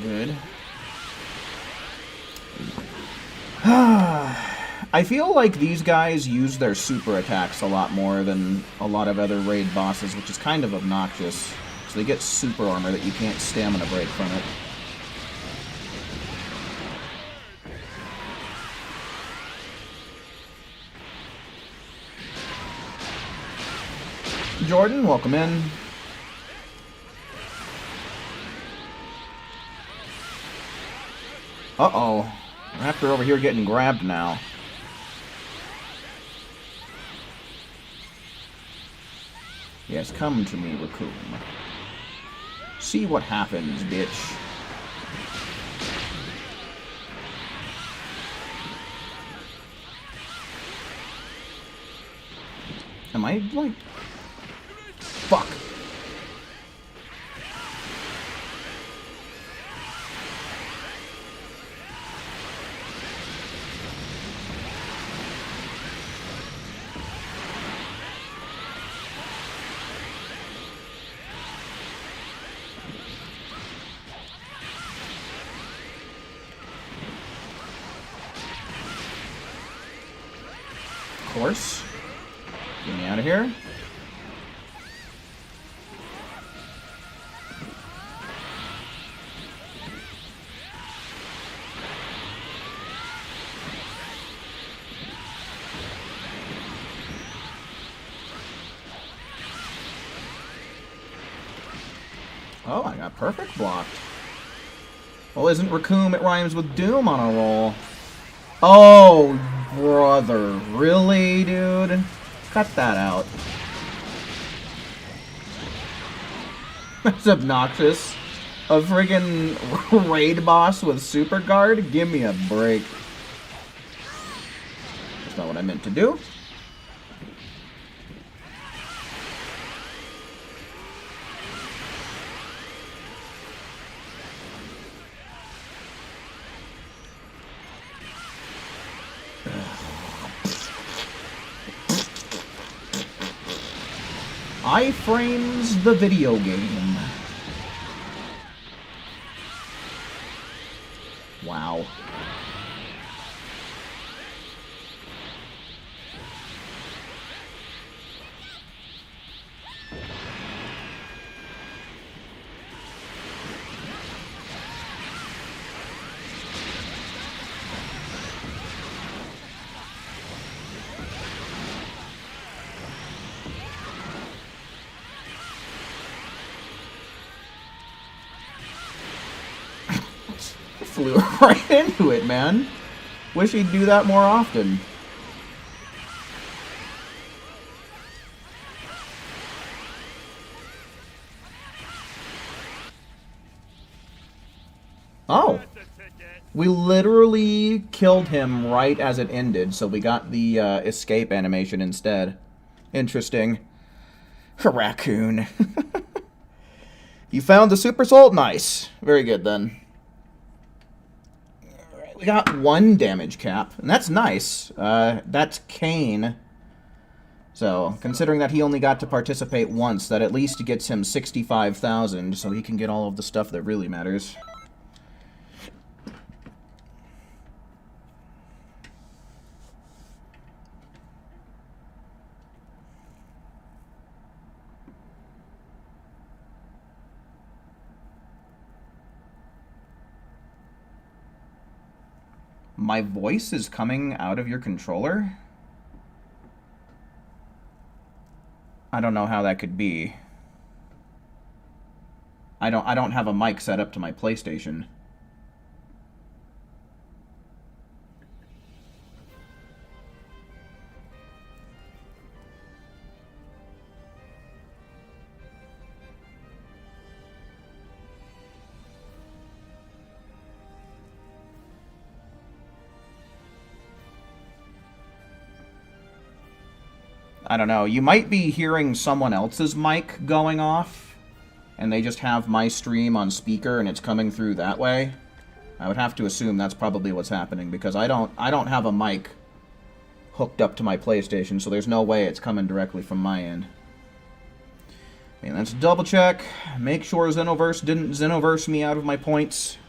Good. I feel like these guys use their super attacks a lot more than a lot of other raid bosses, which is kind of obnoxious. So they get super armor that you can't stamina break from it. Jordan, welcome in. Uh-oh. Raptor over here getting grabbed now. Yes, come to me, Raccoon. See what happens, bitch. Am I, like... Fuck. Of course. Get me out of here. Oh, I got perfect blocked. Well, isn't Raccoon, it rhymes with Doom on a roll? Oh, brother. Really, dude? Cut that out. That's obnoxious. A friggin' raid boss with super guard? Give me a break. That's not what I meant to do. iFrames the video game. Wow. Flew right into it, man. Wish he'd do that more often. Oh. We literally killed him right as it ended, so we got the escape animation instead. Interesting. Raccoon. You found the Super Soul? Nice. Very good, then. We got 1 damage cap, and that's nice. That's Kane. So, considering that he only got to participate once, that at least gets him 65,000, so he can get all of the stuff that really matters. My voice is coming out of your controller? I don't know how that could be. I don't have a mic set up to my PlayStation. I don't know. You might be hearing someone else's mic going off, and they just have my stream on speaker, and it's coming through that way. I would have to assume that's probably what's happening, because I don't have a mic hooked up to my PlayStation, so there's no way it's coming directly from my end. Okay, let's double check. Make sure Xenoverse didn't Xenoverse me out of my points.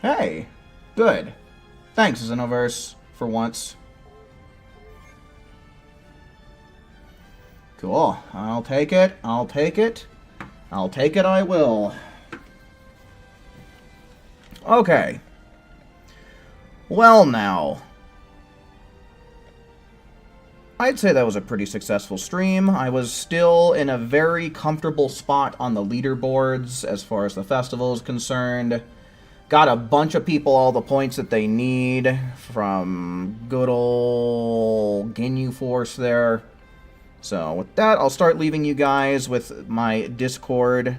Hey, good. Thanks, Xenoverse, for once. Cool. I'll take it. I'll take it. I'll take it, I will. Okay. Well, now. I'd say that was a pretty successful stream. I was still in a very comfortable spot on the leaderboards as far as the festival is concerned. Got a bunch of people all the points that they need from good old Ginyu Force there. So with that, I'll start leaving you guys with my Discord.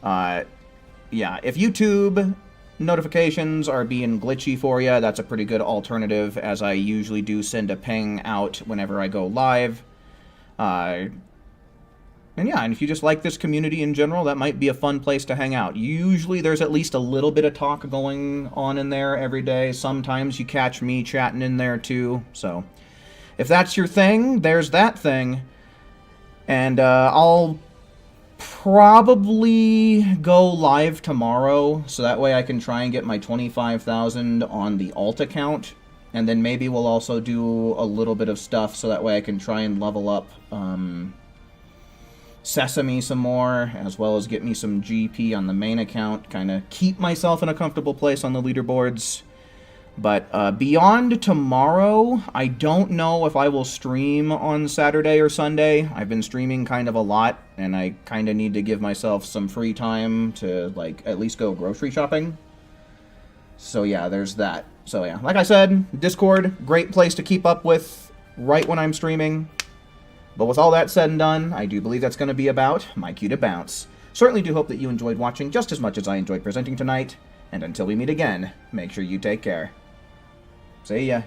Yeah, if YouTube notifications are being glitchy for you, that's a pretty good alternative, as I usually do send a ping out whenever I go live. And yeah, and if you just like this community in general, that might be a fun place to hang out. Usually there's at least a little bit of talk going on in there every day. Sometimes you catch me chatting in there too. So if that's your thing, there's that thing. And I'll probably go live tomorrow, so that way I can try and get my 25,000 on the alt account. And then maybe we'll also do a little bit of stuff, so that way I can try and level up Sesame some more, as well as get me some GP on the main account, kind of keep myself in a comfortable place on the leaderboards. But beyond tomorrow, I don't know if I will stream on Saturday or Sunday. I've been streaming kind of a lot, and I kind of need to give myself some free time to, like, at least go grocery shopping. So yeah, there's that. So yeah, like I said, Discord, great place to keep up with right when I'm streaming. But with all that said and done, I do believe that's going to be about my cue to bounce. Certainly do hope that you enjoyed watching just as much as I enjoyed presenting tonight. And until we meet again, make sure you take care. See ya.